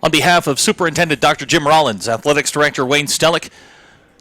On behalf of Superintendent Dr. Jim Rollins, Athletics Director Wayne Stellick,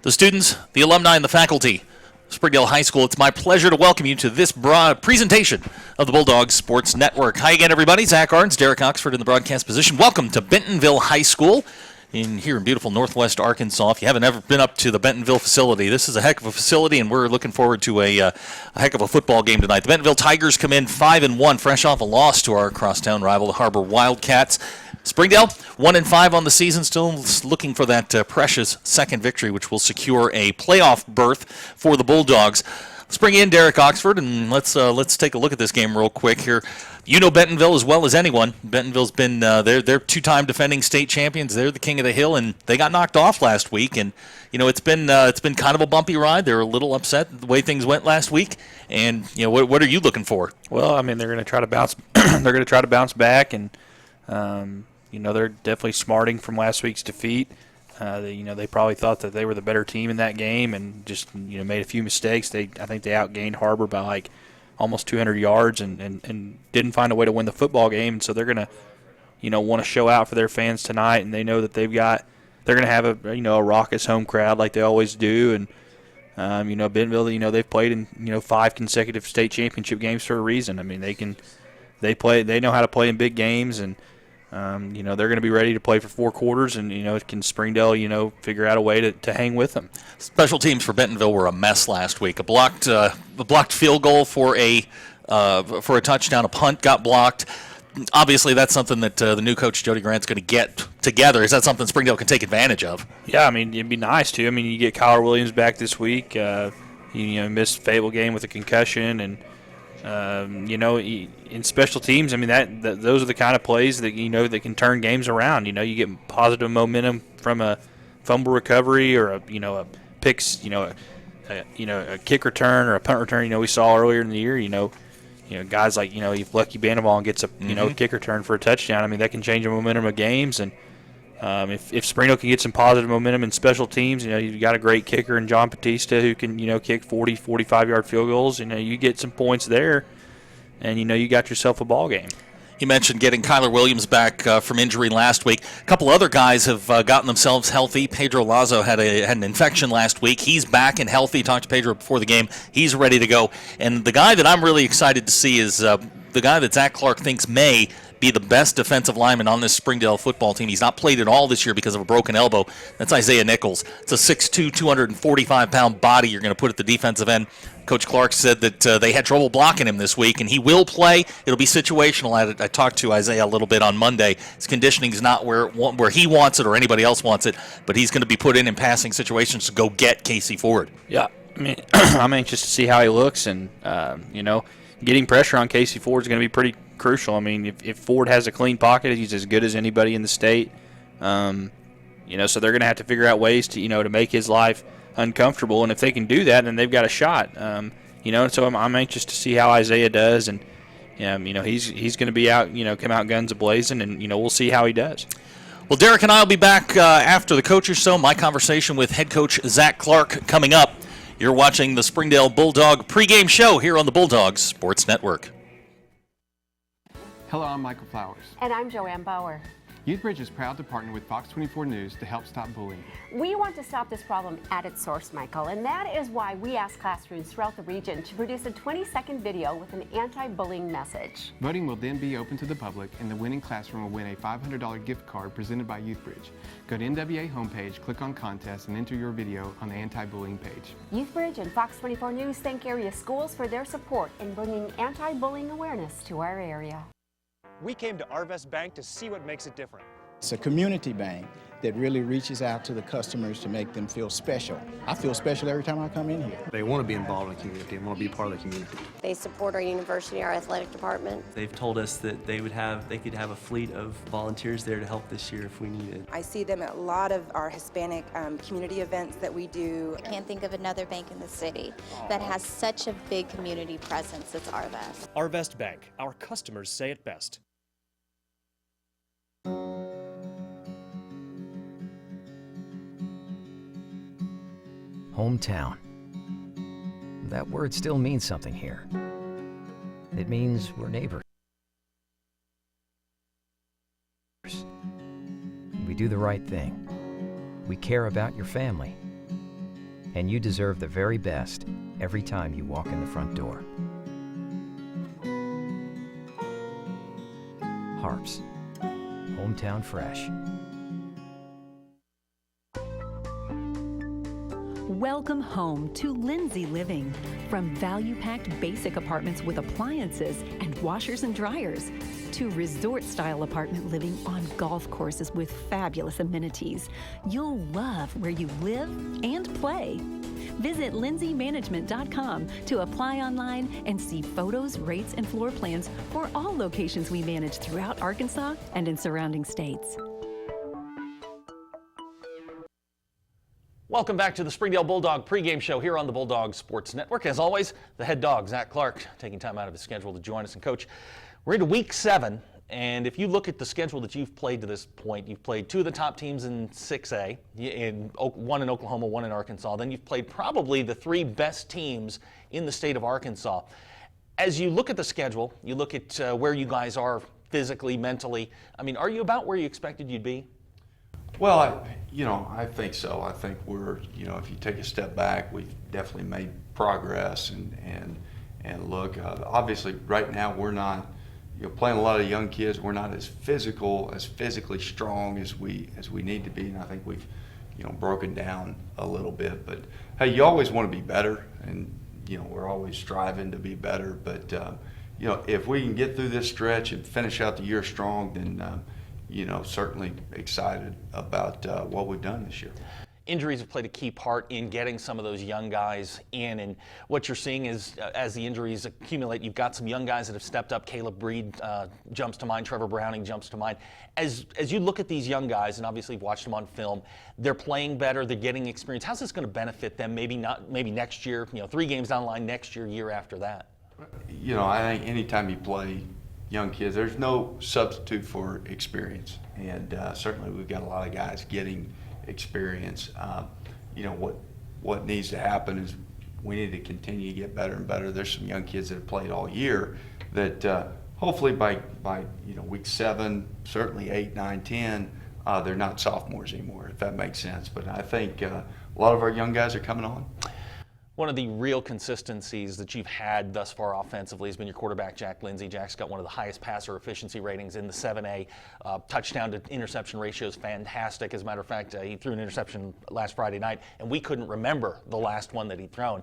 the students, the alumni, and the faculty of Springdale High School, it's my pleasure to welcome you to this presentation of the Bulldogs Sports Network. Hi again, everybody. Zach Arns, Derek Oxford in the broadcast position. Welcome to Bentonville High School here in beautiful northwest Arkansas. If you haven't ever been up to the Bentonville facility, this is a heck of a facility, and we're looking forward to a heck of a football game tonight. The Bentonville Tigers come in 5-1, fresh off a loss to our crosstown rival, the HAR-BER Wildcats. Springdale, 1-5 on the season, still looking for that precious second victory, which will secure a playoff berth for the Bulldogs. Let's bring in Derek Oxford, and let's take a look at this game real quick here. You know Bentonville as well as anyone. Bentonville's been they're two-time defending state champions. They're the king of the hill, and they got knocked off last week. And you know it's been kind of a bumpy ride. They're a little upset the way things went last week. And you know what are you looking for? Well, I mean they're going to try to bounce. They're going to try to bounce back, and you know they're definitely smarting from last week's defeat. They probably thought that they were the better team in that game, and just made a few mistakes. I think they outgained HAR-BER by like almost 200 yards, and didn't find a way to win the football game. And so they're gonna want to show out for their fans tonight, and they know that they're gonna have a raucous home crowd like they always do. And Bentonville, they've played in 5 consecutive state championship games for a reason. I mean they know how to play in big games, and they're going to be ready to play for 4 quarters, and can Springdale figure out a way to hang with them. Special teams for Bentonville were a mess last week. A blocked field goal for a touchdown. A punt got blocked. Obviously, that's something that the new coach Jody Grant's going to get together. Is that something Springdale can take advantage of? Yeah, I mean it'd be nice to. I mean you get Kyler Williams back this week. He missed a fatal game with a concussion, and in special teams, I mean those are the kind of plays that that can turn games around. You get positive momentum from a fumble recovery or a picks, a kick return or a punt return. We saw earlier in the year. Guys like if Lucky Bandavon gets a kick return for a touchdown, I mean that can change the momentum of games. And if Springdale can get some positive momentum in special teams, you've got a great kicker in John Batista who can kick 40, 45-yard field goals. You get some points there, and you got yourself a ball game. You mentioned getting Kyler Williams back from injury last week. A couple other guys have gotten themselves healthy. Pedro Lazo had an infection last week. He's back and healthy. Talked to Pedro before the game. He's ready to go. And the guy that I'm really excited to see is the guy that Zach Clark thinks may be the best defensive lineman on this Springdale football team. He's not played at all this year because of a broken elbow. That's Isaiah Nichols. It's a 6'2", 245-pound body you're going to put at the defensive end. Coach Clark said that they had trouble blocking him this week, and he will play. It'll be situational. I talked to Isaiah a little bit on Monday. His conditioning is not where he wants it or anybody else wants it, but he's going to be put in passing situations to go get Casey Ford. Yeah, I mean, I'm anxious to see how he looks, and getting pressure on Casey Ford is going to be pretty crucial. I mean, if Ford has a clean pocket, he's as good as anybody in the state. So they're going to have to figure out ways to make his life uncomfortable, and if they can do that, then they've got a shot. So I'm anxious to see how Isaiah does, and he's going to be out, come out guns a-blazing, and we'll see how he does. Well, Derek and I will be back after the coach or so. My conversation with head coach Zach Clark coming up. You're watching the Springdale Bulldog pregame show here on the Bulldogs Sports Network. Hello, I'm Michael Flowers. And I'm Joanne Bauer. YouthBridge is proud to partner with Fox 24 News to help stop bullying. We want to stop this problem at its source, Michael, and that is why we asked classrooms throughout the region to produce a 20-second video with an anti-bullying message. Voting will then be open to the public, and the winning classroom will win a $500 gift card presented by YouthBridge. Go to NWA homepage, click on contest, and enter your video on the anti-bullying page. YouthBridge and Fox 24 News thank area schools for their support in bringing anti-bullying awareness to our area. We came to Arvest Bank to see what makes it different. It's a community bank that really reaches out to the customers to make them feel special. I feel special every time I come in here. They want to be involved in the community and want to be part of the community. They support our university, our athletic department. They've told us that they could have a fleet of volunteers there to help this year if we needed. I see them at a lot of our Hispanic community events that we do. I can't think of another bank in the city that has such a big community presence as Arvest. Arvest Bank, our customers say it best. Hometown. That word still means something here. It means we're neighbors. do the right thing. We care about your family. And you deserve the very best every time you walk in the front door. HAR-BER, hometown fresh. Welcome home to Lindsay Living. From value-packed basic apartments with appliances and washers and dryers, to resort-style apartment living on golf courses with fabulous amenities. You'll love where you live and play. Visit lindsaymanagement.com to apply online and see photos, rates, and floor plans for all locations we manage throughout Arkansas and in surrounding states. Welcome back to the Springdale Bulldog pregame show here on the Bulldog Sports Network. As always, the head dog, Zach Clark, taking time out of his schedule to join us. And Coach, we're into week 7, and if you look at the schedule that you've played to this point, you've played 2 of the top teams in 6A, one in Oklahoma, one in Arkansas. Then you've played probably the 3 best teams in the state of Arkansas. As you look at the schedule, you look at where you guys are physically, mentally. I mean, are you about where you expected you'd be? Well, I think so. I think we're, if you take a step back, we've definitely made progress and look. Obviously, right now we're not, playing a lot of young kids. We're not as physically strong as we need to be, and I think we've, broken down a little bit. But hey, you always want to be better, and we're always striving to be better. But if we can get through this stretch and finish out the year strong, then certainly excited about what we've done this year. Injuries have played a key part in getting some of those young guys in, and what you're seeing is as the injuries accumulate, you've got some young guys that have stepped up. Caleb Breed jumps to mind, Trevor Browning jumps to mind. As you look at these young guys, and obviously you've watched them on film, they're playing better, they're getting experience. How's this going to benefit them? Maybe next year, 3 games down the line next year, year after that. I think anytime you play young kids, there's no substitute for experience, and certainly we've got a lot of guys getting experience. What needs to happen is we need to continue to get better and better. There's some young kids that have played all year that hopefully by week 7, certainly 8, 9, 10, they're not sophomores anymore, if that makes sense. But I think a lot of our young guys are coming on. One of the real consistencies that you've had thus far offensively has been your quarterback, Jack Lindsay. Jack's got one of the highest passer efficiency ratings in the 7A. Touchdown to interception ratio is fantastic. As a matter of fact, he threw an interception last Friday night, and we couldn't remember the last one that he'd thrown.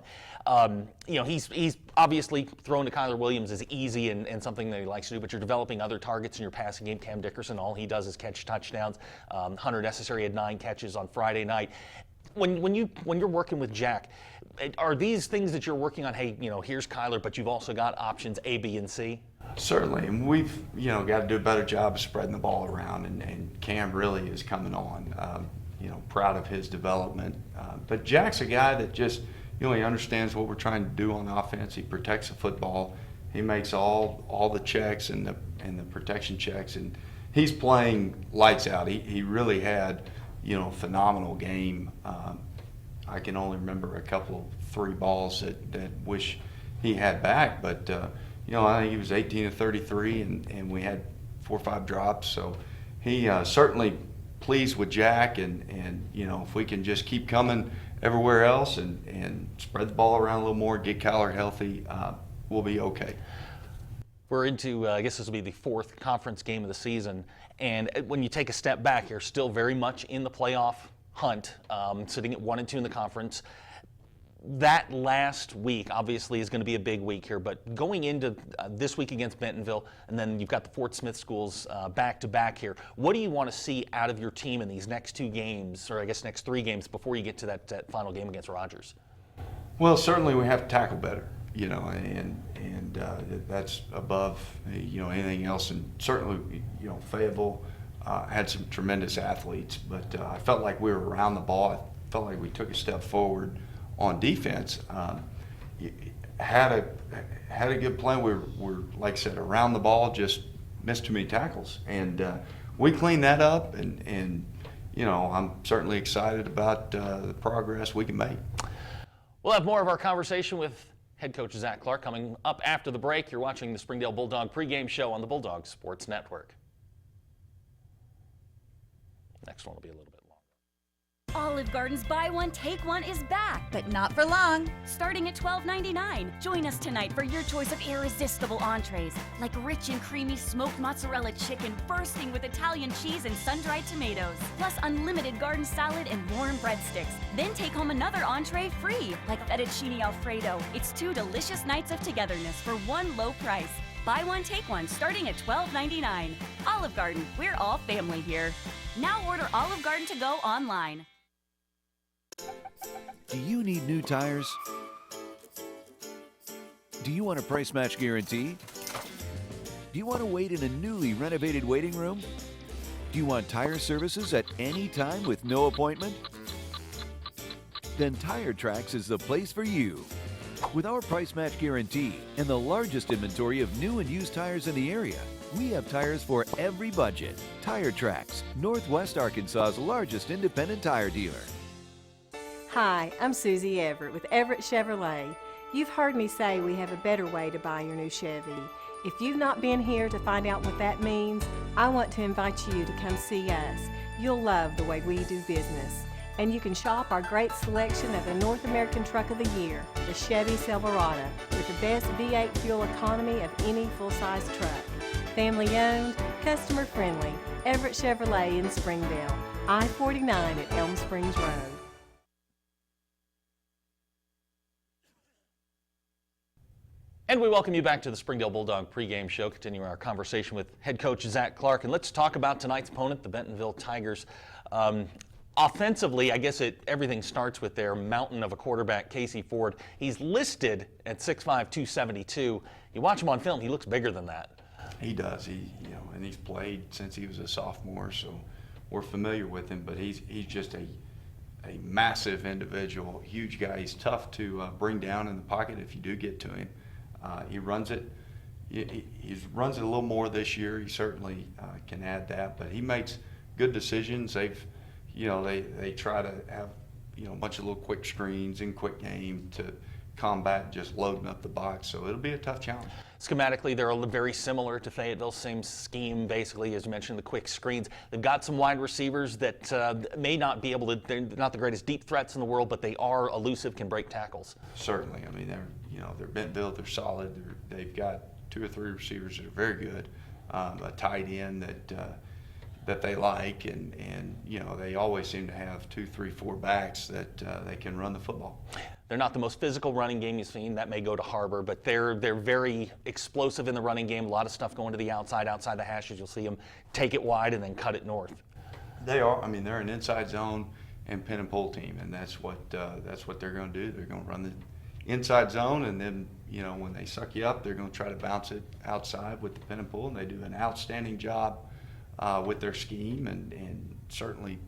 He's obviously thrown to Kyler Williams is easy and something that he likes to do, but you're developing other targets in your passing game. Cam Dickerson, all he does is catch touchdowns. Hunter Necessary had 9 catches on Friday night. When you're working with Jack, are these things that you're working on, hey, here's Kyler, but you've also got options A, B, and C? Certainly, and we've, got to do a better job of spreading the ball around, and Cam really is coming on, proud of his development. But Jack's a guy that just, he understands what we're trying to do on offense. He protects the football. He makes all the checks and the protection checks, and he's playing lights out. He really had, a phenomenal game. I can only remember a couple of 3 balls that wish he had back, but I think he was 18 of 33, and we had 4 or 5 drops. So he certainly pleased with Jack, and if we can just keep coming everywhere else and spread the ball around a little more, get Kyler healthy, we'll be okay. We're into, I guess this will be the 4th conference game of the season, and when you take a step back, you're still very much in the playoff hunt, sitting at 1 and 2 in the conference. That last week obviously is going to be a big week here, but going into this week against Bentonville, and then you've got the Fort Smith schools back to back here, what do you want to see out of your team in these next 2 games, or I guess next 3 games before you get to that final game against Rogers? Well, certainly we have to tackle better, and that's above anything else, and certainly Fayetteville had some tremendous athletes, but I felt like we were around the ball. I felt like we took a step forward on defense. Had a good plan. We're like I said, around the ball, just missed too many tackles, and we cleaned that up. And I'm certainly excited about the progress we can make. We'll have more of our conversation with head coach Zach Clark coming up after the break. You're watching the Springdale Bulldog pregame show on the Bulldog Sports Network. Next one will be a little bit longer. Olive Garden's Buy One, Take One is back. But not for long. Starting at $12.99. Join us tonight for your choice of irresistible entrees, like rich and creamy smoked mozzarella chicken bursting with Italian cheese and sun-dried tomatoes, plus unlimited garden salad and warm breadsticks. Then take home another entree free, like fettuccine Alfredo. It's 2 delicious nights of togetherness for one low price. Buy one, take one, starting at $12.99. Olive Garden, we're all family here. Now order Olive Garden to go online. Do you need new tires? Do you want a price match guarantee? Do you want to wait in a newly renovated waiting room? Do you want tire services at any time with no appointment? Then Tire Tracks is the place for you. With our price match guarantee and the largest inventory of new and used tires in the area, we have tires for every budget. Tire Tracks, Northwest Arkansas's largest independent tire dealer. Hi, I'm Susie Everett with Everett Chevrolet. You've heard me say we have a better way to buy your new Chevy. If you've not been here to find out what that means, I want to invite you to come see us. You'll love the way we do business. And you can shop our great selection of the North American Truck of the Year, the Chevy Silverado, with the best V8 fuel economy of any full-size truck. Family owned, customer friendly, Everett Chevrolet in Springdale, I-49 at Elm Springs Road. And we welcome you back to the Springdale Bulldog pregame show, continuing our conversation with head coach Zach Clark. And let's talk about tonight's opponent, the Bentonville Tigers. Offensively, I guess everything starts with their mountain of a quarterback, Casey Ford. He's listed at 6'5", 272. You watch him on film, he looks bigger than that. He does. And he's played since he was a sophomore, so we're familiar with him. But he's just a massive individual, huge guy. He's tough to bring down in the pocket if you do get to him. He runs it. He runs it a little more this year. He certainly can add that, but he makes good decisions. They try to have a bunch of little quick screens and quick game to combat just loading up the box. So it'll be a tough challenge. Schematically, they're very similar to Fayetteville. Same scheme, basically, as you mentioned, the quick screens. They've got some wide receivers that may not be able to. They're not the greatest deep threats in the world, but they are elusive, can break tackles. Certainly. I mean, they're Bentonville. They're solid. They've got 2 or 3 receivers that are very good. A tight end that they like, and they always seem to have 2, 3, 4 backs that they can run the football. They're not the most physical running game you've seen. That may go to HAR-BER, but they're very explosive in the running game. A lot of stuff going to the outside the hashes. You'll see them take it wide and then cut it north. They are. I mean, they're an inside zone and pin and pull team, and that's what they're going to do. They're going to run the inside zone, and then when they suck you up, they're going to try to bounce it outside with the pin and pull, and they do an outstanding job with their scheme, and certainly,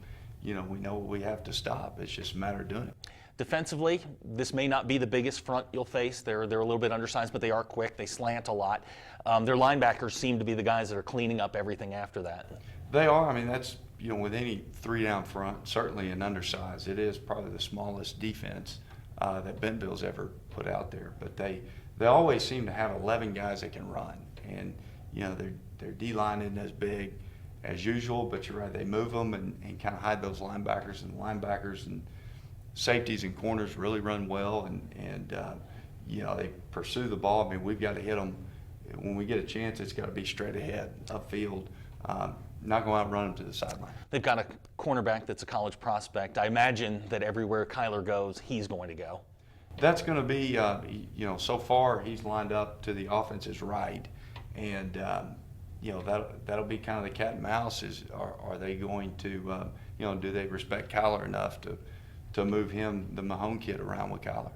we know we have to stop. It's just a matter of doing it. Defensively, this may not be the biggest front you'll face. They're a little bit undersized, but they are quick. They slant a lot. Their linebackers seem to be the guys that are cleaning up everything after that. They are. I mean, that's, with any 3-down front, certainly an undersized. It is probably the smallest defense that Bentonville's ever put out there. But they always seem to have 11 guys that can run. And, their D-line isn't as big as usual, but you're right, they move them and kind of hide those linebackers, and linebackers and safeties and corners really run well, and they pursue the ball. I mean, we've got to hit them. When we get a chance, it's got to be straight ahead, upfield, not go out and run them to the sideline. They've got a cornerback that's a college prospect. I imagine that everywhere Kyler goes, he's going to go. That's going to be, so far he's lined up to the offense's right, and that'll be kind of the cat and mouse. Are they going to, do they respect Kyler enough to move him, the Mahone kid, around with Kyler?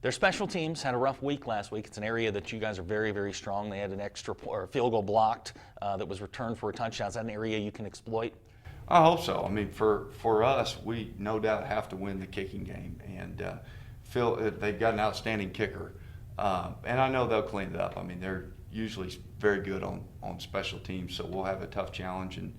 Their special teams had a rough week last week. It's an area that you guys are very, very strong. They had an extra field goal blocked that was returned for a touchdown. Is that an area you can exploit? I hope so. I mean, for us, we no doubt have to win the kicking game, and they've got an outstanding kicker, and I know they'll clean it up. I mean, they're usually very good on special teams, so we'll have a tough challenge, and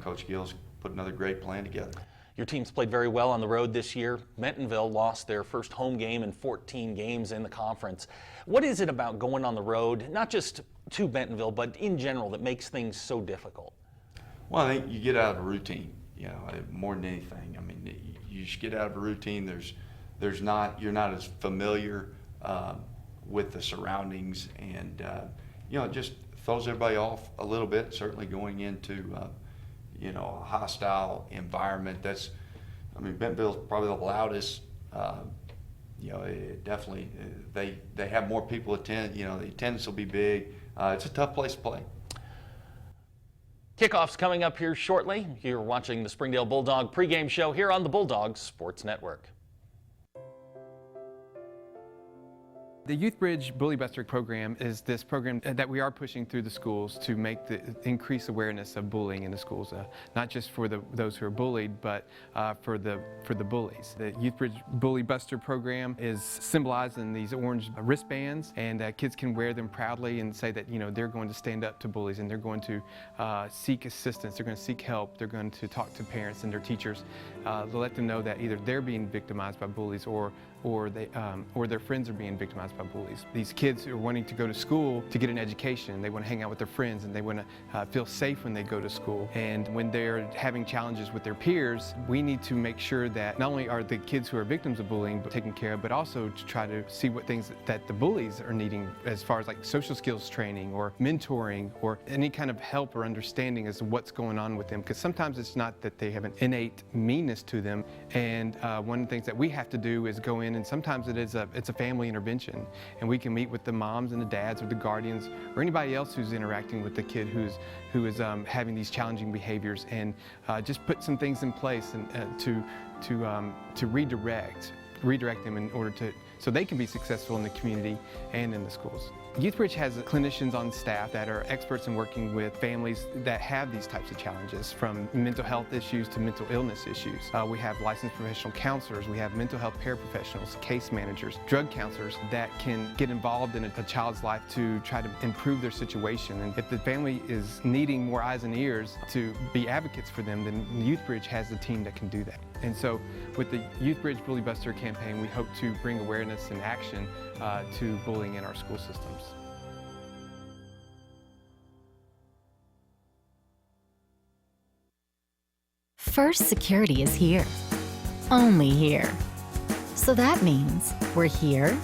Coach Gill's put another great plan together. Your team's played very well on the road this year. Bentonville lost their first home game in 14 games in the conference. What is it about going on the road, not just to Bentonville, but in general, that makes things so difficult? Well, I think you get out of a routine. more than anything. I mean, you just get out of a routine. You're not as familiar with the surroundings, and it just throws everybody off a little bit. Certainly going into a hostile environment. Bentonville's probably the loudest. It definitely they have more people attend. The attendance will be big. It's a tough place to play. Kickoff's coming up here shortly. You're watching the Springdale Bulldog pregame show here on the Bulldogs Sports Network. The Youth Bridge Bully Buster program is this program that we are pushing through the schools to make increase awareness of bullying in the schools, not just for those who are bullied, but for the bullies. The Youth Bridge Bully Buster program is symbolized in these orange wristbands, and kids can wear them proudly and say that they're going to stand up to bullies, and they're going to seek assistance, they're going to seek help, they're going to talk to parents and their teachers to let them know that either they're being victimized by bullies or their friends are being victimized by bullies. These kids are wanting to go to school to get an education. They want to hang out with their friends, and they want to feel safe when they go to school. And when they're having challenges with their peers, we need to make sure that not only are the kids who are victims of bullying taken care of, but also to try to see what things that the bullies are needing as far as like social skills training or mentoring or any kind of help or understanding as to what's going on with them. Because sometimes it's not that they have an innate meanness to them. And one of the things that we have to do is go in, and sometimes it's a family intervention, and we can meet with the moms and the dads or the guardians or anybody else who's interacting with the kid who is having these challenging behaviors, and just put some things in place and to redirect them in order so they can be successful in the community and in the schools. YouthBridge has clinicians on staff that are experts in working with families that have these types of challenges, from mental health issues to mental illness issues. We have licensed professional counselors, we have mental health paraprofessionals, case managers, drug counselors that can get involved in a child's life to try to improve their situation. And if the family is needing more eyes and ears to be advocates for them, then YouthBridge has the team that can do that. And so with the YouthBridge Bully Buster campaign, we hope to bring awareness and action to bullying in our school systems. First Security is here. Only here. So that means we're here,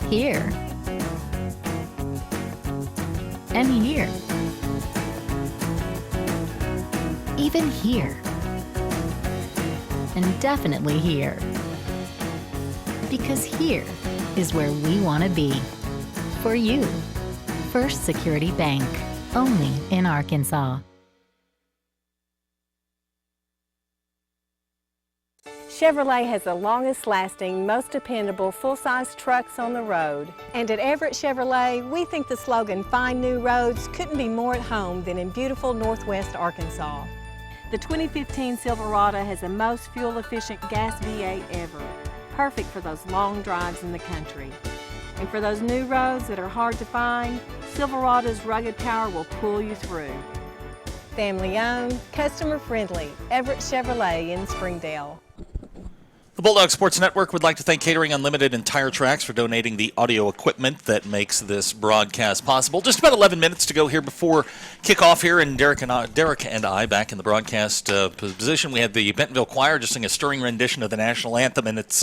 here, and here. Even here. And definitely here. Because here is where we want to be. For you. First Security Bank. Only in Arkansas. Chevrolet has the longest lasting, most dependable full-size trucks on the road. And at Everett Chevrolet, we think the slogan, "Find New Roads," couldn't be more at home than in beautiful Northwest Arkansas. The 2015 Silverado has the most fuel-efficient gas V8 ever, perfect for those long drives in the country. And for those new roads that are hard to find, Silverado's rugged power will pull you through. Family-owned, customer-friendly, Everett Chevrolet in Springdale. The Bulldog Sports Network would like to thank Catering Unlimited and Tire Tracks for donating the audio equipment that makes this broadcast possible. Just about 11 minutes to go here before kickoff here, and Derek and I back in the broadcast position. We had the Bentonville Choir just sing a stirring rendition of the national anthem, and it's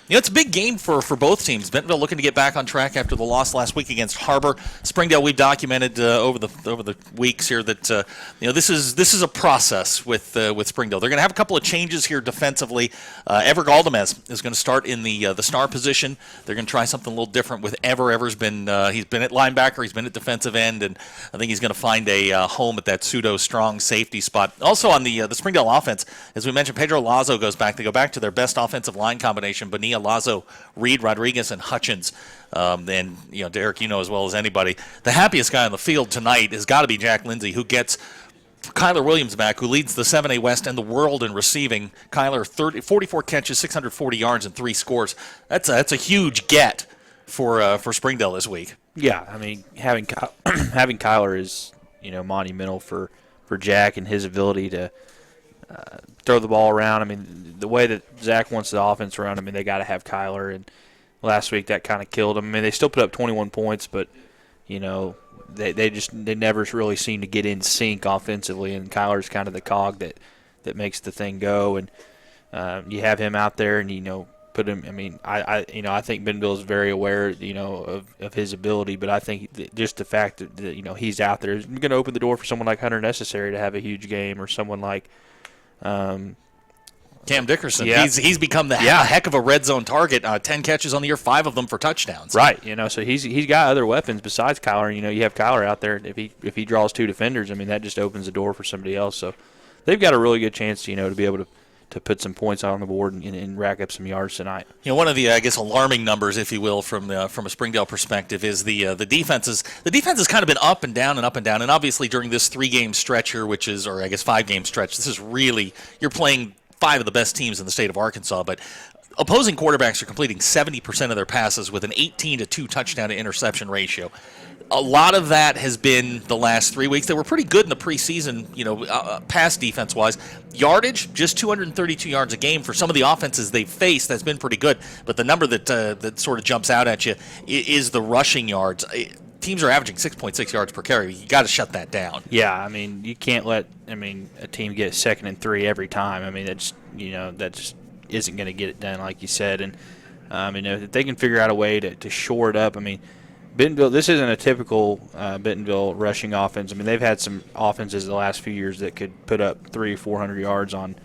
it's a big game for both teams. Bentonville looking to get back on track after the loss last week against HAR-BER. Springdale, we've documented over the weeks here that this is a process with Springdale. They're going to have a couple of changes here defensively. Galdamez is going to start in the star position. They're going to try something a little different with Ever. Ever's been he's been at linebacker, he's been at defensive end, and I think he's going to find a home at that pseudo strong safety spot. Also on the Springdale offense, as we mentioned, Pedro Lazo goes back. They go back to their best offensive line combination: Bonilla, Lazo, Reed, Rodriguez, and Hutchins. And Derek, as well as anybody, the happiest guy on the field tonight has got to be Jack Lindsay, who gets Kyler Williams back, who leads the 7A West and the world in receiving. Kyler, 44 catches, 640 yards, and 3 scores. That's a huge get for Springdale this week. Yeah, I mean, having Kyler is monumental for Jack and his ability to throw the ball around. I mean, the way that Zach wants the offense around, I mean, they got to have Kyler. And last week that kind of killed them. I mean, they still put up 21 points, but they never really seem to get in sync offensively, and Kyler's kind of the cog that makes the thing go. And you have him out there, and put him. I mean, I think Bentonville is very aware, of his ability, but I think just the fact that he's out there is going to open the door for someone like Hunter Necessary to have a huge game, or someone like Cam Dickerson. Yeah. He's become a heck of a red zone target. 10 catches on the year, 5 of them for touchdowns. Right. So he's got other weapons besides Kyler. You have Kyler out there. If he draws 2 defenders, I mean, that just opens the door for somebody else. So they've got a really good chance, to be able to put some points on the board and rack up some yards tonight. One of the, I guess, alarming numbers, if you will, from a Springdale perspective is the defenses. The defense has kind of been up and down, and obviously during this 3-game stretch here, which is, or I guess 5-game stretch, this is really, you're playing 5 of the best teams in the state of Arkansas, but opposing quarterbacks are completing 70% of their passes with an 18-2 touchdown to interception ratio. A lot of that has been the last 3 weeks. They were pretty good in the preseason, pass defense-wise. Yardage, just 232 yards a game for some of the offenses they've faced. That's been pretty good. But the number that sort of jumps out at you is the rushing yards. Teams are averaging 6.6 yards per carry. You got to shut that down. Yeah, I mean, you can't let a team get 2nd and 3 every time. I mean, that just isn't going to get it done, like you said. And if they can figure out a way to shore it up, I mean, Bentonville, this isn't a typical Bentonville rushing offense. I mean, they've had some offenses the last few years that could put up 300 or 400 yards on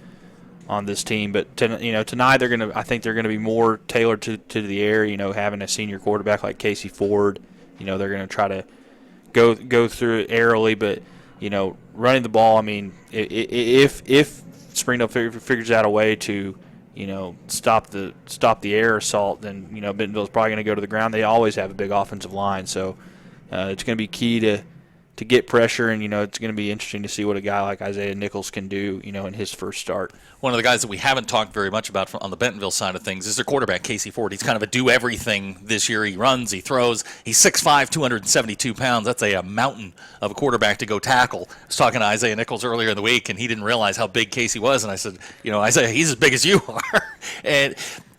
this team. But tonight I think they're gonna be more tailored to the air. Having a senior quarterback like Casey Ford, they're gonna try to go through it airily, but running the ball. I mean, if Springdale figures out a way to stop the air assault, then Bentonville's probably going to go to the ground. They always have a big offensive line, so it's going to be key to get pressure, and it's going to be interesting to see what a guy like Isaiah Nichols can do, in his first start. One of the guys that we haven't talked very much about on the Bentonville side of things is their quarterback, Casey Ford. He's kind of a do-everything this year. He runs, he throws. He's 6'5", 272 pounds. That's a mountain of a quarterback to go tackle. I was talking to Isaiah Nichols earlier in the week, and he didn't realize how big Casey was. And I said, Isaiah, he's as big as you are.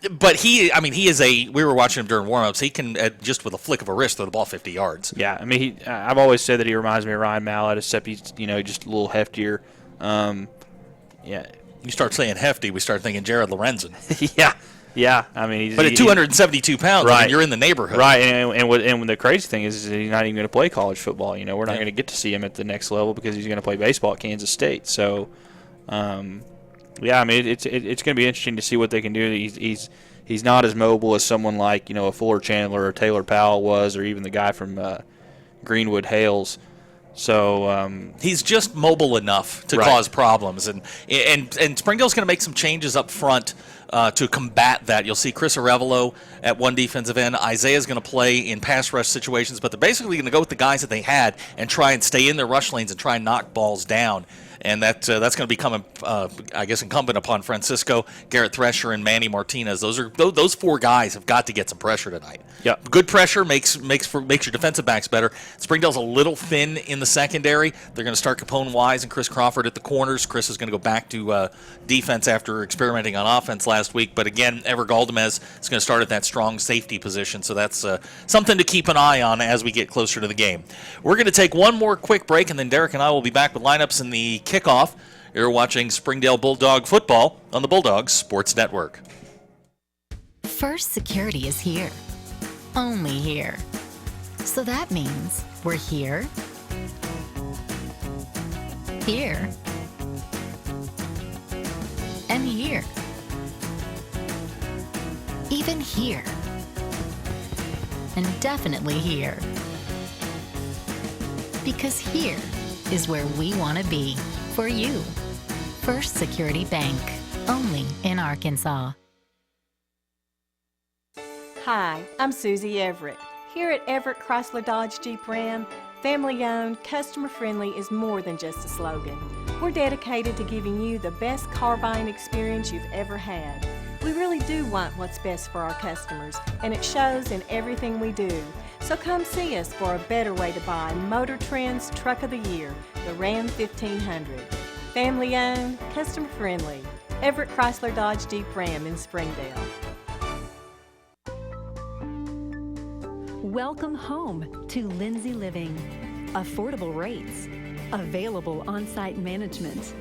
But we were watching him during warm-ups. He can, just with a flick of a wrist, throw the ball 50 yards. Yeah, I mean, I've always said that he reminds me of Ryan Mallett, except he's, just a little heftier. Yeah. You start saying hefty, we start thinking Jared Lorenzen. Yeah. I mean, but at 272 pounds, right. I mean, you're in the neighborhood. Right, and the crazy thing is he's not even going to play college football. We're not going to get to see him at the next level because he's going to play baseball at Kansas State. So, I mean, it's going to be interesting to see what they can do. He's not as mobile as someone like a Fuller Chandler or Taylor Powell was, or even the guy from Greenwood Hales. So he's just mobile enough to cause problems, and Springdale's going to make some changes up front to combat that. You'll see Chris Arevalo at one defensive end. Isaiah's going to play in pass rush situations, but they're basically going to go with the guys that they had and try and stay in their rush lanes and try and knock balls down. And that's going to become, I guess, incumbent upon Francisco, Garrett Thresher, and Manny Martinez. Those 4 guys have got to get some pressure tonight. Yeah, good pressure makes your defensive backs better. Springdale's a little thin in the secondary. They're going to start Capone Wise and Chris Crawford at the corners. Chris is going to go back to defense after experimenting on offense last week. But again, Ever Galdamez is going to start at that strong safety position. So that's something to keep an eye on as we get closer to the game. We're going to take one more quick break, and then Derek and I will be back with lineups in the kickoff. You're watching Springdale Bulldog football on the Bulldogs Sports Network. First Security is here. Only here. So that means we're here, here, and here. Even here. And definitely here. Because here is where we want to be for you. First Security Bank, only in Arkansas. Hi, I'm Susie Everett. Here at Everett Chrysler Dodge Jeep Ram, family-owned, customer-friendly is more than just a slogan. We're dedicated to giving you the best car buying experience you've ever had. We really do want what's best for our customers, and it shows in everything we do. So come see us for a better way to buy Motor Trend's Truck of the Year, the Ram 1500. Family-owned, customer-friendly, Everett Chrysler Dodge Jeep Ram in Springdale. Welcome home to Lindsay Living. affordable rates, available on-site management,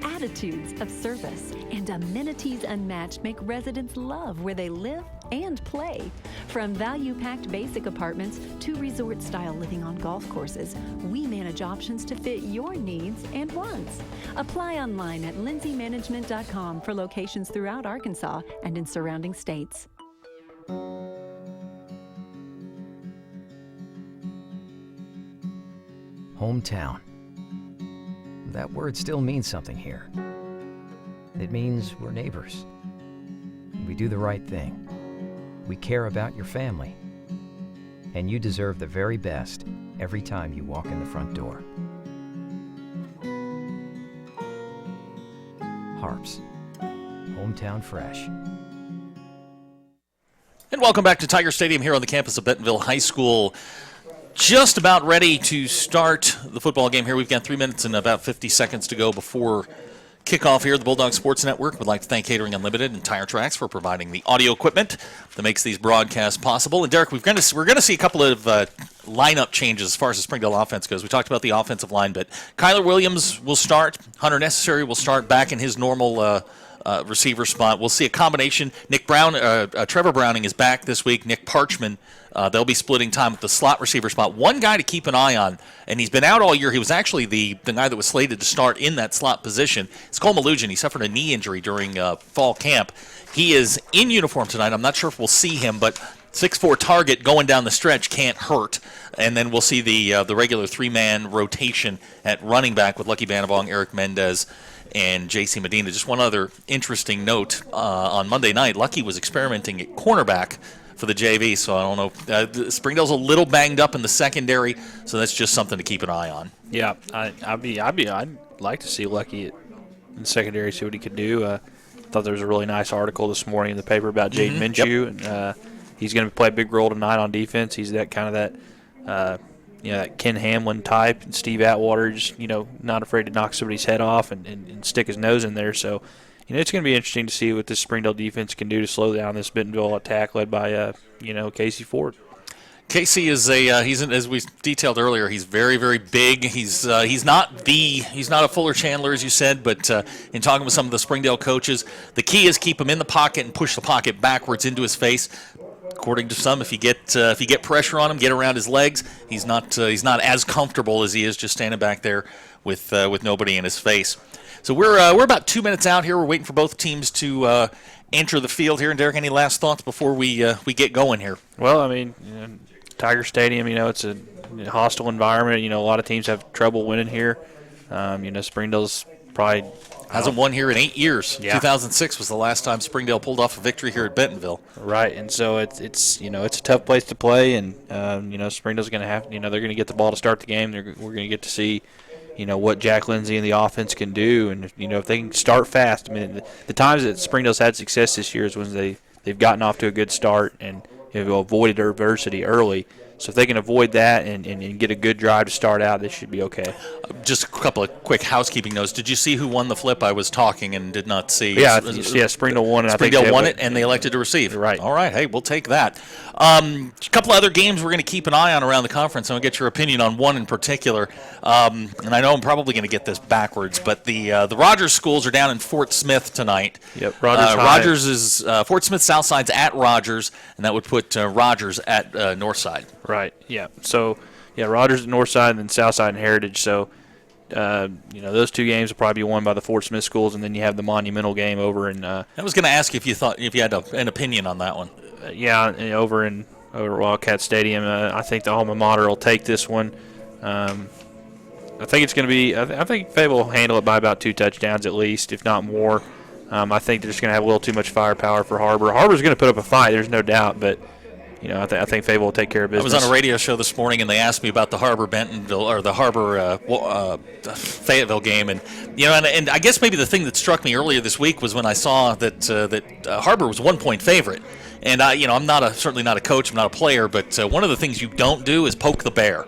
attitudes of service, and amenities unmatched make residents love where they live and play. From value-packed basic apartments to resort-style living on golf courses, we manage options to fit your needs and wants. Apply online at lindsaymanagement.com for locations throughout Arkansas and in surrounding states. Hometown. That word still means something here. It means we're neighbors. We do the right thing. We care about your family. And you deserve the very best every time you walk in the front door. HAR-BER. Hometown fresh. And welcome back to Tiger Stadium here on the campus of Bentonville High School. Just about ready to start the football game here. We've got 3 minutes and about 50 seconds to go before kickoff here at the Bulldog Sports Network. We'd like to thank Catering Unlimited and Tire Tracks for providing the audio equipment that makes these broadcasts possible. And Derek, we're going to see a couple of lineup changes as far as the Springdale offense goes. We talked about the offensive line, but Kyler Williams will start. Hunter Necessary will start back in his normal receiver spot. We'll see a combination. Trevor Browning is back this week. Nick Parchman, they'll be splitting time with the slot receiver spot. One guy to keep an eye on, and he's been out all year. He was actually the guy that was slated to start in that slot position. It's Cole Malugin. He suffered a knee injury during fall camp. He is in uniform tonight. I'm not sure if we'll see him, but 6'4" target going down the stretch can't hurt. And then we'll see the regular three-man rotation at running back with Lucky Banabong, Eric Mendez, and J.C. Medina. Just one other interesting note, on Monday night, Lucky was experimenting at cornerback for the JV, so I don't know. Springdale's a little banged up in the secondary, so that's just something to keep an eye on. Yeah, I'd like to see Lucky in the secondary, see what he could do. I thought there was a really nice article this morning in the paper about Jaden Minshew. Yep. And, he's going to play a big role tonight on defense. He's that that Ken Hamlin type, and Steve Atwater, just not afraid to knock somebody's head off and stick his nose in there. So, it's going to be interesting to see what this Springdale defense can do to slow down this Bentonville attack led by Casey Ford. Casey is as we detailed earlier, he's very, very big. He's not a Fuller Chandler, as you said, but in talking with some of the Springdale coaches, the key is keep him in the pocket and push the pocket backwards into his face. According to some, if you get pressure on him, get around his legs, he's not as comfortable as he is just standing back there with nobody in his face. So we're about 2 minutes out here. We're waiting for both teams to enter the field here. And Derek, any last thoughts before we get going here? Well, I mean, Tiger Stadium, it's a hostile environment. A lot of teams have trouble winning here. Springdale's probably hasn't won here in 8 years. Yeah. 2006 was the last time Springdale pulled off a victory here at Bentonville. Right, and so it's a tough place to play, and Springdale's going to have they're going to get the ball to start the game. We're going to get to see what Jack Lindsay and the offense can do, and if they can start fast. I mean, the times that Springdale's had success this year is when they've gotten off to a good start and have avoided adversity early. So if they can avoid that and get a good drive to start out, they should be okay. Just a couple of quick housekeeping notes. Did you see who won the flip? I was talking and did not see. Yeah, Springdale won it. Springdale won it, and they elected to receive. Right. All right. Hey, we'll take that. A couple of other games we're going to keep an eye on around the conference. I'm going to get your opinion on one in particular. And I know I'm probably going to get this backwards, but the Rogers schools are down in Fort Smith tonight. Yep. Rogers is Fort Smith Southside's at Rogers, and that would put Rogers at Northside. Right. Yeah. So, Rogers at Northside and then Southside and Heritage. So, those two games will probably be won by the Fort Smith schools, and then you have the monumental game over in. I was going to ask if you had an opinion on that one. Over Wildcat Stadium. I think the alma mater will take this one. I think it's going to be. I think Fayetteville will handle it by about 2 touchdowns at least, if not more. I think they're just going to have a little too much firepower for HAR-BER. HAR-BER's going to put up a fight. There's no doubt, but. I think Fayetteville will take care of business. I was on a radio show this morning, and they asked me about the HAR-BER Bentonville or the HAR-BER Fayetteville game, and and I guess maybe the thing that struck me earlier this week was when I saw that HAR-BER was 1-point favorite, and I'm certainly not a coach, I'm not a player, but one of the things you don't do is poke the bear.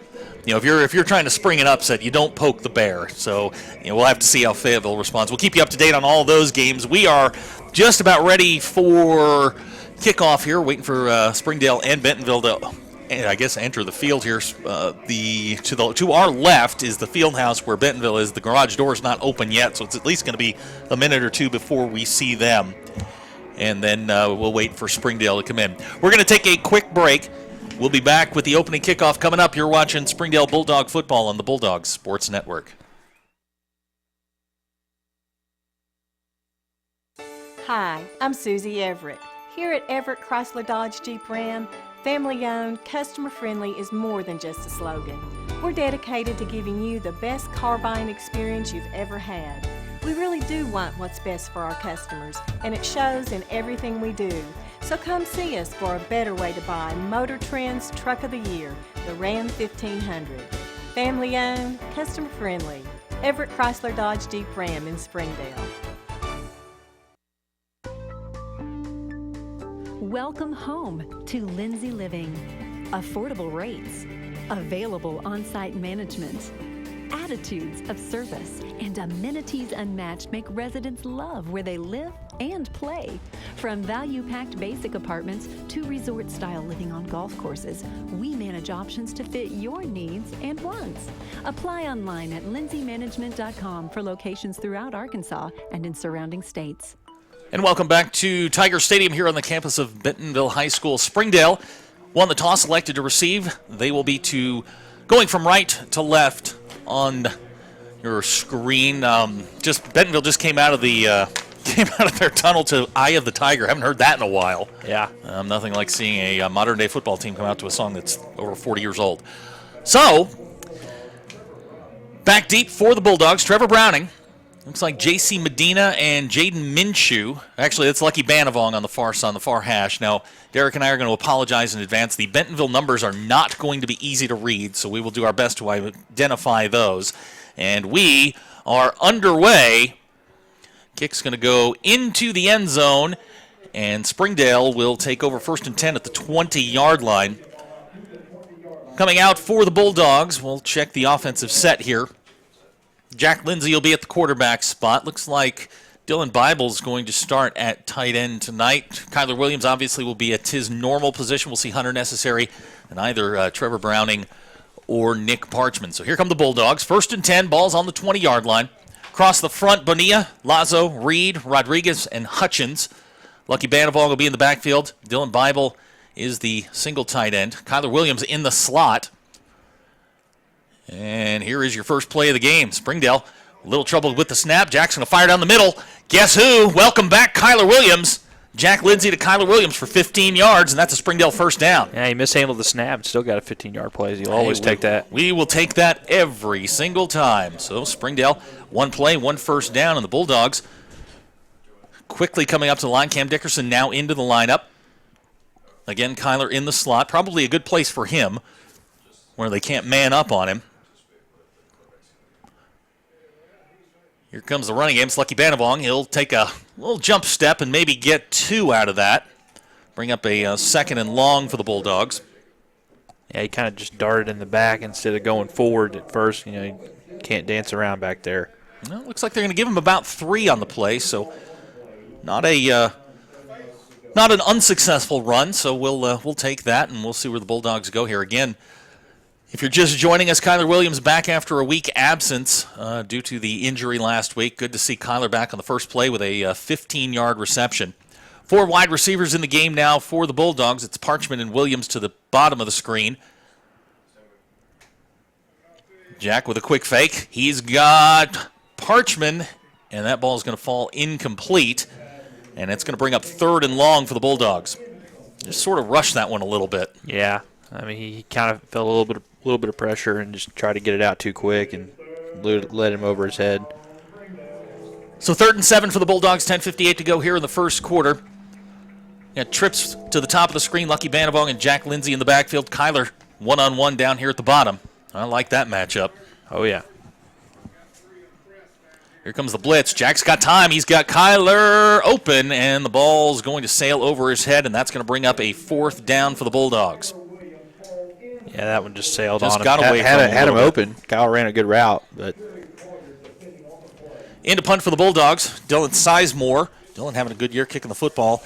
If you're trying to spring an upset, you don't poke the bear. So we'll have to see how Fayetteville responds. We'll keep you up to date on all those games. We are just about ready for kickoff here, waiting for Springdale and Bentonville to I guess, enter the field here. To our left is the field house where Bentonville is. The garage door is not open yet, so it's at least going to be a minute or two before we see them. And then we'll wait for Springdale to come in. We're going to take a quick break. We'll be back with the opening kickoff coming up. You're watching Springdale Bulldog football on the Bulldogs Sports Network. Hi, I'm Susie Everett. Here at Everett Chrysler Dodge Jeep Ram, family-owned, customer-friendly is more than just a slogan. We're dedicated to giving you the best car buying experience you've ever had. We really do want what's best for our customers, and it shows in everything we do. So come see us for a better way to buy Motor Trend's Truck of the Year, the Ram 1500. Family-owned, customer-friendly. Everett Chrysler Dodge Jeep Ram in Springdale. Welcome home to Lindsay Living. Affordable rates, available on-site management, attitudes of service, and amenities unmatched make residents love where they live and play. From value-packed basic apartments to resort-style living on golf courses, we manage options to fit your needs and wants. Apply online at lindsaymanagement.com for locations throughout Arkansas and in surrounding states. And welcome back to Tiger Stadium here on the campus of Bentonville High School. Springdale won the toss, elected to receive. They will be going from right to left on your screen. Bentonville just came out of their tunnel to Eye of the Tiger. Haven't heard that in a while. Yeah. Nothing like seeing a modern-day football team come out to a song that's over 40 years old. So, back deep for the Bulldogs, Trevor Browning. Looks like J.C. Medina and Jaden Minshew. Actually, that's Lucky Banavong on the far side, on the far hash. Now, Derek and I are going to apologize in advance. The Bentonville numbers are not going to be easy to read, so we will do our best to identify those. And we are underway. Kick's going to go into the end zone, and Springdale will take over 1st and 10 at the 20-yard line. Coming out for the Bulldogs, we'll check the offensive set here. Jack Lindsay will be at the quarterback spot. Looks like Dylan Bible's going to start at tight end tonight. Kyler Williams obviously will be at his normal position. We'll see Hunter Necessary and either Trevor Browning or Nick Parchman. So here come the Bulldogs. 1st and 10, ball's on the 20-yard line. Across the front, Bonilla, Lazo, Reed, Rodriguez, and Hutchins. Lucky Banavong will be in the backfield. Dylan Bible is the single tight end. Kyler Williams in the slot. And here is your first play of the game. Springdale, a little trouble with the snap. Jackson will fire down the middle. Guess who? Welcome back, Kyler Williams. Jack Lindsay to Kyler Williams for 15 yards, and that's a Springdale first down. Yeah, he mishandled the snap and still got a 15-yard play. You'll always take that. We will take that every single time. So Springdale, one play, one first down, and the Bulldogs quickly coming up to the line. Cam Dickerson now into the lineup. Again, Kyler in the slot. Probably a good place for him where they can't man up on him. Here comes the running game. It's Lucky Banavong. He'll take a little jump step and maybe get 2 out of that. Bring up a 2nd and long for the Bulldogs. Yeah, he kind of just darted in the back instead of going forward at first. You know, he can't dance around back there. Well, looks like they're going to give him about 3 on the play, so not an unsuccessful run. So we'll take that, and we'll see where the Bulldogs go here again. If you're just joining us, Kyler Williams back after a week absence due to the injury last week. Good to see Kyler back on the first play with a 15-yard reception. 4 wide receivers in the game now for the Bulldogs. It's Parchman and Williams to the bottom of the screen. Jack with a quick fake. He's got Parchman, and that ball is going to fall incomplete. And it's going to bring up 3rd and long for the Bulldogs. Just sort of rushed that one a little bit. Yeah. I mean, he kind of felt a little bit of pressure and just tried to get it out too quick and let him over his head. So 3rd and 7 for the Bulldogs, 10:58 to go here in the first quarter. Trips to the top of the screen, Lucky Banavong and Jack Lindsay in the backfield. Kyler one-on-one down here at the bottom. I like that matchup. Oh, yeah. Here comes the blitz. Jack's got time. He's got Kyler open, and the ball's going to sail over his head, and that's going to bring up a 4th down for the Bulldogs. Yeah, that one just sailed on him. Got away from him. Had him open. Kyle ran a good route, but into punt for the Bulldogs. Dylan Sizemore. Dylan having a good year kicking the football.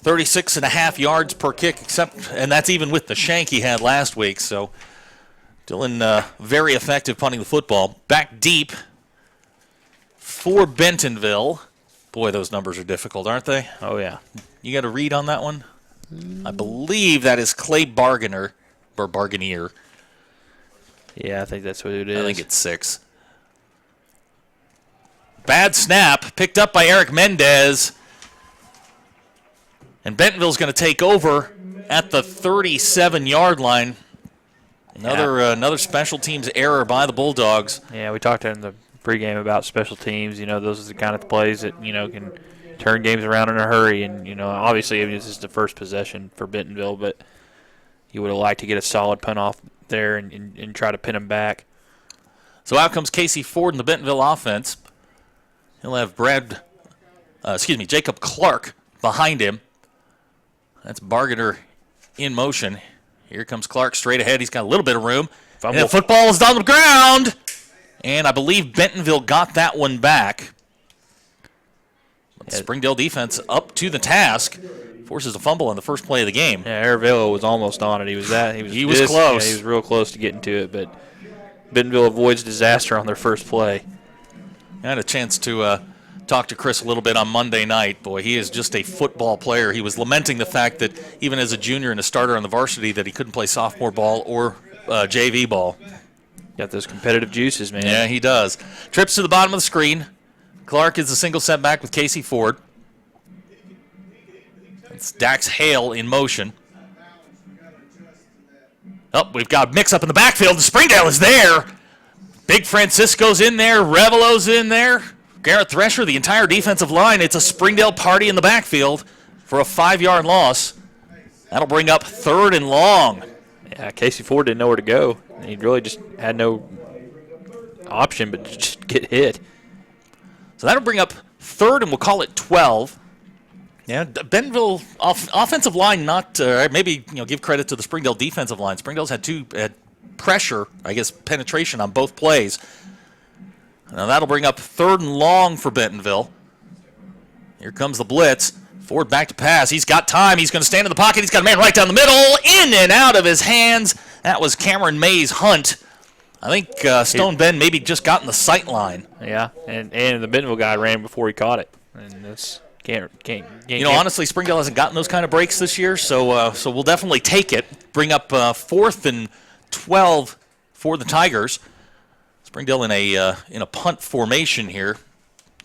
36.5 yards per kick, and that's even with the shank he had last week. So Dylan very effective punting the football. Back deep for Bentonville. Boy, those numbers are difficult, aren't they? Oh, yeah. You got a read on that one? I believe that is Clay Bargainer, or Barganier. Yeah, I think that's what it is. I think it's 6. Bad snap, picked up by Eric Mendez. And Bentonville's going to take over at the 37-yard line. Another special teams error by the Bulldogs. Yeah, we talked in the pregame about special teams. You know, those are the kind of plays that, you know, can turn games around in a hurry. And, you know, obviously this is the first possession for Bentonville, but you would have liked to get a solid punt off there and try to pin them back. So out comes Casey Ford in the Bentonville offense. He'll have Jacob Clark behind him. That's Bargainer in motion. Here comes Clark straight ahead. He's got a little bit of room. And the football is on the ground. And I believe Bentonville got that one back. But the Springdale defense up to the task. Forces a fumble on the first play of the game. Yeah, Aravello was almost on it. He was close. Yeah, he was real close to getting to it, but Bentonville avoids disaster on their first play. I had a chance to talk to Chris a little bit on Monday night. Boy, he is just a football player. He was lamenting the fact that even as a junior and a starter on the varsity that he couldn't play sophomore ball or JV ball. Got those competitive juices, man. Yeah, he does. Trips to the bottom of the screen. Clark is a single setback with Casey Ford. It's Dax Hale in motion. Oh, we've got a mix-up in the backfield. Springdale is there. Big Francisco's in there. Revelo's in there. Garrett Thresher, the entire defensive line. It's a Springdale party in the backfield for a 5-yard loss. That'll bring up 3rd and long. Yeah, Casey Ford didn't know where to go. He really just had no option but to just get hit. So that'll bring up 3rd, and we'll call it 12. Yeah, Bentonville offensive line not maybe give credit to the Springdale defensive line. Springdale's had pressure, penetration on both plays. Now that'll bring up 3rd and long for Bentonville. Here comes the blitz. Ford back to pass. He's got time. He's going to stand in the pocket. He's got a man right down the middle. In and out of his hands. That was Cameron Mays Hunt. I think Stone Bend maybe just got in the sight line. Yeah, and the Bentonville guy ran before he caught it. And this can't. Honestly, Springdale hasn't gotten those kind of breaks this year, so we'll definitely take it. Bring up 4th and 12 for the Tigers. Springdale in a punt formation here.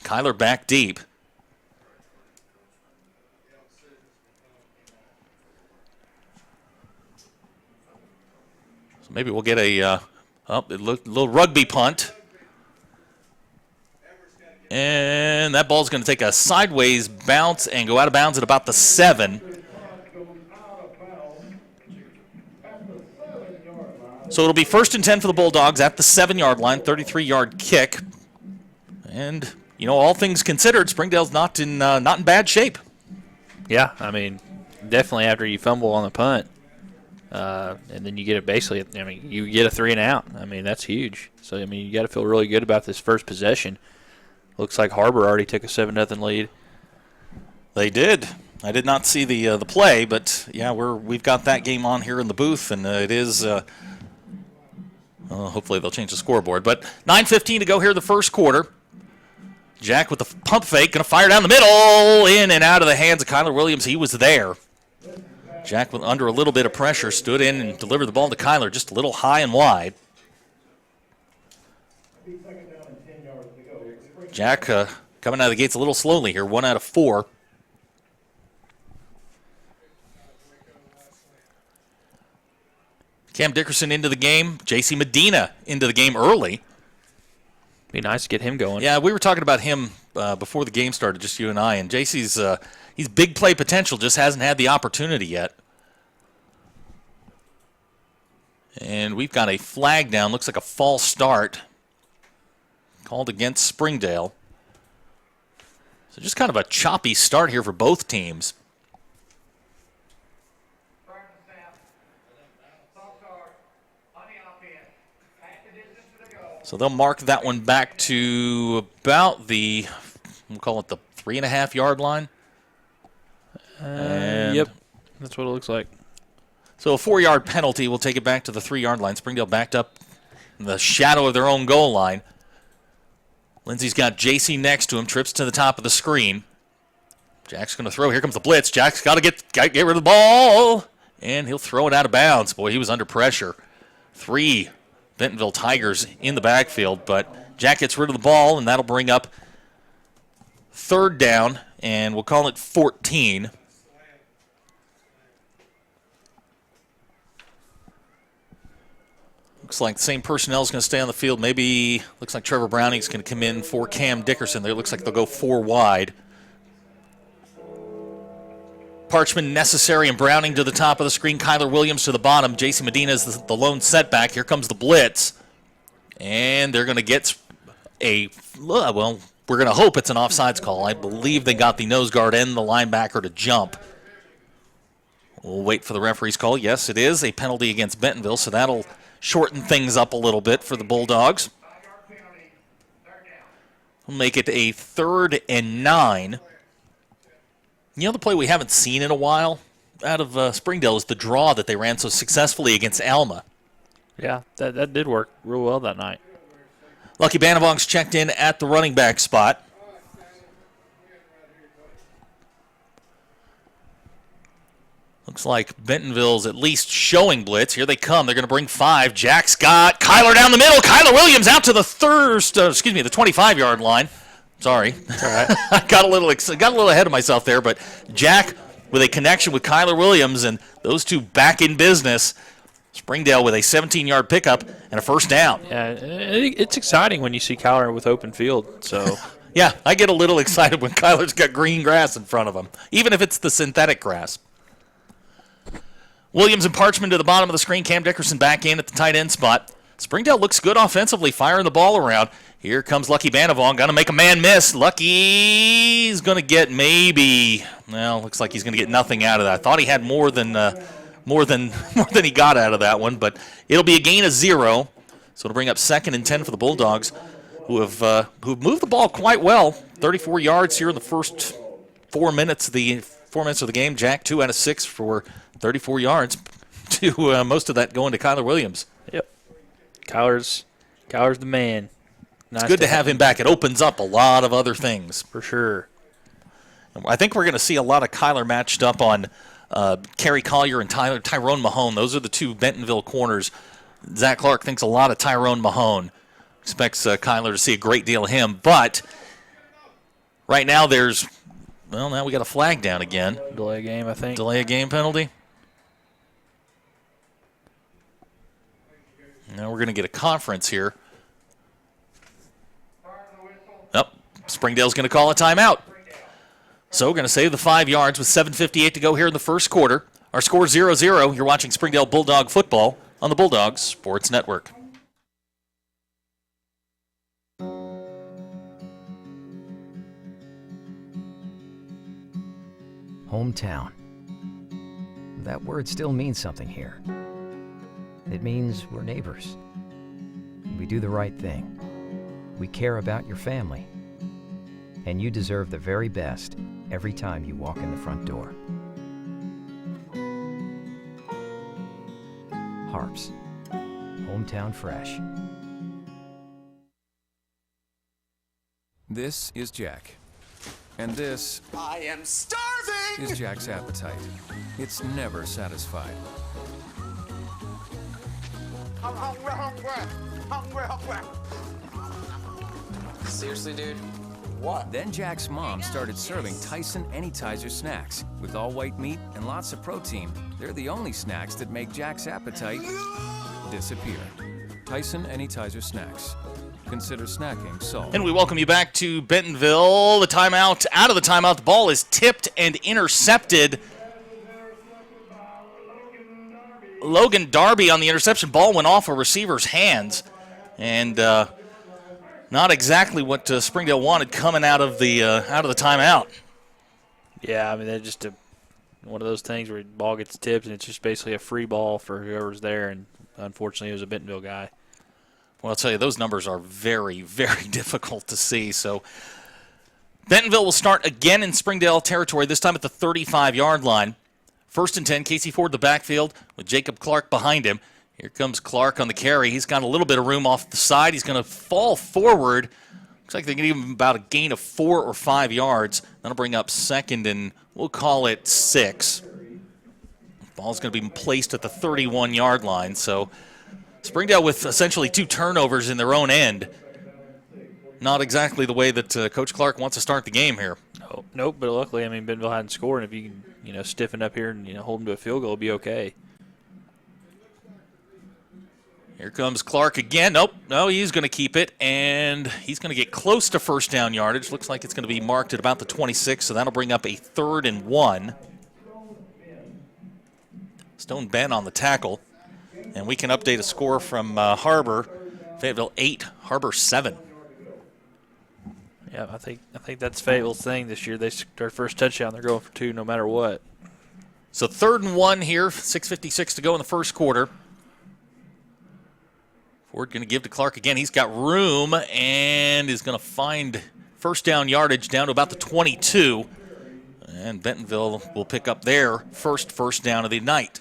Kyler back deep. So maybe we'll get a little rugby punt. And that ball's going to take a sideways bounce and go out of bounds at about the 7. So it'll be 1st and 10 for the Bulldogs at the 7-yard line, 33-yard kick. And, all things considered, Springdale's not in bad shape. Yeah, I mean, definitely after you fumble on the punt, and then you get it basically, you get a 3 and out. I mean, that's huge. So, you got to feel really good about this first possession. Looks like HAR-BER already took a 7-0 lead. They did. I did not see the play, but yeah, we've got that game on here in the booth, and it is. Hopefully they'll change the scoreboard. But 9:15 to go here in the first quarter. Jack with the pump fake, going to fire down the middle, in and out of the hands of Kyler Williams. He was there. Jack, under a little bit of pressure, stood in and delivered the ball to Kyler, just a little high and wide. Jack coming out of the gates a little slowly here, 1 out of 4. Cam Dickerson into the game. J.C. Medina into the game early. Be nice to get him going. Yeah, we were talking about him before the game started, just you and I. And J.C.'s he's big play potential, just hasn't had the opportunity yet. And we've got a flag down. Looks like a false start called against Springdale. So just kind of a choppy start here for both teams. So they'll mark that one back to about we'll call it the 3.5-yard line. Yep, that's what it looks like. So a 4-yard penalty will take it back to the 3-yard line. Springdale backed up in the shadow of their own goal line. Lindsey's got JC next to him, trips to the top of the screen. Jack's going to throw. Here comes the blitz. Jack's got to get rid of the ball, and he'll throw it out of bounds. Boy, he was under pressure. 3 Bentonville Tigers in the backfield, but Jack gets rid of the ball, and that'll bring up 3rd down, and we'll call it 14. Looks like the same personnel is going to stay on the field. Maybe looks like Trevor Browning's going to come in for Cam Dickerson. There looks like they'll go 4 wide. Parchman necessary and Browning to the top of the screen. Kyler Williams to the bottom. J.C. Medina is the lone setback. Here comes the blitz. And they're going to get well, we're going to hope it's an offsides call. I believe they got the nose guard and the linebacker to jump. We'll wait for the referee's call. Yes, it is a penalty against Bentonville, so that'll shorten things up a little bit for the Bulldogs. We'll make it a 3rd and 9. You know, the play we haven't seen in a while out of Springdale is the draw that they ran so successfully against Alma. Yeah, that did work real well that night. Lucky Banavong's checked in at the running back spot. Looks like Bentonville's at least showing blitz. Here they come. They're going to bring 5. Jack's got Kyler down the middle. Kyler Williams out to the 25-yard line. Sorry. That's all right. I got a little ahead of myself there, but Jack with a connection with Kyler Williams, and those two back in business. Springdale with a 17-yard pickup and a 1st down. Yeah, it's exciting when you see Kyler with open field. So yeah, I get a little excited when Kyler's got green grass in front of him, even if it's the synthetic grass. Williams and Parchman to the bottom of the screen. Cam Dickerson back in at the tight end spot. Springdale looks good offensively, firing the ball around. Here comes Lucky Banavong, going to make a man miss. Lucky's going to get looks like he's going to get nothing out of that. I thought he had more than he got out of that one, but it'll be a gain of 0. So it'll bring up 2nd and 10 for the Bulldogs, who've moved the ball quite well. 34 yards here in the first 4 minutes of the game. Jack 2 out of 6 for 34 yards. To most of that going to Kyler Williams. Yep, Kyler's the man. It's good to have him back. It opens up a lot of other things. For sure. I think we're going to see a lot of Kyler matched up on Kerry Collier and Tyrone Mahone. Those are the 2 Bentonville corners. Zach Clark thinks a lot of Tyrone Mahone. Expects Kyler to see a great deal of him. But right now now we got a flag down again. Delay a game, I think. Delay a game penalty. Now we're going to get a conference here. Springdale's going to call a timeout. So we're going to save the 5 yards with 7:58 to go here in the first quarter. Our score 0-0. You're watching Springdale Bulldog football on the Bulldogs Sports Network. Hometown. That word still means something here. It means we're neighbors. We do the right thing. We care about your family. And you deserve the very best every time you walk in the front door. HAR-BER. Hometown fresh. This is Jack. And this I am starving! is Jack's appetite. It's never satisfied. I'm hungry. Seriously, dude? What? Then Jack's mom started serving Tyson Anytizer snacks. With all white meat and lots of protein, they're the only snacks that make Jack's appetite disappear. Tyson Anytizer snacks. Consider snacking solved. And we welcome you back to Bentonville. The timeout, out of the timeout, the ball is tipped and intercepted. Logan Darby on the interception. Ball went off a receiver's hands. And not exactly what Springdale wanted coming out of the timeout. Yeah, I mean, they're just one of those things where the ball gets tipped and it's just basically a free ball for whoever's there, and unfortunately it was a Bentonville guy. Well, I'll tell you, those numbers are very, very difficult to see. So Bentonville will start again in Springdale territory, this time at the 35-yard line. 1st and 10, Casey Ford the backfield with Jacob Clark behind him. Here comes Clark on the carry. He's got a little bit of room off the side. He's going to fall forward. Looks like they can give him about a gain of 4 or 5 yards. That'll bring up 2nd and we'll call it 6. Ball's going to be placed at the 31-yard line. So Springdale with essentially 2 turnovers in their own end. Not exactly the way that Coach Clark wants to start the game here. Nope, but luckily, I mean, Bentonville hadn't scored, and if you can, stiffen up here and, hold them to a field goal, it'll be okay. Here comes Clark again. Nope, no, he's going to keep it, and he's going to get close to first down yardage. Looks like it's going to be marked at about the 26, so that'll bring up a 3rd and 1. Stone Ben on the tackle, and we can update a score from HAR-BER. Fayetteville 8, HAR-BER 7. Yeah, I think that's Fayetteville's thing this year. They their first touchdown, they're going for 2 no matter what. So 3rd and 1 here, 6:56 to go in the first quarter. Ford going to give to Clark again. He's got room and is going to find first down yardage down to about the 22. And Bentonville will pick up their first down of the night.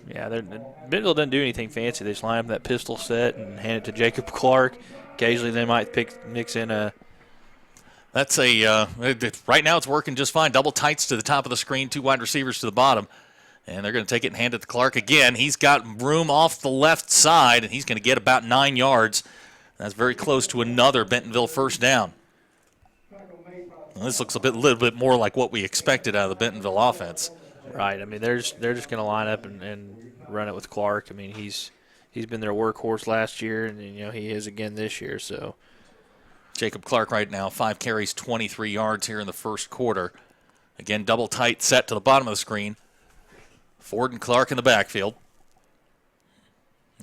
Yeah, Bentonville doesn't do anything fancy. They just line up that pistol set and hand it to Jacob Clark. Occasionally they might mix in a... That's right now it's working just fine. Double tights to the top of the screen, 2 wide receivers to the bottom. And they're going to take it and hand it to Clark again. He's got room off the left side, and he's going to get about 9 yards. That's very close to another Bentonville first down. Well, this looks little bit more like what we expected out of the Bentonville offense. Right. I mean, they're just going to line up and run it with Clark. I mean, he's been their workhorse last year, and he is again this year. So Jacob Clark right now, 5 carries, 23 yards here in the first quarter. Again, double tight set to the bottom of the screen. Ford and Clark in the backfield.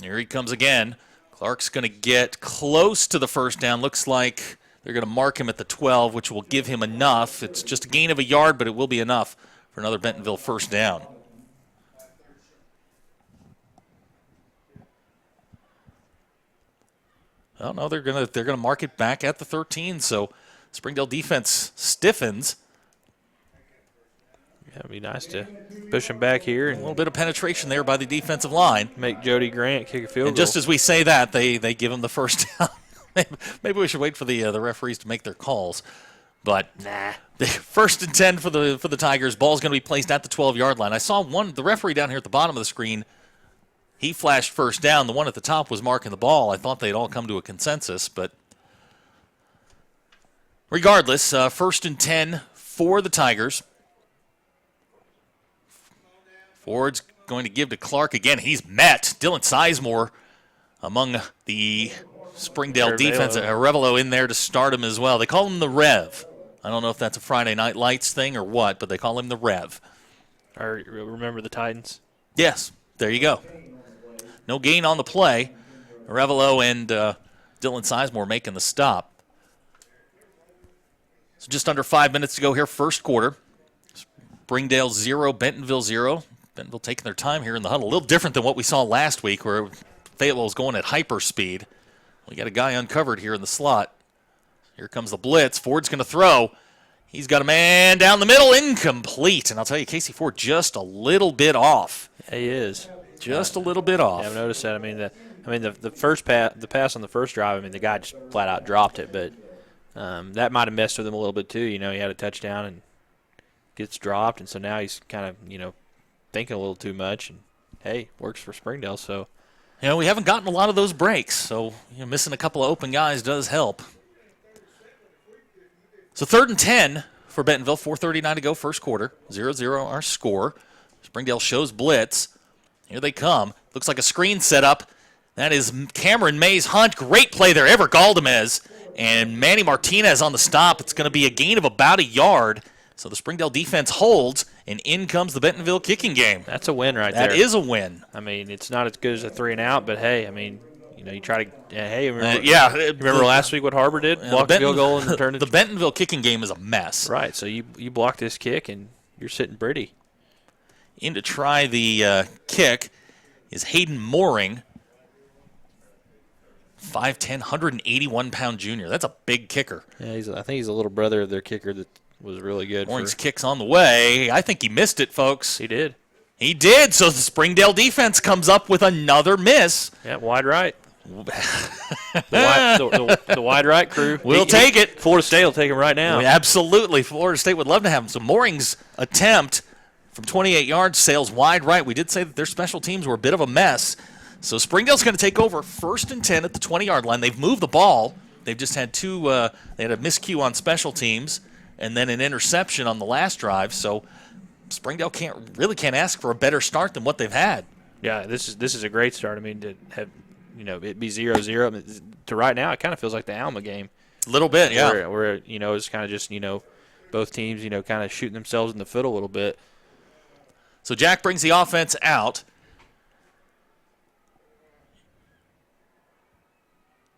Here he comes again. Clark's going to get close to the first down. Looks like they're going to mark him at the 12, which will give him enough. It's just a gain of a yard, but it will be enough for another Bentonville first down. Oh no, they're gonna mark it back at the 13. So Springdale defense stiffens. Yeah, it'd be nice to push him back here. And a little bit of penetration there by the defensive line. Make Jody Grant kick a field goal. And just as we say that, they give him the first down. Maybe we should wait for the referees to make their calls. But nah. The 1st and 10 for the Tigers. Ball's going to be placed at the 12-yard line. I saw the referee down here at the bottom of the screen. He flashed first down. The one at the top was marking the ball. I thought they'd all come to a consensus, but regardless, 1st and 10 for the Tigers. Ford's going to give to Clark again. He's met. Dylan Sizemore among the Springdale defense. Arevalo in there to start him as well. They call him the Rev. I don't know if that's a Friday Night Lights thing or what, but they call him the Rev. Or remember the Titans? Yes, there you go. No gain on the play. Arevalo and Dylan Sizemore making the stop. So just under 5 minutes to go here, first quarter. Springdale 0, Bentonville 0. Bentonville taking their time here in the huddle. A little different than what we saw last week where Fayetteville was going at hyper speed. We got a guy uncovered here in the slot. Here comes the blitz. Ford's going to throw. He's got a man down the middle, incomplete. And I'll tell you, Casey Ford just a little bit off. Yeah, he is. Just a little bit off. Yeah, I've noticed that. I mean, the first pass on the first drive, I mean, the guy just flat out dropped it. But that might have messed with him a little bit too. He had a touchdown and gets dropped. And so now he's kind of, thinking a little too much. And, hey, works for Springdale. So, we haven't gotten a lot of those breaks. So, missing a couple of open guys does help. So 3rd and 10 for Bentonville, 4:39 to go, first quarter, 0-0 our score. Springdale shows blitz. Here they come. Looks like a screen set up. That is Cameron Mays Hunt. Great play there, Ever Galdamez. And Manny Martinez on the stop. It's going to be a gain of about a yard. So the Springdale defense holds, and in comes the Bentonville kicking game. That's a win right there. That is a win. I mean, it's not as good as a 3-and-out, but hey, I mean, you try to, remember last week what HAR-BER did? Blocked a field goal and turned it. The Bentonville kicking game is a mess. Right, so you block this kick, and you're sitting pretty. In to try the kick is Hayden Mooring. 5'10", 181-pound junior. That's a big kicker. Yeah, I think he's a little brother of their kicker that was really good. Morning's kick's on the way. I think he missed it, folks. He did. He did. So the Springdale defense comes up with another miss. Yeah, wide right. the wide right crew. We'll take it. Florida State will take him right now. Absolutely. Florida State would love to have him. So Mooring's attempt from 28 yards sails wide right. We did say that their special teams were a bit of a mess. So Springdale's going to take over 1st and 10 at the 20-yard line. They've moved the ball. They've just had they had a miscue on special teams and then an interception on the last drive. So Springdale can't ask for a better start than what they've had. Yeah, this is a great start. I mean, to have it be 0-0 I mean, to right now, it kind of feels like the Alma game. A little bit, yeah. Where it's kind of just both teams kind of shooting themselves in the foot a little bit. So Jack brings the offense out.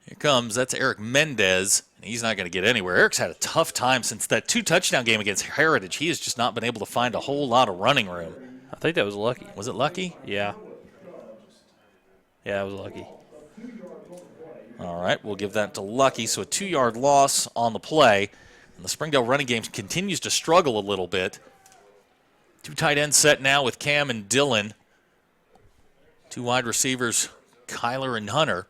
Here comes, that's Eric Mendez, and he's not going to get anywhere. Eric's had a tough time since that 2-touchdown game against Heritage. He has just not been able to find a whole lot of running room. I think that was lucky. Was it lucky? Yeah. Yeah, it was lucky. All right, we'll give that to Lucky. So a 2-yard loss on the play. And the Springdale running game continues to struggle a little bit. 2 tight ends set now with Cam and Dylan. 2 wide receivers, Kyler and Hunter.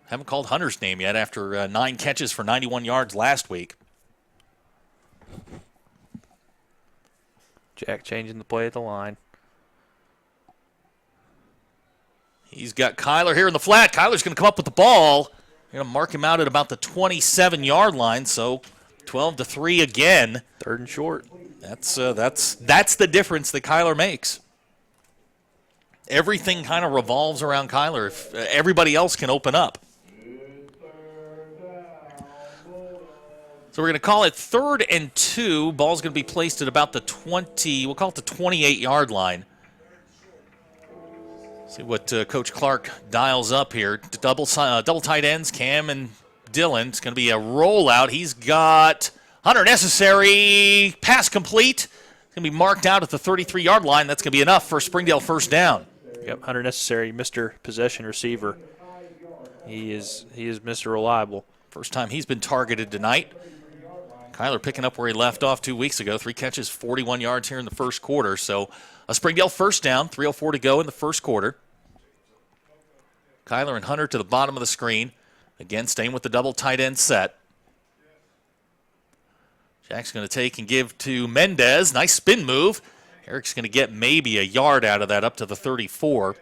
Haven't called Hunter's name yet after 9 catches for 91 yards last week. Jack changing the play at the line. He's got Kyler here in the flat. Kyler's going to come up with the ball. They're going to mark him out at about the 27-yard line, so 12-3 again. 3rd and short. That's the difference that Kyler makes. Everything kind of revolves around Kyler. If everybody else can open up. So we're going to call it 3rd and 2. Ball's going to be placed at about the 20. We'll call it the 28-yard line. See what Coach Clark dials up here. Double tight ends, Cam and Dylan. It's going to be a rollout. He's got Hunter necessary. Pass complete. It's going to be marked out at the 33-yard line. That's going to be enough for Springdale first down. Yep, Hunter necessary, Mr. Possession Receiver. He is Mr. Reliable. First time he's been targeted tonight. Kyler picking up where he left off 2 weeks ago. 3 catches, 41 yards here in the first quarter. So a Springdale first down, 3:04 to go in the first quarter. Kyler and Hunter to the bottom of the screen. Again, staying with the double tight end set. Jack's going to take and give to Mendez. Nice spin move. Eric's going to get maybe a yard out of that up to the 34.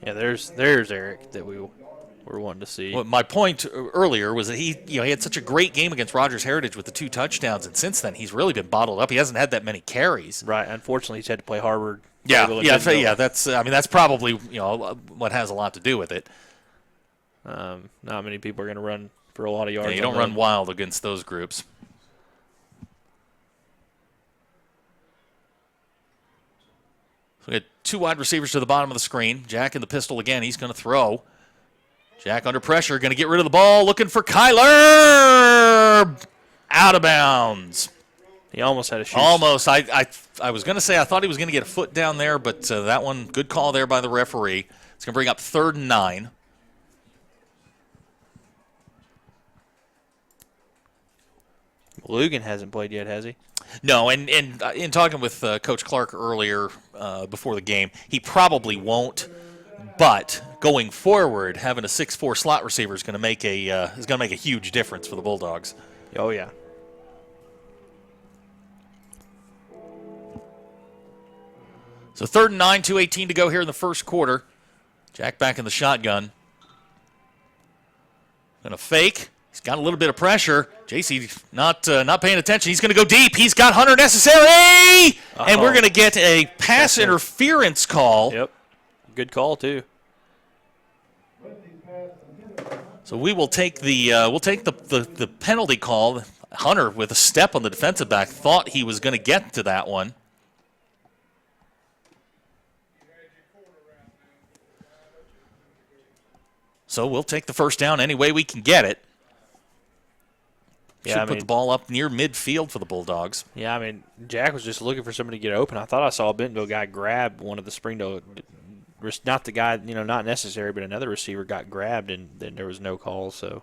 Yeah, there's Eric that we were wanting to see. Well, my point earlier was that he had such a great game against Rogers Heritage with the 2 touchdowns, and since then he's really been bottled up. He hasn't had that many carries. Right. Unfortunately, he's had to play HAR-BER. Yeah. That's probably what has a lot to do with it. Not many people are going to run for a lot of yards. Yeah, you don't run wild against those groups. So we got 2 wide receivers to the bottom of the screen. Jack in the pistol again. He's going to throw. Jack under pressure, going to get rid of the ball, looking for Kyler. Out of bounds. He almost had a shoot. Almost. I was going to say I thought he was going to get a foot down there, but that one, good call there by the referee. It's going to bring up 3rd and 9. Lugan hasn't played yet, has he? No, and in talking with Coach Clark earlier before the game, he probably won't. But going forward, having a 6'4" slot receiver is going to make a huge difference for the Bulldogs. Oh yeah. So 3rd and 9, 2:18 to go here in the first quarter. Jack back in the shotgun. Going to fake. He's got a little bit of pressure. JC not paying attention. He's going to go deep. He's got Hunter necessary, and we're going to get a pass interference call. Yep. Good call too. So we will take the penalty call. Hunter with a step on the defensive back thought he was going to get to that one. So we'll take the first down any way we can get it. Should put the ball up near midfield for the Bulldogs. Yeah, I mean, Jack was just looking for somebody to get open. I thought I saw a Bentonville guy grab one of the Springdale not the guy, not necessary, but another receiver got grabbed, and then there was no call. So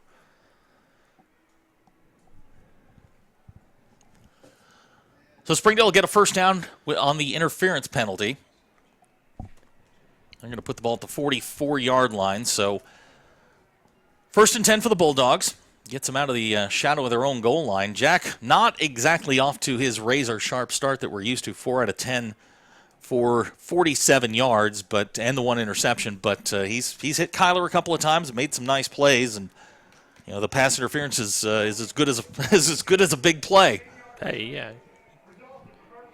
Springdale will get a first down on the interference penalty. They're going to put the ball at the 44-yard line. So 1st and 10 for the Bulldogs. Gets them out of the shadow of their own goal line. Jack not exactly off to his razor-sharp start that we're used to, 4 out of 10 for 47 yards, and the 1 interception. But he's hit Kyler a couple of times and made some nice plays. And the pass interference is as good as a big play. Hey, yeah. You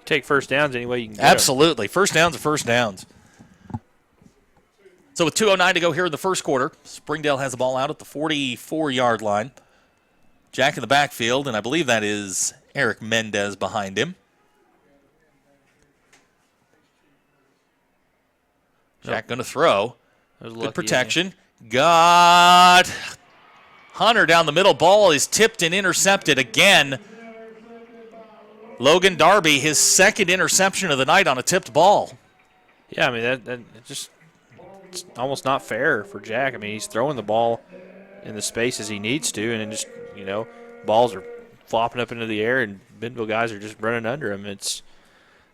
take first downs any way you can get Absolutely. Them. First downs are first downs. So with 2:09 to go here in the first quarter, Springdale has the ball out at the 44-yard line. Jack in the backfield, and I believe that is Eric Mendez behind him. Jack going to throw. Good protection. Got Hunter down the middle. Ball is tipped and intercepted again. Logan Darby, his 2nd interception of the night on a tipped ball. Yeah, I mean, that just it's almost not fair for Jack. I mean, he's throwing the ball in the spaces he needs to, and then just, balls are flopping up into the air, and Bentonville guys are just running under him. It's,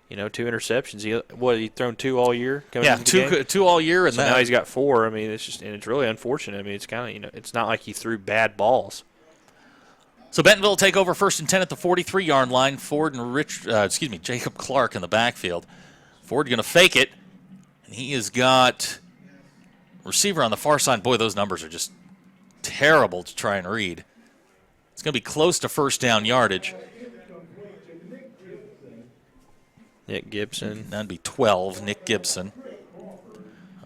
2 interceptions. He thrown 2 all year? Yeah, two all year. And so now he's got 4. I mean, and it's really unfortunate. I mean, it's kind of, it's not like he threw bad balls. So Bentonville will take over 1st and 10 at the 43-yard line. Ford and Jacob Clark in the backfield. Ford going to fake it, and he has got receiver on the far side. Boy, those numbers are just terrible to try and read. It's going to be close to first down yardage. Nick Gibson. That'd be 12, Nick Gibson.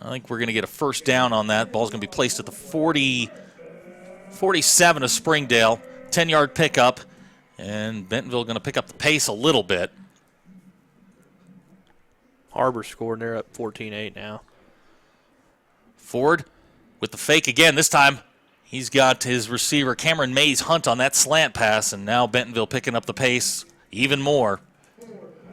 I think we're going to get a first down on that. Ball's going to be placed at the 47 of Springdale. 10-yard pickup, and Bentonville going to pick up the pace a little bit. HAR-BER scored. They're up 14-8 now. Ford with the fake again. This time he's got his receiver Cameron Mays Hunt on that slant pass, and now Bentonville picking up the pace even more.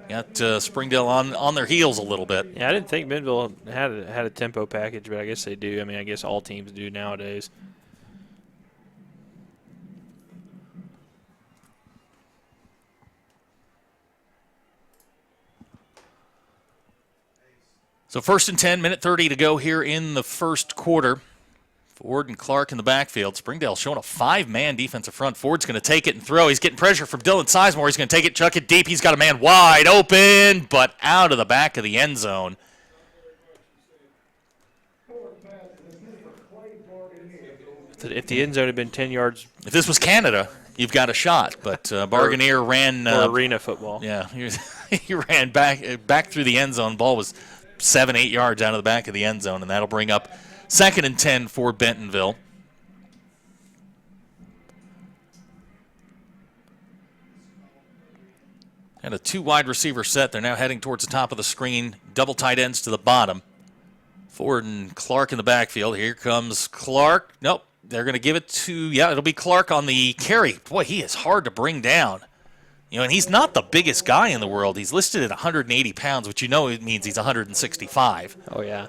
Got Springdale on their heels a little bit. Yeah, I didn't think Bentonville had a tempo package, but I guess they do. I mean, I guess all teams do nowadays. So 1st and 10, minute 30 to go here in the first quarter. Ford and Clark in the backfield. Springdale showing a 5-man defensive front. Ford's going to take it and throw. He's getting pressure from Dylan Sizemore. He's going to take it, chuck it deep. He's got a man wide open, but out of the back of the end zone. If the end zone had been 10 yards. If this was Canada, you've got a shot. But Barganier ran. Arena football. Yeah, he ran back through the end zone. Ball was 7-8 yards out of the back of the end zone, and that'll bring up 2nd and 10 for Bentonville. And a 2 wide receiver set. They're now heading towards the top of the screen. Double tight ends to the bottom. Ford and Clark in the backfield. Here comes Clark. Nope. They're going to give it to, it'll be Clark on the carry. Boy, he is hard to bring down. And he's not the biggest guy in the world. He's listed at 180 pounds, which it means he's 165. Oh, yeah.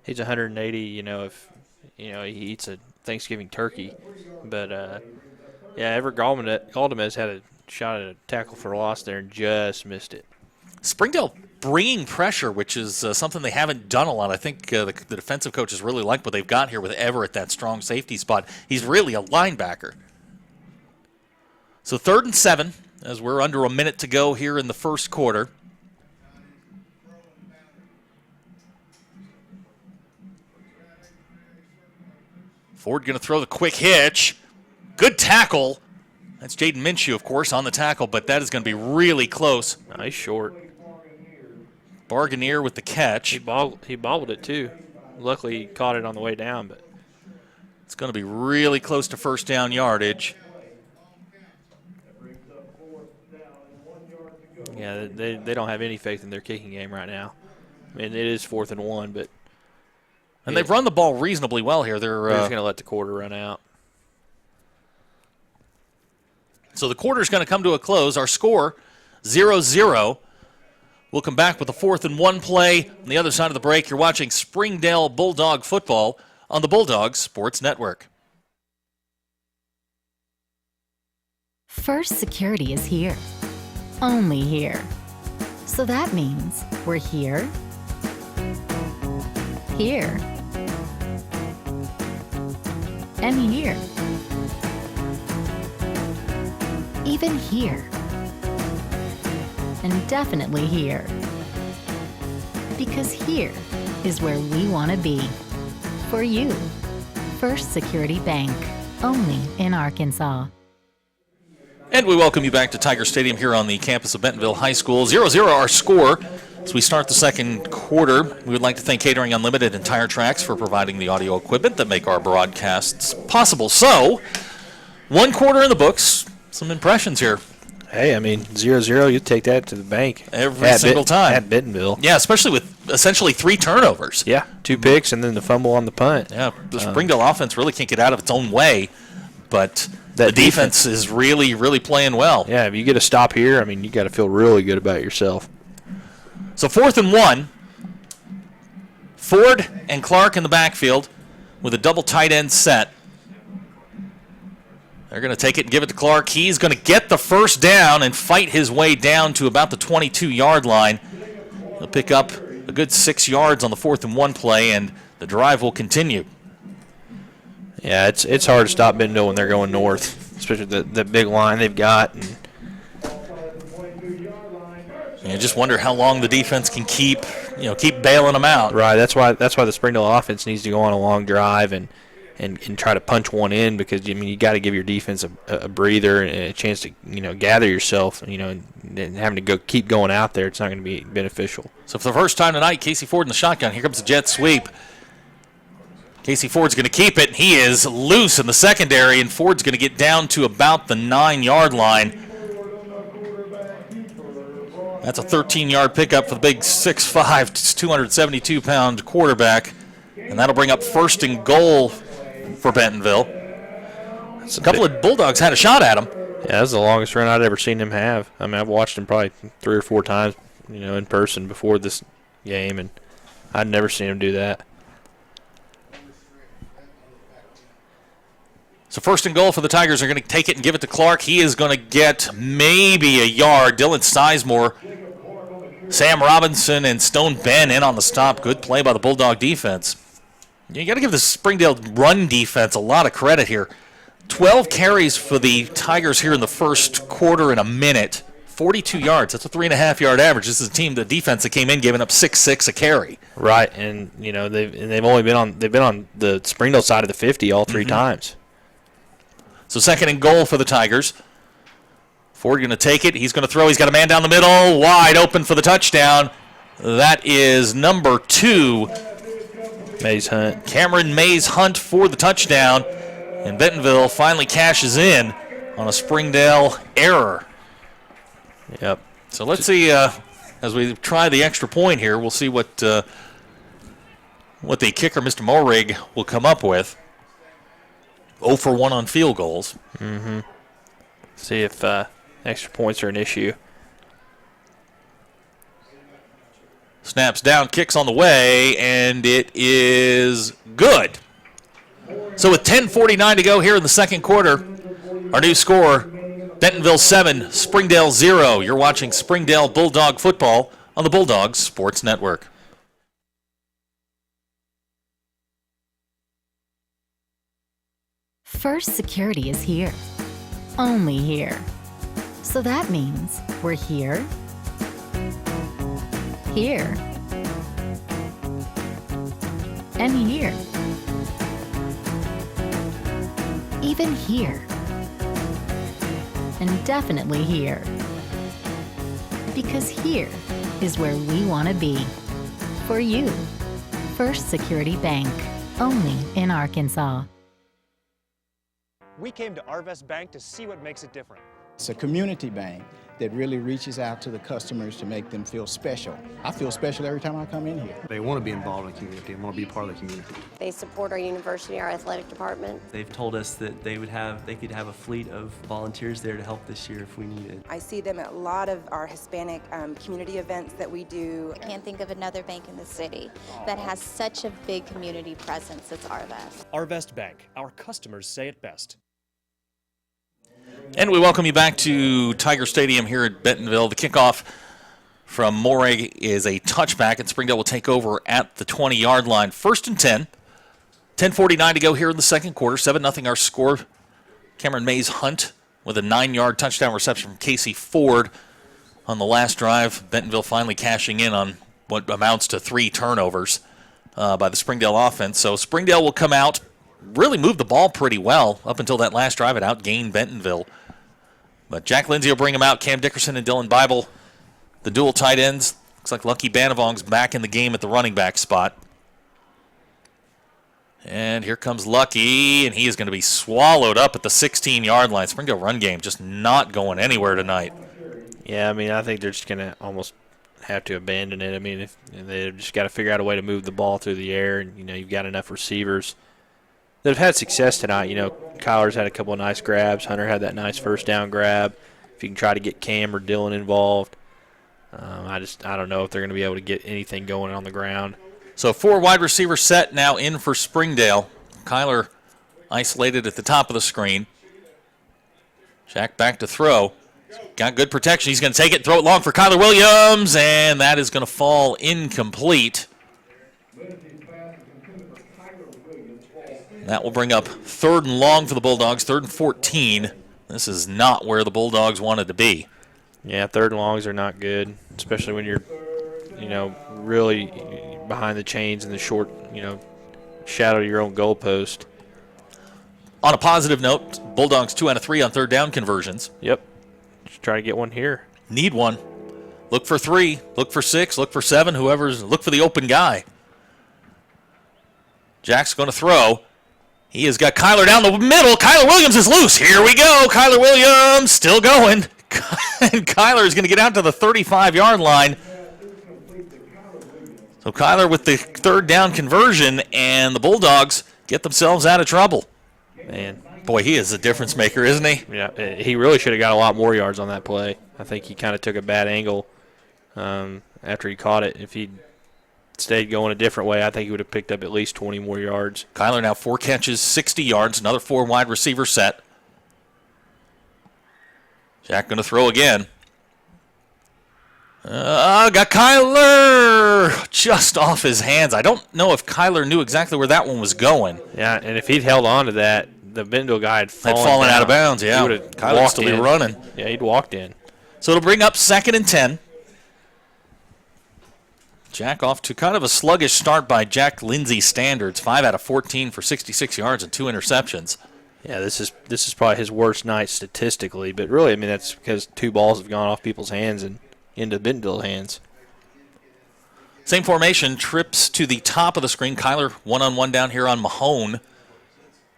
He's 180, if, he eats a Thanksgiving turkey. But, Everett Galdamez had a shot at a tackle for loss there and just missed it. Springdale bringing pressure, which is something they haven't done a lot. I think the defensive coaches really like what they've got here with Everett, that strong safety spot. He's really a linebacker. So 3rd and 7. As we're under a minute to go here in the first quarter. Ford going to throw the quick hitch. Good tackle. That's Jaden Minshew, of course, on the tackle, but that is going to be really close. Nice short. Barganier with the catch. He bobbled it, too. Luckily, he caught it on the way down, but it's going to be really close to first down yardage. Yeah, they don't have any faith in their kicking game right now. I mean, it is 4th and 1, but and they've run the ball reasonably well here. They're just going to let the quarter run out. So the quarter's going to come to a close. Our score, 0-0. We'll come back with a 4th and 1 play. On the other side of the break, you're watching Springdale Bulldog football on the Bulldogs Sports Network. First Security is here. Only here. So that means we're here, here, and here. Even here. And definitely here. Because here is where we want to be. For you. First Security Bank. Only in Arkansas. And we welcome you back to Tiger Stadium here on the campus of Bentonville High School. 0-0 our score as we start the second quarter. We would like to thank Catering Unlimited and Tire Tracks for providing the audio equipment that make our broadcasts possible. So, 1 quarter in the books. Some impressions here. Hey, I mean, 0-0, you take that to the bank. Every single time. At Bentonville. Yeah, especially with essentially 3 turnovers. Yeah, 2 picks and then the fumble on the punt. Yeah, the Springdale offense really can't get out of its own way, but the defense is really, really playing well. Yeah, if you get a stop here, I mean, you got to feel really good about yourself. So 4th and 1. Ford and Clark in the backfield with a double tight end set. They're going to take it and give it to Clark. He's going to get the first down and fight his way down to about the 22-yard line. He'll pick up a good 6 yards on the 4th and 1 play, and the drive will continue. Yeah, it's hard to stop Bentonville when they're going north, especially the big line they've got. And you just wonder how long the defense can keep bailing them out. Right. That's why the Springdale offense needs to go on a long drive and try to punch one in, because you got to give your defense a breather and a chance to gather yourself. And having to keep going out there, it's not going to be beneficial. So for the first time tonight, Casey Ford in the shotgun. Here comes the jet sweep. Casey Ford's going to keep it. He is loose in the secondary, and Ford's going to get down to about the 9-yard line. That's a 13-yard pickup for the big 6'5", 272-pound quarterback, and that'll bring up 1st and goal for Bentonville. A couple of Bulldogs had a shot at him. Yeah, that's the longest run I'd ever seen him have. I mean, I've watched him probably 3 or 4 times, in person before this game, and I'd never seen him do that. So 1st and goal for the Tigers. Are going to take it and give it to Clark. He is going to get maybe a yard. Dylan Sizemore, Sam Robinson, and Stone Ben in on the stop. Good play by the Bulldog defense. You got to give the Springdale run defense a lot of credit here. 12 carries for the Tigers here in the first quarter in a minute. 42 yards. That's a 3.5-yard average. This is a team, the defense that came in giving up 6.6 a carry. Right, and they've only been on the Springdale side of the 50 all 3 times. So 2nd and goal for the Tigers. Ford going to take it. He's going to throw. He's got a man down the middle, wide open for the touchdown. That is number 2. Mays Hunt. Cameron Mays Hunt for the touchdown. And Bentonville finally cashes in on a Springdale error. Yep. So let's see, as we try the extra point here, we'll see what the kicker, Mr. Morig, will come up with. 0 for 1 on field goals. Mm-hmm. See if extra points are an issue. Snaps down, kicks on the way, and it is good. So with 10:49 to go here in the second quarter, our new score, Bentonville 7, Springdale 0. You're watching Springdale Bulldog football on the Bulldogs Sports Network. First Security is here. Only here. So that means we're here, here, and here. Even here. And definitely here. Because here is where we want to be. For you. First Security Bank. Only in Arkansas. We came to Arvest Bank to see what makes it different. It's a community bank that really reaches out to the customers to make them feel special. I feel special every time I come in here. They want to be involved in the community and want to be part of the community. They support our university, our athletic department. They've told us that they could have a fleet of volunteers there to help this year if we need it. I see them at a lot of our Hispanic community events that we do. I can't think of another bank in the city that has such a big community presence. It's Arvest. Arvest Bank. Our customers say it best. And we welcome you back to Tiger Stadium here at Bentonville. The kickoff from Morag is a touchback, and Springdale will take over at the 20-yard line. 1st and 10. 10:49 to go here in the second quarter. 7-0 our score. Cameron Mays-Hunt with a 9-yard touchdown reception from Casey Ford on the last drive. Bentonville finally cashing in on what amounts to 3 turnovers by the Springdale offense. So Springdale will come out, really moved the ball pretty well up until that last drive. It outgained Bentonville. But Jack Lindsay will bring him out. Cam Dickerson and Dylan Bible, the dual tight ends. Looks like Lucky Banavong's back in the game at the running back spot. And here comes Lucky, and he is going to be swallowed up at the 16-yard line. Springdale run game just not going anywhere tonight. Yeah, I mean, I think they're just going to almost have to abandon it. I mean, they've just got to figure out a way to move the ball through the air, and, you've got enough receivers that have had success tonight. Kyler's had a couple of nice grabs. Hunter had that nice first down grab. If you can try to get Cam or Dylan involved, I don't know if they're going to be able to get anything going on the ground. So 4 wide receiver set now in for Springdale. Kyler isolated at the top of the screen. Jack back to throw. Got good protection. He's going to take it, throw it long for Kyler Williams, and that is going to fall incomplete. That will bring up 3rd and long for the Bulldogs, 3rd and 14. This is not where the Bulldogs wanted to be. Yeah, 3rd and longs are not good, especially when you're, really behind the chains in the short, shadow of your own goalpost. On a positive note, Bulldogs 2 out of 3 on 3rd down conversions. Yep. Just try to get one here. Need one. Look for 3, look for 6, look for 7, look for the open guy. Jack's going to throw. He has got Kyler down the middle. Kyler Williams is loose. Here we go. Kyler Williams still going. And Kyler is going to get out to the 35-yard line. So Kyler with the 3rd down conversion, and the Bulldogs get themselves out of trouble. Man. Boy, he is a difference maker, isn't he? Yeah, he really should have got a lot more yards on that play. I think he kind of took a bad angle after he caught it. If he'd stayed going a different way, I think he would have picked up at least 20 more yards. Kyler now 4 catches, 60 yards, another 4 wide receiver set. Jack going to throw again. Got Kyler just off his hands. I don't know if Kyler knew exactly where that one was going. Yeah, and if he'd held on to that, the Bentonville guy had fallen out of bounds, yeah. He would have Kyler would still be running. Yeah, he'd walked in. So it'll bring up 2nd and 10. Jack off to kind of a sluggish start by Jack Lindsay standards. 5 out of 14 for 66 yards and 2 interceptions. Yeah, this is probably his worst night statistically, but really, I mean, that's because 2 balls have gone off people's hands and into Bentonville hands. Same formation, trips to the top of the screen. Kyler one-on-one down here on Mahone.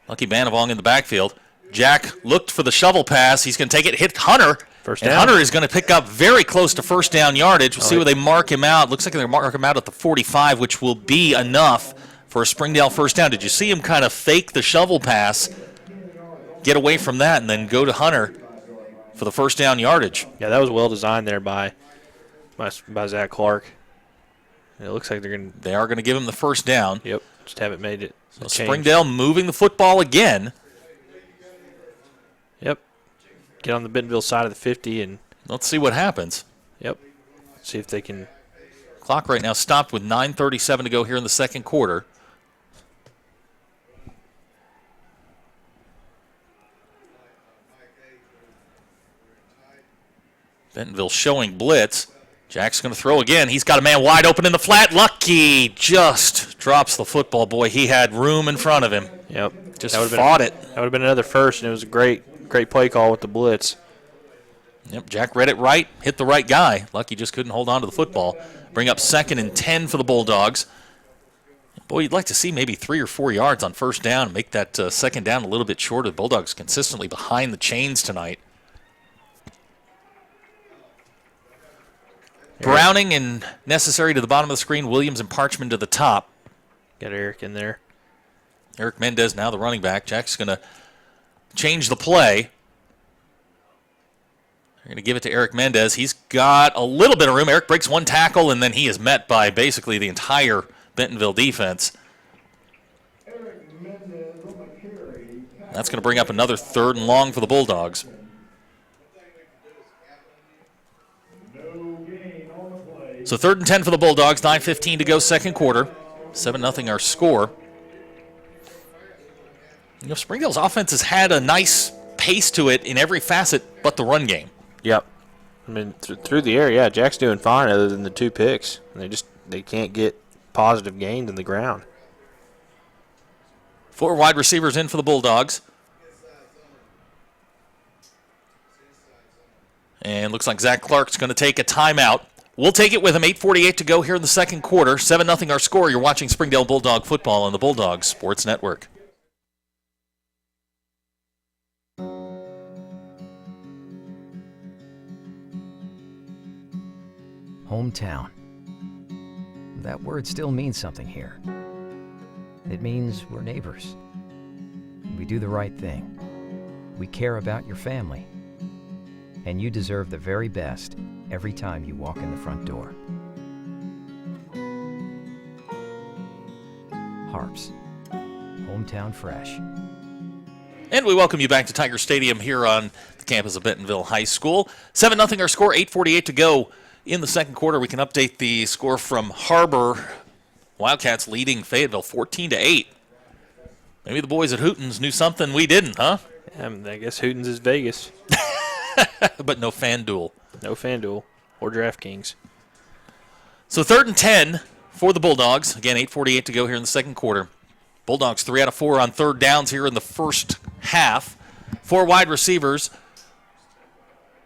Lucky Banavong in the backfield. Jack looked for the shovel pass. He's going to take it, hit Hunter. First and down. Hunter is going to pick up very close to 1st down yardage. We'll see where they mark him out. Looks like they mark him out at the 45, which will be enough for a Springdale 1st down. Did you see him kind of fake the shovel pass, get away from that, and then go to Hunter for the 1st down yardage? Yeah, that was well designed there by Zach Clark. And it looks like they are going to give him the 1st down. Yep, just haven't made it. So Springdale moving the football again. Yep. Get on the Bentonville side of the 50 and let's see what happens. Yep. See if they can. Clock right now stopped with 9:37 to go here in the second quarter. Bentonville showing blitz. Jack's going to throw again. He's got a man wide open in the flat. Lucky just drops the football. Boy, he had room in front of him. Yep. Just fought it. That would have been another first, and it was a great play call with the blitz. Yep, Jack read it right, hit the right guy. Lucky just couldn't hold on to the football. Bring up 2nd and 10 for the Bulldogs. Boy, you'd like to see maybe 3 or 4 yards on 1st down and make that 2nd down a little bit shorter. The Bulldogs consistently behind the chains tonight. Browning and Necessary to the bottom of the screen. Williams and Parchman to the top. Got Eric in there. Eric Mendez now the running back. Jack's going to change the play. They're going to give it to Eric Mendez. He's got a little bit of room. Eric breaks one tackle, and then he is met by basically the entire Bentonville defense. That's going to bring up another 3rd and long for the Bulldogs. So 3rd and 10 for the Bulldogs, 9:15 to go, second quarter. 7-0 our score. You know, Springdale's offense has had a nice pace to it in every facet but the run game. Yep. I mean, through the air, yeah, Jack's doing fine other than the 2 picks. They can't get positive gains in the ground. 4 wide receivers in for the Bulldogs. And looks like Zach Clark's going to take a timeout. We'll take it with him. 8:48 to go here in the second quarter. 7-0 our score. You're watching Springdale Bulldog football on the Bulldog Sports Network. Hometown. That word still means something here. It means we're neighbors. We do the right thing. We care about your family. And you deserve the very best every time you walk in the front door. HAR-BER. Hometown fresh. And we welcome you back to Tiger Stadium here on the campus of Bentonville High School. 7-0 our score, 8:48 to go in the second quarter. We can update the score from HAR-BER. Wildcats leading Fayetteville 14-8. Maybe the boys at Hootens knew something we didn't, huh? I guess Hootens is Vegas. But no FanDuel. No FanDuel or DraftKings. So 3rd and 10 for the Bulldogs. Again, 8:48 to go here in the second quarter. Bulldogs 3 out of 4 on 3rd downs here in the first half. 4 wide receivers.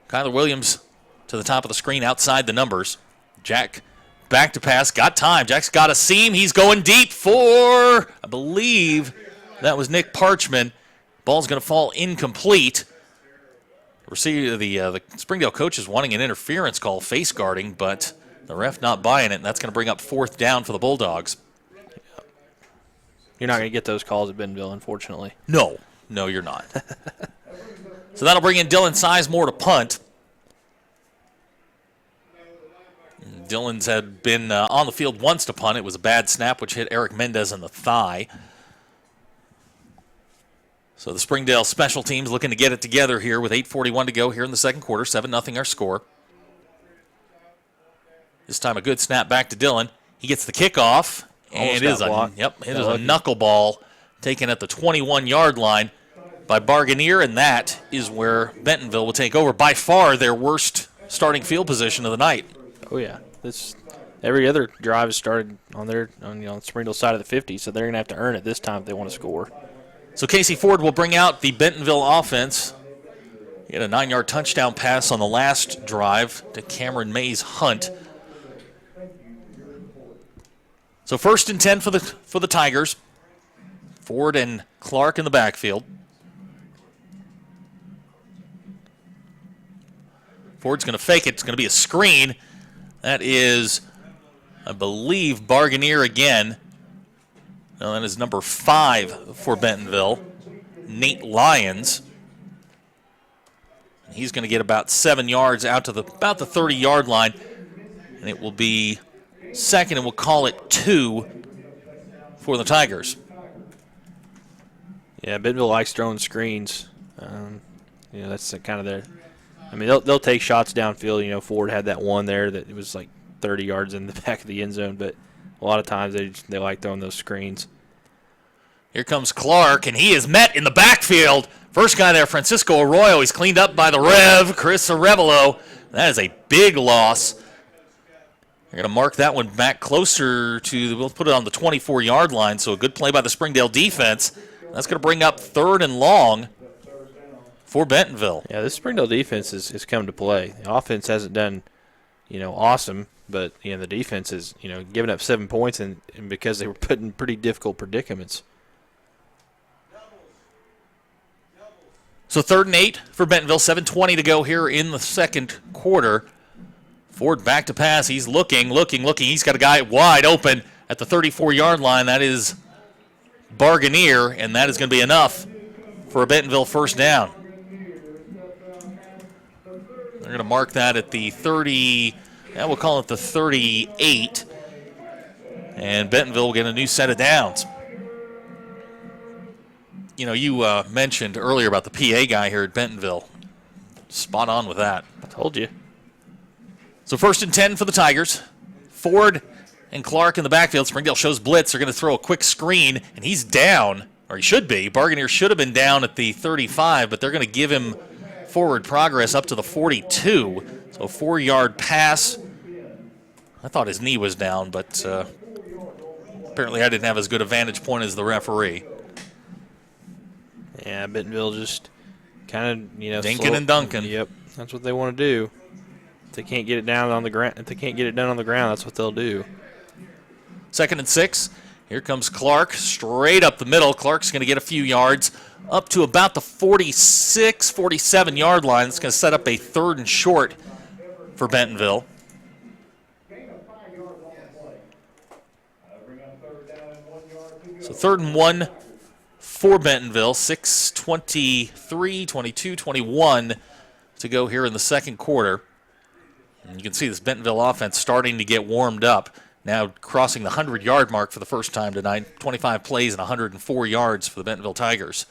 Kyler Williams to the top of the screen outside the numbers. Jack back to pass. Got time. Jack's got a seam. He's going deep for, I believe, that was Nick Parchman. Ball's going to fall incomplete. The Springdale coach is wanting an interference call, face guarding, but the ref not buying it, and that's going to bring up 4th down for the Bulldogs. You're not going to get those calls at Bentonville, unfortunately. No, you're not. So that'll bring in Dylan Sizemore to punt. Dylan's had been on the field once to punt. It was a bad snap, which hit Eric Mendez in the thigh. So the Springdale special teams looking to get it together here with 8:41 to go here in the second quarter. 7-0 our score. This time a good snap back to Dylan. He gets the kickoff, and it is a knuckleball taken at the 21-yard line by Barganier, and that is where Bentonville will take over. By far their worst starting field position of the night. Oh yeah, every other drive has started on the Springdale side of the 50, so they're going to have to earn it this time if they want to score. So Casey Ford will bring out the Bentonville offense. He had a 9-yard touchdown pass on the last drive to Cameron Mays Hunt. So 1st and 10 for the Tigers. Ford and Clark in the backfield. Ford's going to fake it. It's going to be a screen. That is, I believe, Barganier again. No, that is number 5 for Bentonville, Nate Lyons. He's going to get about 7 yards out to about the 30-yard line, and it will be 2nd, and we'll call it 2 for the Tigers. Yeah, Bentonville likes throwing screens. That's kind of their. I mean, they'll take shots downfield. Ford had that one there that it was like 30 yards in the back of the end zone, but a lot of times they like throwing those screens. Here comes Clark, and he is met in the backfield. First guy there, Francisco Arroyo. He's cleaned up by the Rev, Chris Arevalo. That is a big loss. They're going to mark that one back closer to, we'll put it on the 24-yard line, so a good play by the Springdale defense. That's going to bring up 3rd and long for Bentonville. Yeah, this Springdale defense has come to play. The offense hasn't done, awesome, but the defense is, giving up 7 points and because they were put in pretty difficult predicaments. So 3rd and 8 for Bentonville. 7:20 to go here in the second quarter. Ford back to pass. He's looking. He's got a guy wide open at the 34-yard line. That is Barganier, and that is going to be enough for a Bentonville first down. They're going to mark that at the 30, we'll call it the 38, and Bentonville will get a new set of downs. You know, you mentioned earlier about the PA guy here at Bentonville. Spot on with that. I told you. So 1st and 10 for the Tigers. Ford and Clark in the backfield. Springdale shows blitz. They're going to throw a quick screen, and he's down, or he should be. Barganier should have been down at the 35, but they're going to give him forward progress up to the 42. So a 4-yard pass. I thought his knee was down, but apparently I didn't have as good a vantage point as the referee. Yeah, Bentonville just kind of, dinking and dunking. Yep, that's what they want to do. If they can't get it down on the ground, if they can't get it done on the ground, that's what they'll do. 2nd and 6. Here comes Clark, straight up the middle. Clark's going to get a few yards up to about the 46, 47-yard line. It's going to set up a 3rd and short for Bentonville. So 3rd and 1 for Bentonville. 6:23, 22, 21 to go here in the second quarter. And you can see this Bentonville offense starting to get warmed up. Now crossing the 100-yard mark for the first time tonight. 25 plays and 104 yards for the Bentonville Tigers.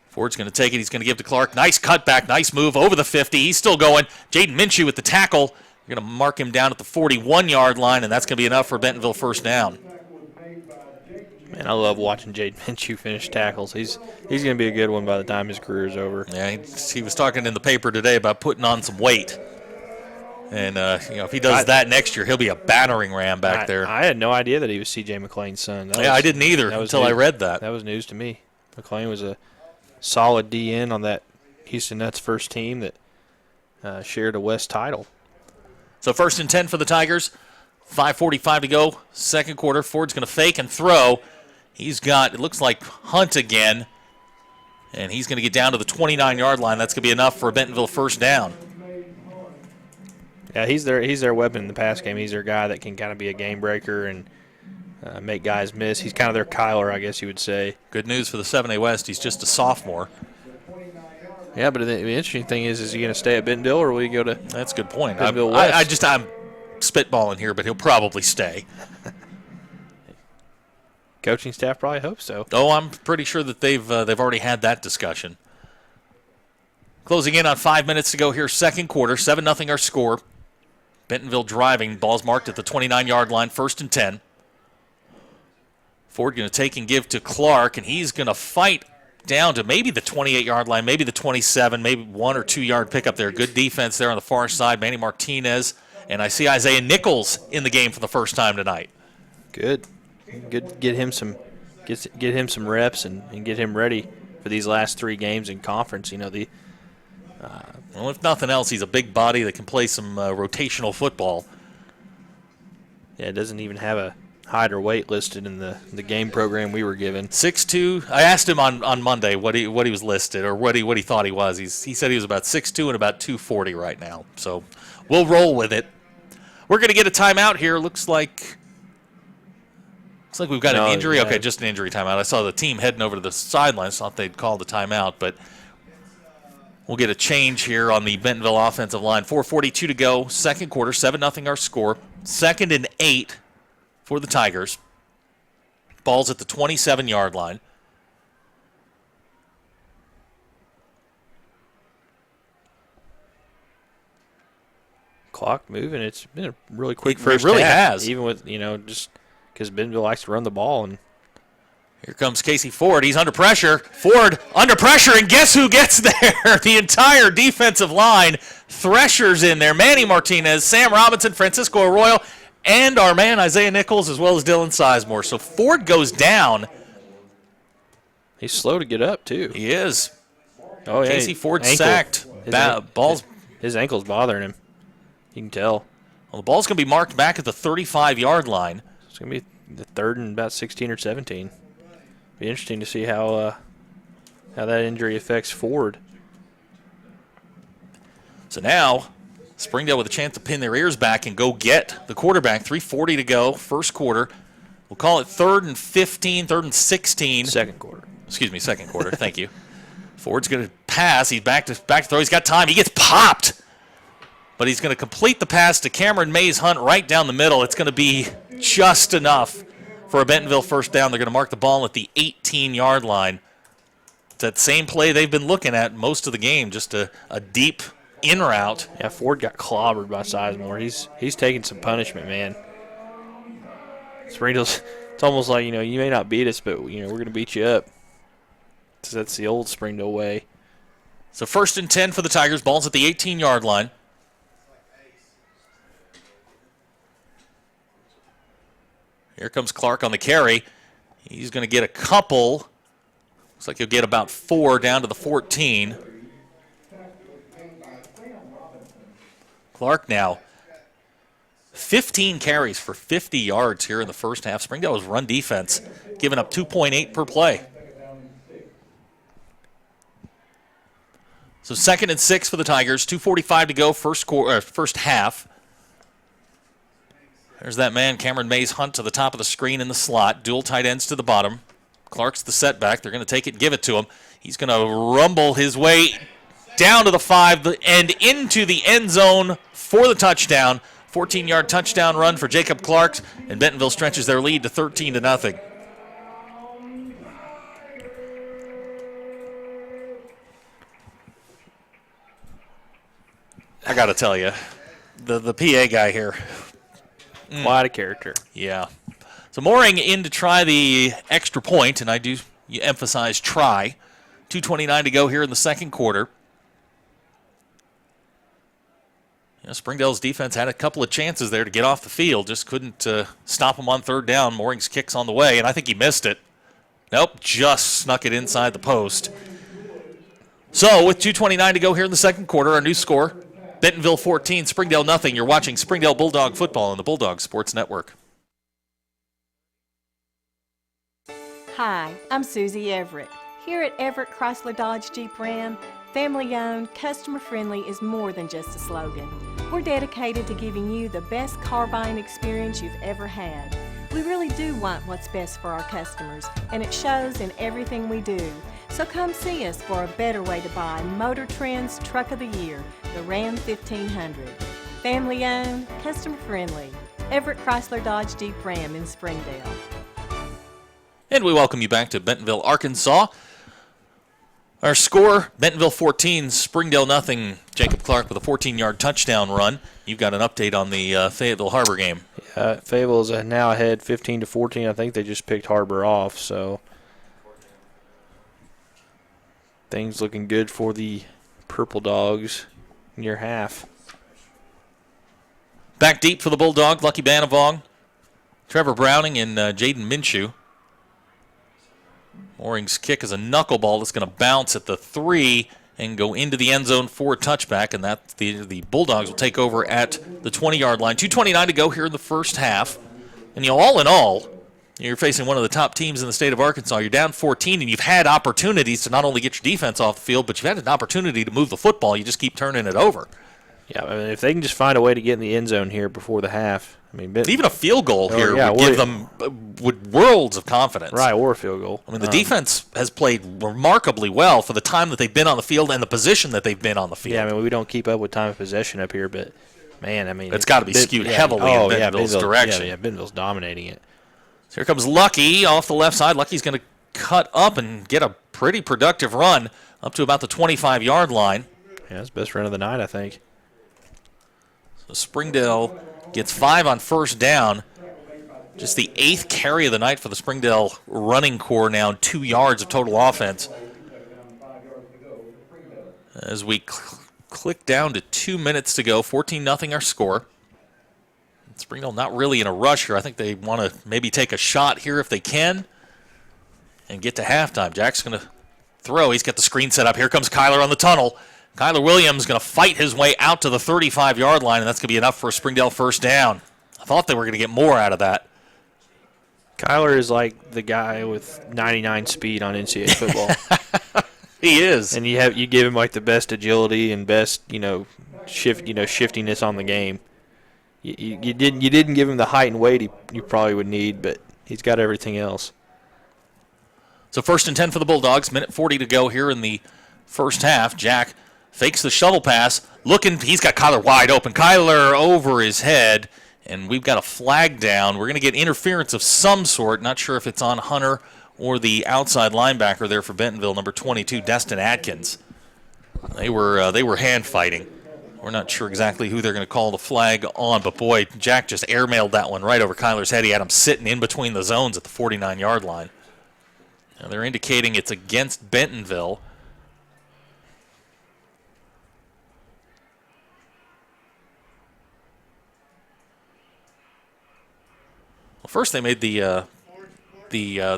Ford's going to take it. He's going to give to Clark. Nice cutback, nice move over the 50. He's still going. Jaden Minshew with the tackle. You're going to mark him down at the 41-yard line, and that's going to be enough for Bentonville first down. Man, I love watching Jaden Minshew finish tackles. He's going to be a good one by the time his career is over. Yeah, he was talking in the paper today about putting on some weight. And, if he does that next year, he'll be a battering ram back there. I had no idea that he was C.J. McClain's son. I didn't either until I read that. That was news to me. McClain was a solid DN on that Houston Nuts first team that shared a West title. So 1st and 10 for the Tigers. 5:45 to go. Second quarter. Ford's going to fake and throw. He's got, it looks like Hunt again. And he's going to get down to the 29-yard line. That's going to be enough for a Bentonville first down. Yeah, he's their weapon in the pass game. He's their guy that can kind of be a game breaker and make guys miss. He's kind of their Kyler, I guess you would say. Good news for the 7A West. He's just a sophomore. Yeah, but the interesting thing is he going to stay at Bentonville or will he go to? That's a good point. Bentonville West? I'm spitballing here, but he'll probably stay. Coaching staff probably hopes so. Oh, I'm pretty sure that they've already had that discussion. Closing in on 5 minutes to go here, second quarter. 7-0 our score. Bentonville driving. Ball's marked at the 29-yard line, 1st and 10. Ford going to take and give to Clark, and he's going to fight down to maybe the 28-yard line, maybe the 27, maybe 1 or 2 yard pickup there. Good defense there on the far side. Manny Martinez, and I see Isaiah Nichols in the game for the first time tonight. Good. Get him some reps and get him ready for these last 3 games in conference. Well, if nothing else, he's a big body that can play some rotational football. Yeah, it doesn't even have a height or weight listed in the game program we were given. 6'2". I asked him on Monday what he was listed or what he thought he was. He said he was about 6'2" and about 240 right now. So we'll roll with it. We're going to get a timeout here. Looks like we've got an injury. Okay, just an injury timeout. I saw the team heading over to the sidelines. Thought they'd call the timeout, but we'll get a change here on the Bentonville offensive line. 4:42 to go, second quarter, 7-0 our score. 2nd and 8 for the Tigers. Ball's at the 27-yard line. Clock moving. It's been a really quick first half. It really half, has. even with, just because Bentonville likes to run the ball. And here comes Casey Ford. He's under pressure. Ford under pressure, and guess who gets there? The entire defensive line. Threshers in there. Manny Martinez, Sam Robinson, Francisco Arroyo, and our man Isaiah Nichols, as well as Dylan Sizemore. So Ford goes down. He's slow to get up, too. He is. Oh, yeah. Casey Ford sacked. His ankle's bothering him. You can tell. Well, the ball's going to be marked back at the 35-yard line. It's going to be the 3rd and about 16 or 17. Be interesting to see how that injury affects Ford. So now Springdale with a chance to pin their ears back and go get the quarterback. 3:40 to go, first quarter. We'll call it 3rd and 15, 3rd and 16. Second quarter. Excuse me, second quarter. Thank you. Ford's going to pass. He's back to throw. He's got time. He gets popped. But he's going to complete the pass to Cameron Mays Hunt right down the middle. It's going to be just enough for a Bentonville first down. They're going to mark the ball at the 18-yard line. It's that same play they've been looking at most of the game, just a deep in route. Yeah, Ford got clobbered by Sizemore. He's taking some punishment, man. Springdale's, it's almost like, you may not beat us, but, we're going to beat you up. So that's the old Springdale way. So 1st and 10 for the Tigers. Ball's at the 18-yard line. Here comes Clark on the carry. He's going to get a couple. Looks like he'll get about 4 down to the 14. Clark now 15 carries for 50 yards here in the first half. Springdale's run defense giving up 2.8 per play. So 2nd and 6 for the Tigers. 2:45 to go, first half. There's that man, Cameron Mays Hunt, to the top of the screen in the slot. Dual tight ends to the bottom. Clark's the setback. They're going to take it and give it to him. He's going to rumble his way down to the 5 and into the end zone for the touchdown. 14-yard touchdown run for Jacob Clark, and Bentonville stretches their lead to 13-0. I got to tell you, the PA guy here. Quite a character. Yeah. So Mooring in to try the extra point, and I do emphasize try. 2:29 to go here in the second quarter. Springdale's defense had a couple of chances there to get off the field, just couldn't stop them on 3rd down. Mooring's kick's on the way, and I think he missed it. Nope, just snuck it inside the post. So with 2:29 to go here in the second quarter, our new score, Bentonville 14, Springdale nothing. You're watching Springdale Bulldog football on the Bulldog Sports Network. Hi, I'm Susie Everett. Here at Everett Chrysler Dodge Jeep Ram, family-owned, customer-friendly is more than just a slogan. We're dedicated to giving you the best car buying experience you've ever had. We really do want what's best for our customers, and it shows in everything we do. So come see us for a better way to buy Motor Trend's Truck of the Year, the Ram 1500. Family-owned, customer-friendly. Everett Chrysler Dodge Jeep Ram in Springdale. And we welcome you back to Bentonville, Arkansas. Our score, Bentonville 14, Springdale nothing. Jacob Clark with a 14-yard touchdown run. You've got an update on the Fayetteville HAR-BER game. Fayetteville is now ahead 15-14. I think they just picked HAR-BER off, so things looking good for the Purple Dogs near half. Back deep for the Bulldog, Lucky Banavong, Trevor Browning, and Jaden Minshew. Mooring's kick is a knuckleball that's going to bounce at the 3 and go into the end zone for a touchback, and that the Bulldogs will take over at the 20-yard line. 2:29 to go here in the first half. And all in all, you're facing one of the top teams in the state of Arkansas. You're down 14, and you've had opportunities to not only get your defense off the field, but you've had an opportunity to move the football. You just keep turning it over. Yeah, I mean, if they can just find a way to get in the end zone here before the half, I mean, even a field goal here would give them worlds of confidence. Right, or a field goal. I mean, the defense has played remarkably well for the time that they've been on the field and the position that they've been on the field. Yeah, I mean, we don't keep up with time of possession up here, but, man, I mean. It's got to be skewed heavily in Bentonville's direction. Yeah, Bentonville's dominating it. So here comes Lucky off the left side. Lucky's going to cut up and get a pretty productive run up to about the 25-yard line. Yeah, it's best run of the night, I think. So Springdale gets 5 on first down. Just the 8th carry of the night for the Springdale running core now, 2 yards of total offense. As we click down to 2 minutes to go, 14-0 our score. Springdale not really in a rush here. I think they want to maybe take a shot here if they can and get to halftime. Jack's going to throw. He's got the screen set up. Here comes Kyler on the tunnel. Kyler Williams going to fight his way out to the 35-yard line, and that's going to be enough for a Springdale first down. I thought they were going to get more out of that. Kyler is like the guy with 99 speed on NCAA football. He is. And you give him like the best agility and best, shiftiness on the game. You didn't give him the height and weight you probably would need, but he's got everything else. So 1st and 10 for the Bulldogs. Minute 40 to go here in the first half. Jack fakes the shovel pass. He's got Kyler wide open. Kyler over his head, and we've got a flag down. We're going to get interference of some sort. Not sure if it's on Hunter or the outside linebacker there for Bentonville, number 22, Destin Atkins. They were hand fighting. We're not sure exactly who they're going to call the flag on, but boy, Jack just airmailed that one right over Kyler's head. He had him sitting in between the zones at the 49-yard line. Now they're indicating it's against Bentonville. Well, first they made the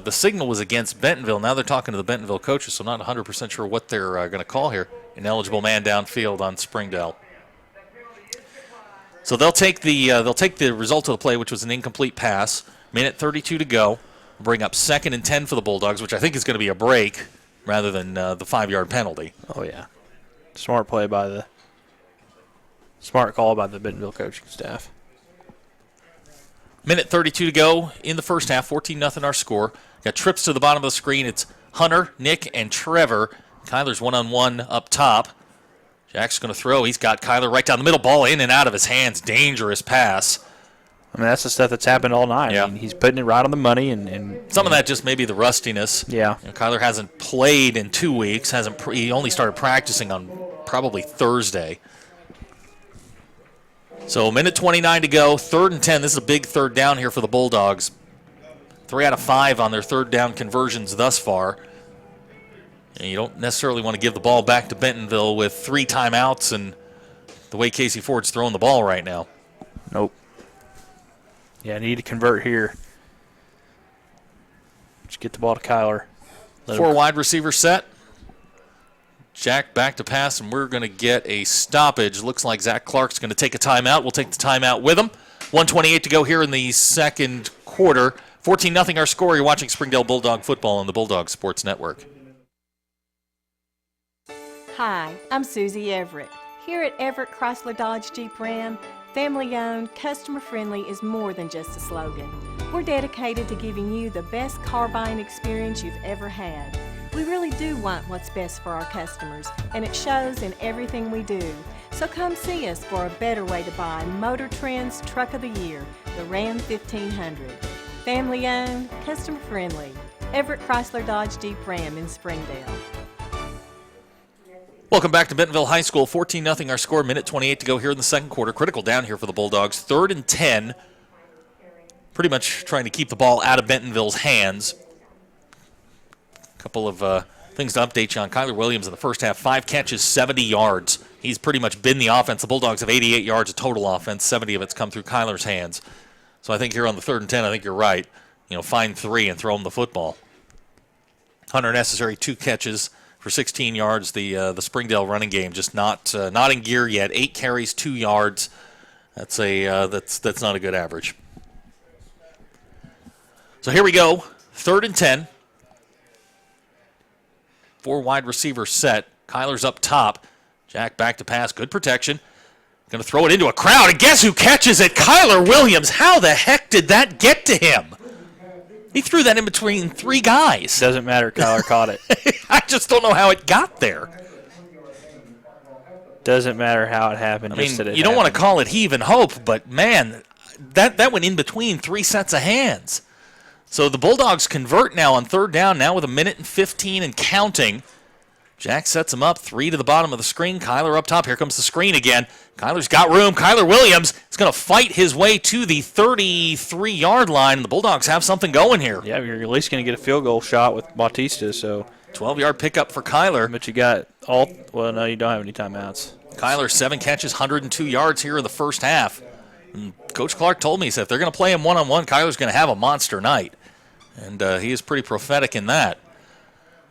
signal was against Bentonville. Now they're talking to the Bentonville coaches, so I'm not 100% sure what they're going to call here. Ineligible man downfield on Springdale. So they'll take the result of the play, which was an incomplete pass. Minute 32 to go. Bring up 2nd and 10 for the Bulldogs, which I think is going to be a break rather than the 5-yard penalty. Oh yeah, smart call by the Bentonville coaching staff. Minute 32 to go in the first half. 14-0 our score. Got trips to the bottom of the screen. It's Hunter, Nick, and Trevor. Kyler's one-on-one up top. Jack's going to throw. He's got Kyler right down the middle. Ball in and out of his hands. Dangerous pass. I mean, that's the stuff that's happened all night. Yeah. I mean, he's putting it right on the money. And some of that just maybe the rustiness. Yeah. Kyler hasn't played in 2 weeks. He only started practicing on probably Thursday. So minute 29 to go. 3rd and 10. This is a big third down here for the Bulldogs. 3 out of 5 on their third down conversions thus far. And you don't necessarily want to give the ball back to Bentonville with 3 timeouts and the way Casey Ford's throwing the ball right now. Nope. Yeah, I need to convert here. Just get the ball to Kyler. 4 wide receiver set. Jack back to pass, and we're going to get a stoppage. Looks like Zach Clark's going to take a timeout. We'll take the timeout with him. 1:28 to go here in the second quarter. 14-0 our score. You're watching Springdale Bulldog football on the Bulldog Sports Network. Hi, I'm Susie Everett. Here at Everett Chrysler Dodge Jeep Ram, family-owned, customer-friendly is more than just a slogan. We're dedicated to giving you the best car buying experience you've ever had. We really do want what's best for our customers, and it shows in everything we do. So come see us for a better way to buy Motor Trend's Truck of the Year, the Ram 1500. Family-owned, customer-friendly. Everett Chrysler Dodge Jeep Ram in Springdale. Welcome back to Bentonville High School. 14-0 our score. Minute 28 to go here in the second quarter. Critical down here for the Bulldogs. 3rd and 10. Pretty much trying to keep the ball out of Bentonville's hands. A couple of things to update you on. Kyler Williams in the first half, 5 catches, 70 yards. He's pretty much been the offense. The Bulldogs have 88 yards of total offense. 70 of it's come through Kyler's hands. So I think here on the 3rd and 10, I think you're right. Find 3 and throw him the football. Hunter necessary 2 catches for 16 yards. The Springdale running game just not in gear yet. 8 carries, 2 yards. That's not a good average. So here we go. 3rd and 10. 4 wide receiver set. Kyler's up top. Jack back to pass. Good protection. Going to throw it into a crowd. And guess who catches it? Kyler Williams. How the heck did that get to him? He threw that in between 3 guys. Doesn't matter. Kyler caught it. I just don't know how it got there. Doesn't matter how it happened. I mean, you don't want to call it heave and hope, but man, that went in between 3 sets of hands. So the Bulldogs convert now on 3rd down, now with 1:15 and counting. Jack sets him up, 3 to the bottom of the screen. Kyler up top. Here comes the screen again. Kyler's got room. Kyler Williams is going to fight his way to the 33-yard line. The Bulldogs have something going here. Yeah, you're at least going to get a field goal shot with Bautista. So 12-yard pickup for Kyler. But you got no, you don't have any timeouts. Kyler, 7 catches, 102 yards here in the first half. And Coach Clark told me, he said, if they're going to play him one-on-one, Kyler's going to have a monster night. And he is pretty prophetic in that.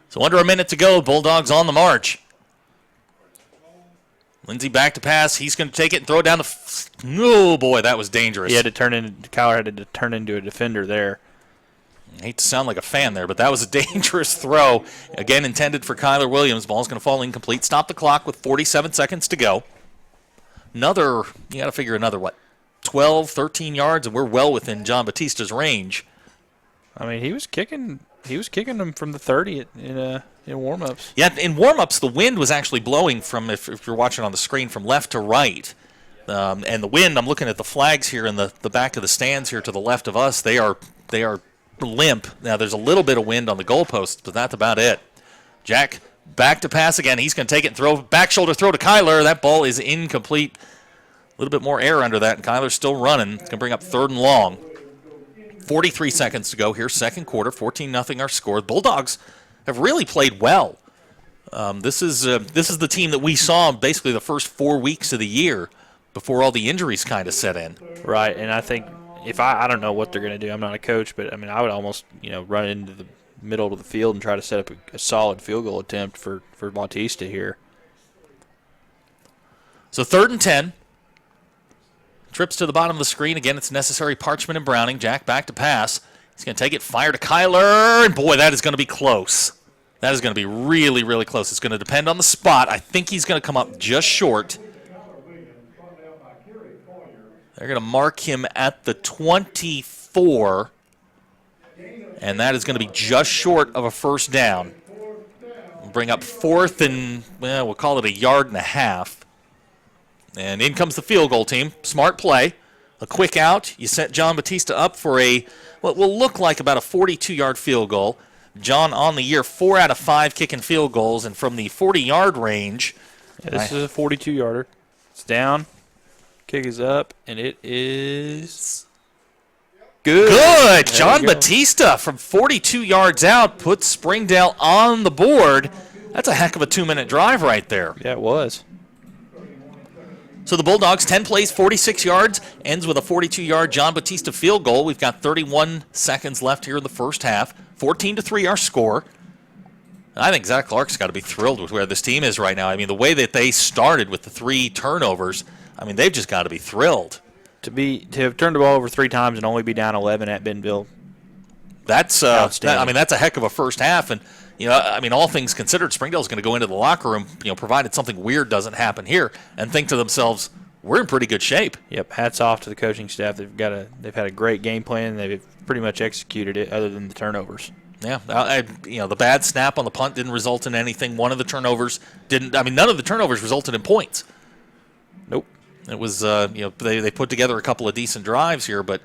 So under a minute to go, Bulldogs on the march. Lindsey back to pass. He's going to take it and throw it down the oh, boy, that was dangerous. Kyler had to turn into a defender there. I hate to sound like a fan there, but that was a dangerous throw. Again, intended for Kyler Williams. Ball's going to fall incomplete. Stop the clock with 47 seconds to go. another, you got to figure another, 12, 13 yards, and we're well within John Batista's range. I mean, he was kicking them from the 30 in warm-ups. Yeah, in warm-ups, the wind was actually blowing from, if you're watching on the screen, from left to right. And the wind, I'm looking at the flags here in the back of the stands here to the left of us. They are limp. Now, there's a little bit of wind on the goalposts, but that's about it. Jack back to pass again. He's going to take it and throw, back shoulder throw to Kyler. That ball is incomplete. A little bit more air under that, and Kyler's still running. It's going to bring up 3rd and long. 43 seconds to go here, second quarter, 14-0 our score. The Bulldogs have really played well. This is the team that we saw basically the first 4 weeks of the year before all the injuries kind of set in. Right, and I think if I don't know what they're going to do. I'm not a coach, but I mean I would almost run into the middle of the field and try to set up a solid field goal attempt for Bautista here. So 3rd and 10. Trips to the bottom of the screen. Again, it's necessary. Parchment and Browning. Jack back to pass. He's going to take it, fire to Kyler, and boy, that is going to be close. That is going to be really, really close. It's going to depend on the spot. I think he's going to come up just short. They're going to mark him at the 24, and that is going to be just short of a first down. We'll bring up 4th and, we'll call it a yard and a half. And in comes the field goal team. Smart play. A quick out. You set John Batista up for what will look like about a 42-yard field goal. John on the year, 4 out of 5 kicking field goals, and from the 40-yard range. Yeah, this is a 42-yarder. It's down. Kick is up, and it is good. Good. John Batista from 42 yards out puts Springdale on the board. That's a heck of a 2-minute drive right there. Yeah, it was. So the Bulldogs, 10 plays, 46 yards, ends with a 42-yard John Batista field goal. We've got 31 seconds left here in the first half. 14-3 our score. And I think Zach Clark's got to be thrilled with where this team is right now. I mean, the way that they started with the 3 turnovers, I mean, they've just got to be thrilled. To have turned the ball over 3 times and only be down 11 at Bentonville. That's outstanding. That's a heck of a first half, and all things considered, Springdale's going to go into the locker room, provided something weird doesn't happen here, and think to themselves, we're in pretty good shape. Yep, hats off to the coaching staff. They've had a great game plan. They've pretty much executed it, other than the turnovers. Yeah, the bad snap on the punt didn't result in anything. One of the turnovers didn't. I mean, none of the turnovers resulted in points. Nope. It was they put together a couple of decent drives here, but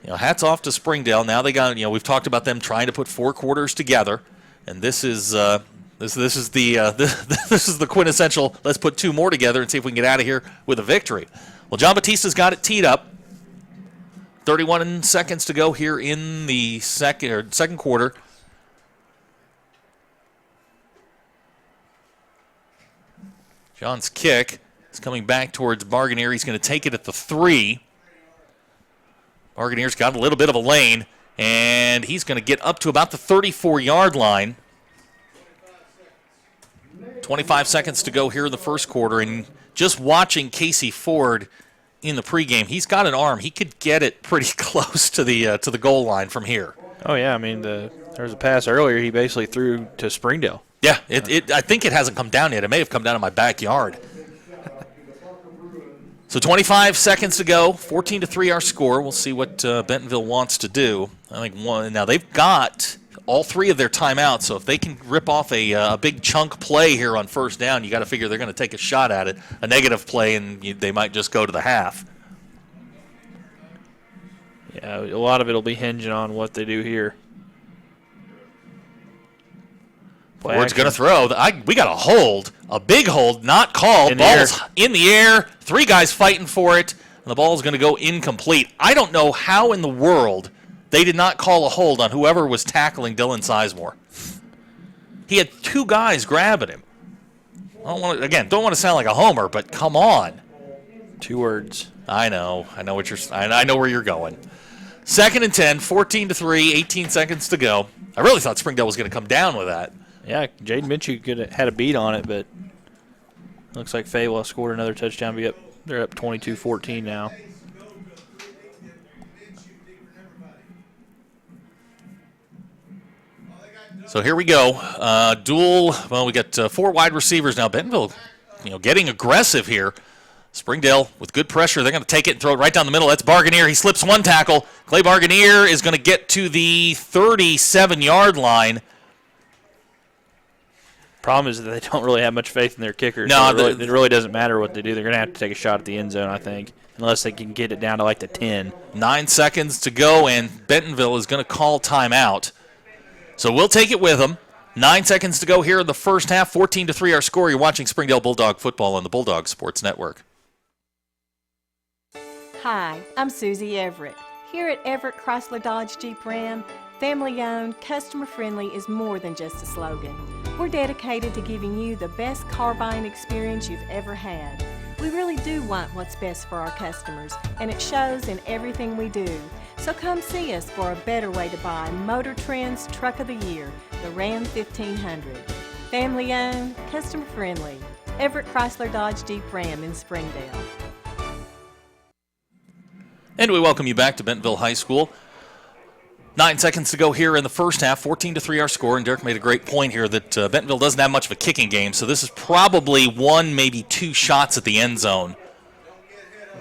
hats off to Springdale. Now they got we've talked about them trying to put 4 quarters together, and this is the quintessential. Let's put 2 more together and see if we can get out of here with a victory. Well, John Batista's got it teed up. 31 seconds to go here in the second quarter. John's kick is coming back towards Barganier. He's going to take it at the 3. Barganier's got a little bit of a lane, and he's going to get up to about the 34-yard line. 25 seconds to go here in the first quarter, and just watching Casey Ford in the pregame, he's got an arm. He could get it pretty close to the goal line from here. Oh yeah, I mean there was a pass earlier. He basically threw to Springdale. Yeah, I think it hasn't come down yet. It may have come down in my backyard. So 25 seconds to go. 14-3 our score. We'll see what Bentonville wants to do. I think now they've got all 3 of their timeouts, so if they can rip off a big chunk play here on first down, you got to figure they're going to take a shot at it, a negative play, and they might just go to the half. Yeah, a lot of it will be hinging on what they do here. Ford's going to throw. We got a hold, a big hold, not called. Ball's in the air, 3 guys fighting for it, and the ball's going to go incomplete. I don't know how in the world they did not call a hold on whoever was tackling Dylan Sizemore. He had 2 guys grabbing him. Don't want to sound like a homer, but come on. 2 words. I know where you're going. 2nd and 10, 14-3, 18 seconds to go. I really thought Springdale was going to come down with that. Yeah, Jaden Minshew could have had a beat on it, but looks like Faywa scored another touchdown. They're up 22-14 now. So here we go. We got 4 wide receivers now. Bentonville, getting aggressive here. Springdale with good pressure. They're going to take it and throw it right down the middle. That's Barganier. He slips one tackle. Clay Barganier is going to get to the 37-yard line. Problem is that they don't really have much faith in their kickers. No, so it really doesn't matter what they do. They're going to have to take a shot at the end zone, I think, unless they can get it down to like the 10. 9 seconds to go, and Bentonville is going to call timeout. So we'll take it with them. 9 seconds to go here in the first half. 14-3 our score. You're watching Springdale Bulldog football on the Bulldog Sports Network. Hi, I'm Susie Everett. Here at Everett Chrysler Dodge Jeep Ram, family-owned, customer-friendly is more than just a slogan. We're dedicated to giving you the best car buying experience you've ever had. We really do want what's best for our customers, and it shows in everything we do. So come see us for a better way to buy Motor Trend's Truck of the Year, the Ram 1500. Family-owned, customer-friendly, Everett Chrysler Dodge Jeep Ram in Springdale. And we welcome you back to Bentonville High School. 9 seconds to go here in the first half. 14-3 our score. And Derek made a great point here that Bentonville doesn't have much of a kicking game, so this is probably one, maybe two shots at the end zone.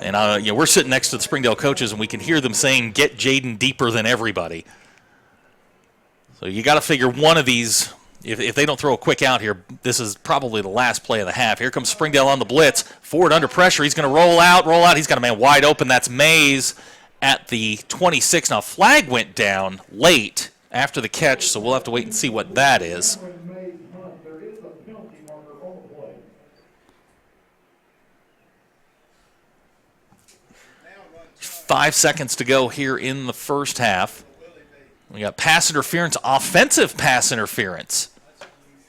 And we're sitting next to the Springdale coaches, and we can hear them saying, "Get Jaden deeper than everybody." So you got to figure one of these. If they don't throw a quick out here, this is probably the last play of the half. Here comes Springdale on the blitz. Ford under pressure. He's going to roll out. He's got a man wide open. That's Mays at the 26. Now, flag went down late after the catch, so we'll have to wait and see what that is. Five seconds to go here in the first half. We got pass interference, offensive pass interference.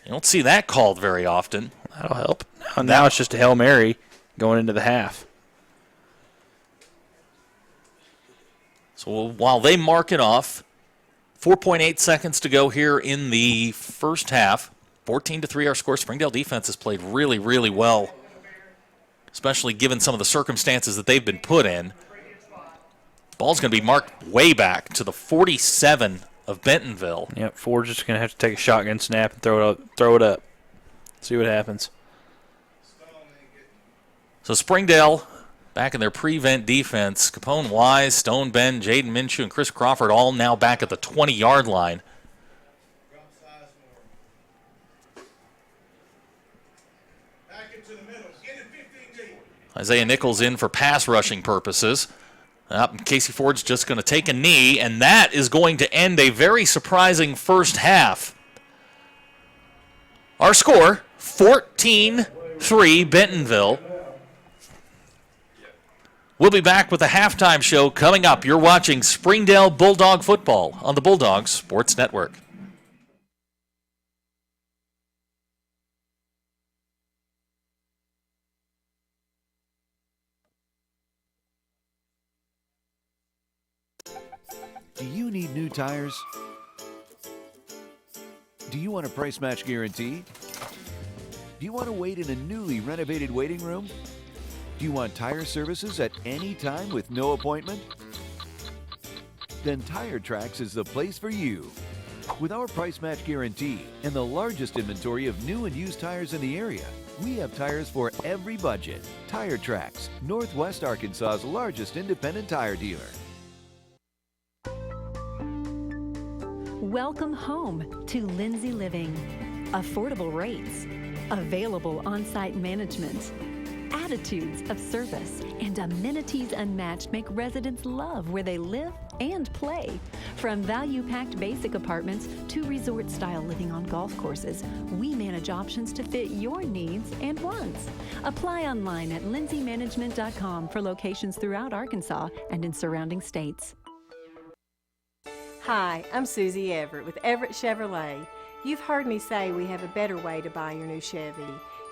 You don't see that called very often. That'll help. Now it's just a Hail Mary going into the half. So while they mark it off, 4.8 seconds to go here in the first half. 14-3 our score. Springdale defense has played really, really well, especially given some of the circumstances that they've been put in. Ball's going to be marked way back to the 47 of Bentonville. Yep, Ford's just going to have to take a shotgun snap and throw it up. See what happens. So Springdale, back in their prevent defense, Capone Wise, Stone Ben, Jaden Minshew, and Chris Crawford all now back at the 20-yard line. Isaiah Nichols in for pass rushing purposes. Casey Ford's just going to take a knee, and that is going to end a very surprising first half. Our score, 14-3 Bentonville. We'll be back with the halftime show coming up. You're watching Springdale Bulldog football on the Bulldog Sports Network. Do you need new tires? Do you want a price match guarantee? Do you want to wait in a newly renovated waiting room? Do you want tire services at any time with no appointment? Then Tire Tracks is the place for you. With our price match guarantee and the largest inventory of new and used tires in the area, we have tires for every budget. Tire Tracks, Northwest Arkansas's largest independent tire dealer. Welcome home to Lindsay Living. Affordable rates, available on-site management, attitudes of service, and amenities unmatched make residents love where they live and play. From value-packed basic apartments to resort-style living on golf courses, we manage options to fit your needs and wants. Apply online at lindsaymanagement.com for locations throughout Arkansas and in surrounding states. Hi, I'm Susie Everett with Everett Chevrolet. You've heard me say we have a better way to buy your new Chevy.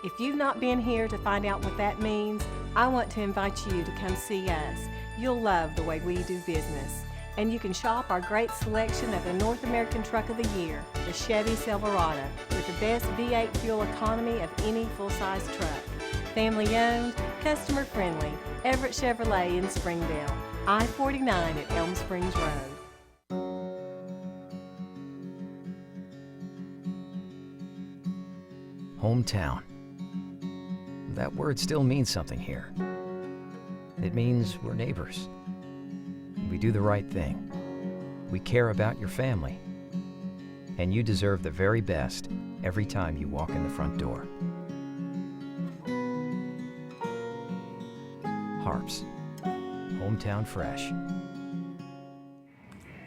If you've not been here to find out what that means, I want to invite you to come see us. You'll love the way we do business. And you can shop our great selection of the North American Truck of the Year, the Chevy Silverado, with the best V8 fuel economy of any full-size truck. Family-owned, customer-friendly, Everett Chevrolet in Springdale, I-49 at Elm Springs Road. Hometown. That word still means something here. It means we're neighbors. We do the right thing. We care about your family. And you deserve the very best every time you walk in the front door. HAR-BER, hometown fresh.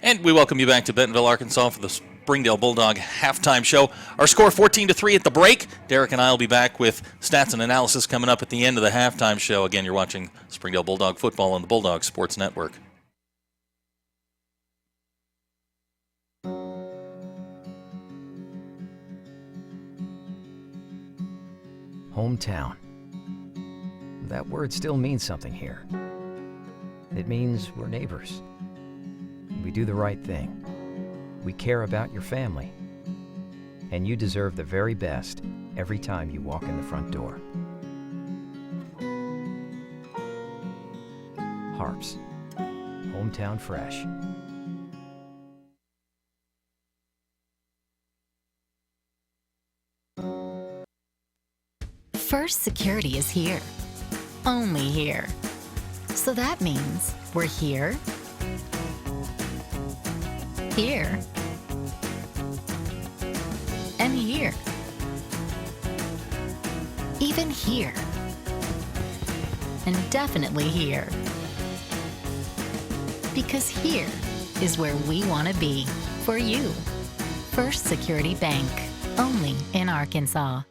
And we welcome you back to Bentonville, Arkansas for the Springdale Bulldog halftime show. Our score 14-3 at the break. Derek and I will be back with stats and analysis coming up at the end of the halftime show. Again, you're watching Springdale Bulldog football on the Bulldog Sports Network. Hometown. That word still means something here. It means we're neighbors. We do the right thing. We care about your family. And you deserve the very best every time you walk in the front door. HAR-BER, hometown fresh. First Security is here. Only here. So that means we're here, here, and here. Even here. And definitely here. Because here is where we want to be for you. First Security Bank. Only in Arkansas.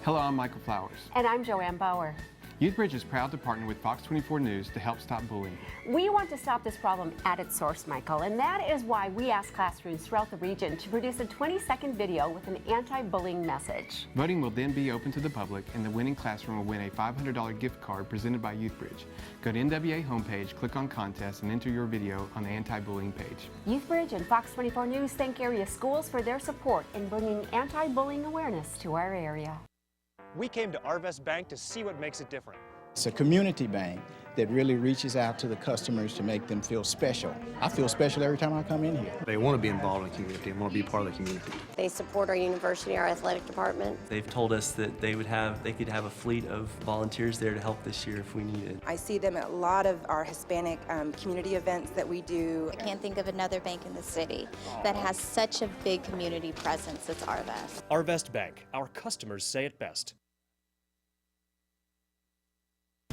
Hello, I'm Michael Flowers. And I'm Joanne Bauer. YouthBridge is proud to partner with Fox 24 News to help stop bullying. We want to stop this problem at its source, Michael, and that is why we asked classrooms throughout the region to produce a 20-second video with an anti-bullying message. Voting will then be open to the public, and the winning classroom will win a $500 gift card presented by YouthBridge. Go to NWA homepage, click on contest, and enter your video on the anti-bullying page. YouthBridge and Fox 24 News thank area schools for their support in bringing anti-bullying awareness to our area. We came to Arvest Bank to see what makes it different. It's a community bank that really reaches out to the customers to make them feel special. I feel special every time I come in here. They want to be involved in the community and want to be part of the community. They support our university, our athletic department. They've told us that they could have a fleet of volunteers there to help this year if we need it. I see them at a lot of our Hispanic community events that we do. I can't think of another bank in the city that has such a big community presence. It's Arvest. Arvest Bank. Our customers say it best.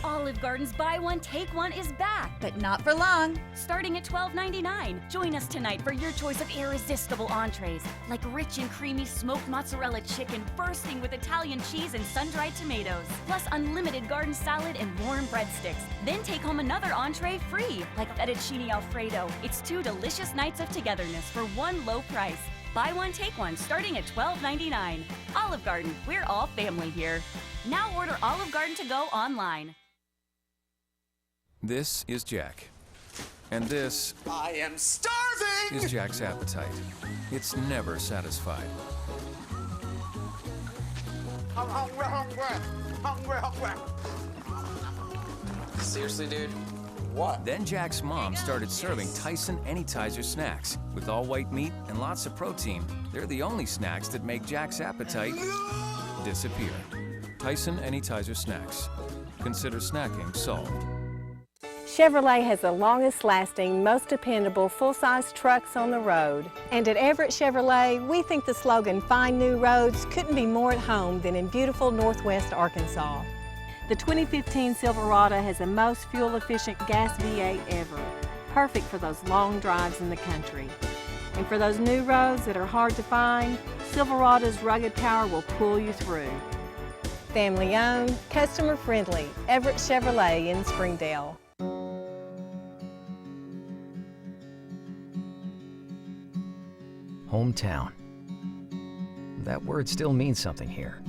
Olive Garden's Buy One, Take One is back. But not for long. Starting at $12.99. Join us tonight for your choice of irresistible entrees, like rich and creamy smoked mozzarella chicken bursting with Italian cheese and sun-dried tomatoes, plus unlimited garden salad and warm breadsticks. Then take home another entree free, like fettuccine Alfredo. It's 2 delicious nights of togetherness for one low price. Buy one, take one, starting at $12.99. Olive Garden, we're all family here. Now order Olive Garden to go online. This is Jack. And this I am starving! is Jack's appetite. It's never satisfied. I'm hungry, hungry, hungry, hungry. Seriously, dude? What? Then Jack's mom started serving Tyson Anytizer snacks. With all white meat and lots of protein, they're the only snacks that make Jack's appetite disappear. Tyson Anytizer snacks. Consider snacking solved. Chevrolet has the longest lasting, most dependable full-size trucks on the road. And at Everett Chevrolet, we think the slogan, "Find New Roads," couldn't be more at home than in beautiful Northwest Arkansas. The 2015 Silverado has the most fuel-efficient gas V8 ever, perfect for those long drives in the country. And for those new roads that are hard to find, Silverado's rugged power will pull you through. Family-owned, customer-friendly, Everett Chevrolet in Springdale. Hometown. That word still means something here.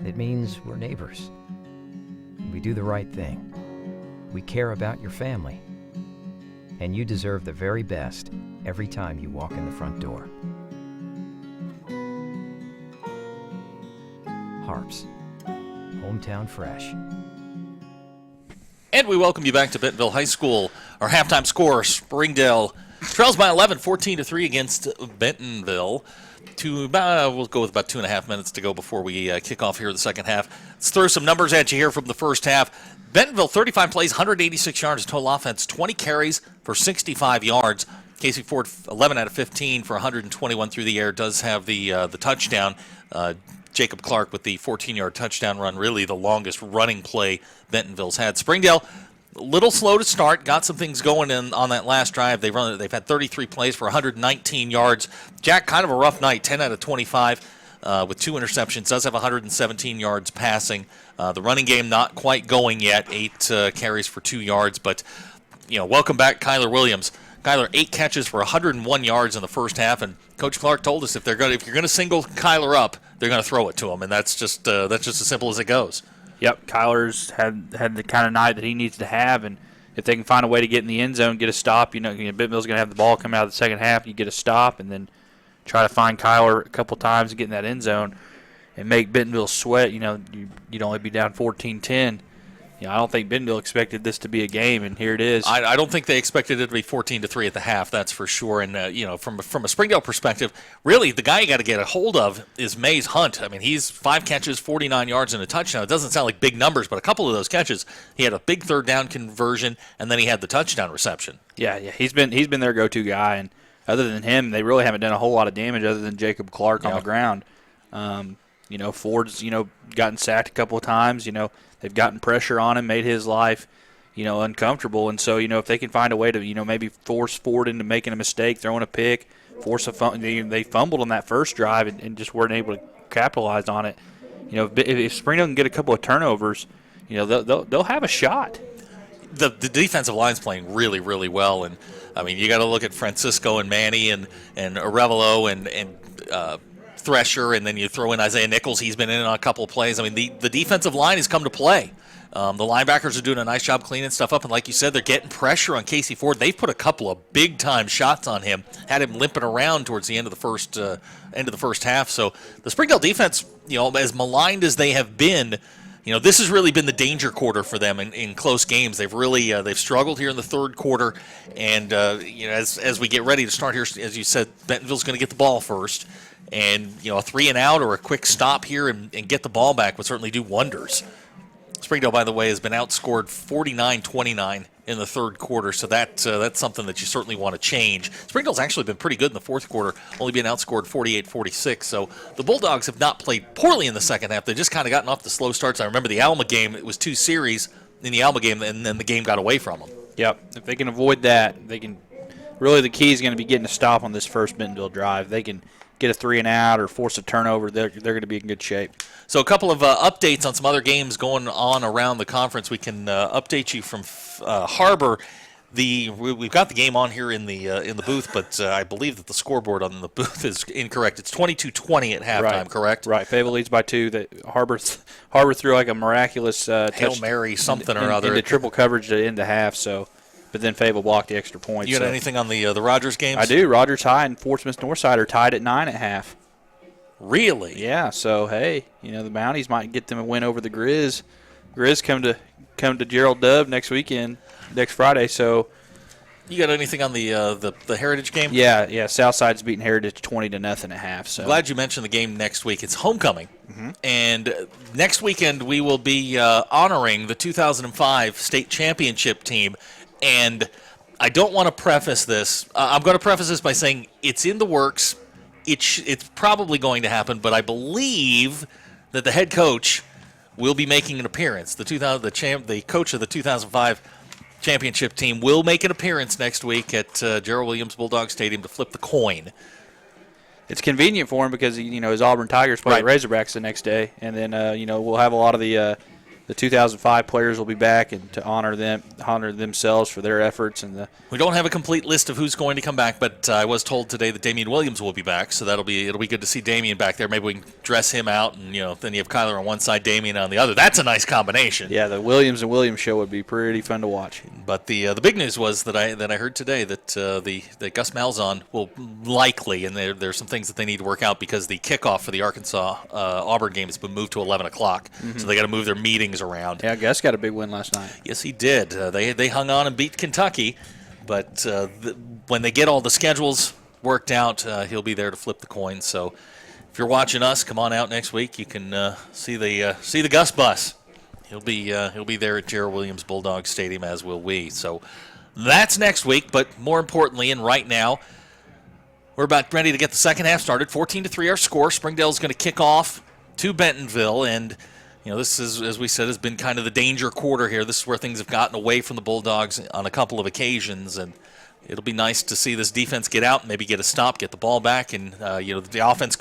It means we're neighbors. We do the right thing. We care about your family. And you deserve the very best every time you walk in the front door. HAR-BER. Hometown fresh. And we welcome you back to Bentonville High School. Our halftime score, Springdale trails by 11, 14-3 against Bentonville. We'll go with about 2.5 minutes to go before we kick off here the second half. Let's throw some numbers at you here from the first half. Bentonville, 35 plays, 186 yards total offense, 20 carries for 65 yards. Casey Ford, 11 out of 15 for 121 through the air, does have the touchdown. Jacob Clark with the 14-yard touchdown run, really the longest running play Bentonville's had. Springdale, a little slow to start, got some things going on that last drive. They've had 33 plays for 119 yards. Jack, kind of a rough night, 10 out of 25 with 2 interceptions, does have 117 yards passing. The running game not quite going yet, 8 carries for 2 yards, but welcome back Kyler Williams. Kyler, 8 catches for 101 yards in the first half, and Coach Clark told us if you're going to single Kyler up, they're going to throw it to him, and that's just as simple as it goes. Yep, Kyler's had the kind of night that he needs to have, and if they can find a way to get in the end zone, get a stop, Bentonville's going to have the ball come out of the second half, you get a stop, and then try to find Kyler a couple times and get in that end zone and make Bentonville sweat. You'd only be down 14-10. I don't think Bentonville expected this to be a game, and here it is. I don't think they expected it to be 14-3 at the half, that's for sure. And, from a Springdale perspective, really the guy you got to get a hold of is Mays Hunt. I mean, he's 5 catches, 49 yards, and a touchdown. It doesn't sound like big numbers, but a couple of those catches, he had a big third down conversion, and then he had the touchdown reception. Yeah, he's been their go-to guy, and other than him, they really haven't done a whole lot of damage other than Jacob Clark on the ground. Ford's, gotten sacked a couple of times, They've gotten pressure on him, made his life, uncomfortable. And so, if they can find a way to, maybe force Ford into making a mistake, throwing a pick, force a they fumbled on that first drive and just weren't able to capitalize on it. if Springdale can get a couple of turnovers, they'll have a shot. The defensive line's playing really, really well, and I mean you got to look at Francisco and Manny and Arevalo and Thresher, and then you throw in Isaiah Nichols. He's been in on a couple of plays. I mean the defensive line has come to play. The linebackers are doing a nice job cleaning stuff up, and like you said, they're getting pressure on Casey Ford. They've put a couple of big-time shots on him, had him limping around towards the end of the first half. So the Springdale defense, as maligned as they have been, this has really been the danger quarter for them in close games. They've really they've struggled here in the third quarter, and as we get ready to start here, as you said, Bentonville's going to get the ball first, and a 3 and out or a quick stop here and get the ball back would certainly do wonders. Springdale, by the way, has been outscored 49-29 in the third quarter, so that's something that you certainly want to change. Springdale's actually been pretty good in the fourth quarter, only being outscored 48-46, so the Bulldogs have not played poorly in the second half. They've just kind of gotten off the slow starts. I remember the Alma game, it was 2 series in the Alma game, and then the game got away from them. Yep, if they can avoid that, they can. Really, the key is going to be getting a stop on this first Bentonville drive. They can get a 3 and out or force a turnover, they're going to be in good shape. So a couple of updates on some other games going on around the conference. We can update you from HAR-BER. We've got the game on here in the booth, but I believe that the scoreboard on the booth is incorrect. It's 22-20 at halftime, correct? Right. Fayetteville leads by 2. That HAR-BER threw like a miraculous Hail Mary something or other into triple coverage to end the half. But then Fayetteville blocked the extra point. You got anything on the Rogers games? I do. Rogers High and Fort Smith Northside are tied at 9 at half. Really? Yeah. So hey, the Mounties might get them a win over the Grizz. Grizz come to Gerald Dove next Friday. So you got anything on the Heritage game? Yeah. Southside's beating Heritage 20-0 at half. So glad you mentioned the game next week. It's homecoming, and next weekend we will be honoring the 2005 state championship team. And I don't want to preface this. I'm going to preface this by saying it's in the works. It's probably going to happen, but I believe that the head coach will be making an appearance. The coach of the 2005 championship team will make an appearance next week at Gerald Williams Bulldog Stadium to flip the coin. It's convenient for him because his Auburn Tigers play the Razorbacks the next day, and then we'll have a lot of the 2005 players will be back and to honor themselves for their efforts. We don't have a complete list of who's going to come back, but I was told today that Damian Williams will be back, so it'll be good to see Damian back there. Maybe we can dress him out, and then you have Kyler on one side, Damian on the other. That's a nice combination. Yeah, the Williams and Williams show would be pretty fun to watch. But the big news was that I heard today that that Gus Malzahn will likely, and there's some things that they need to work out because the kickoff for the Arkansas Auburn game has been moved to 11 o'clock, so they got to move their meetings around. Yeah, Gus got a big win last night. Yes, he did. They hung on and beat Kentucky, but when they get all the schedules worked out, he'll be there to flip the coin. So if you're watching us, come on out next week. You can see the Gus bus. He'll be there at Gerald Williams Bulldog Stadium, as will we. So that's next week. But more importantly, and right now, we're about ready to get the second half started. 14-3 our score. Springdale's going to kick off to Bentonville, and this is, as we said, has been kind of the danger quarter here. This is where things have gotten away from the Bulldogs on a couple of occasions, and it'll be nice to see this defense get out and maybe get a stop, get the ball back, and the offense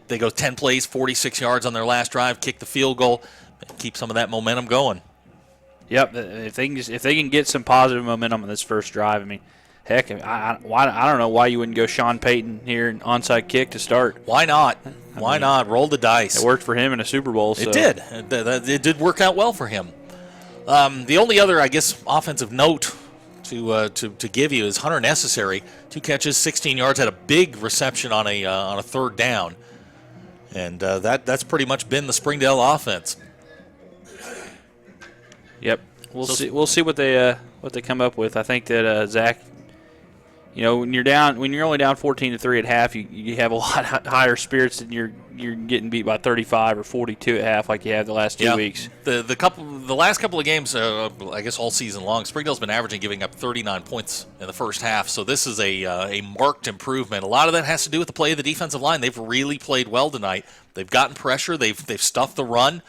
they go 10 plays, 46 yards on their last drive, kick the field goal, keep some of that momentum going. Yep, if they can get some positive momentum on this first drive, I mean, heck, I don't know why you wouldn't go Sean Payton here and onside kick to start. Why not? Why not? Roll the dice. It worked for him in a Super Bowl. So. It did. It did work out well for him. The only other, I guess, offensive note to give you is Hunter Necessary. 2 catches, 16 yards, had a big reception on a third down, and that's pretty much been the Springdale offense. Yep, we'll see what they come up with. I think that Zach. When you're only down 14-3 at half, you have a lot higher spirits than you're getting beat by 35 or 42 at half like you have the last 2 weeks. The last couple of games, I guess all season long, Springdale's been averaging giving up 39 points in the first half. So this is a marked improvement. A lot of that has to do with the play of the defensive line. They've really played well tonight. They've gotten pressure. They've stuffed the run.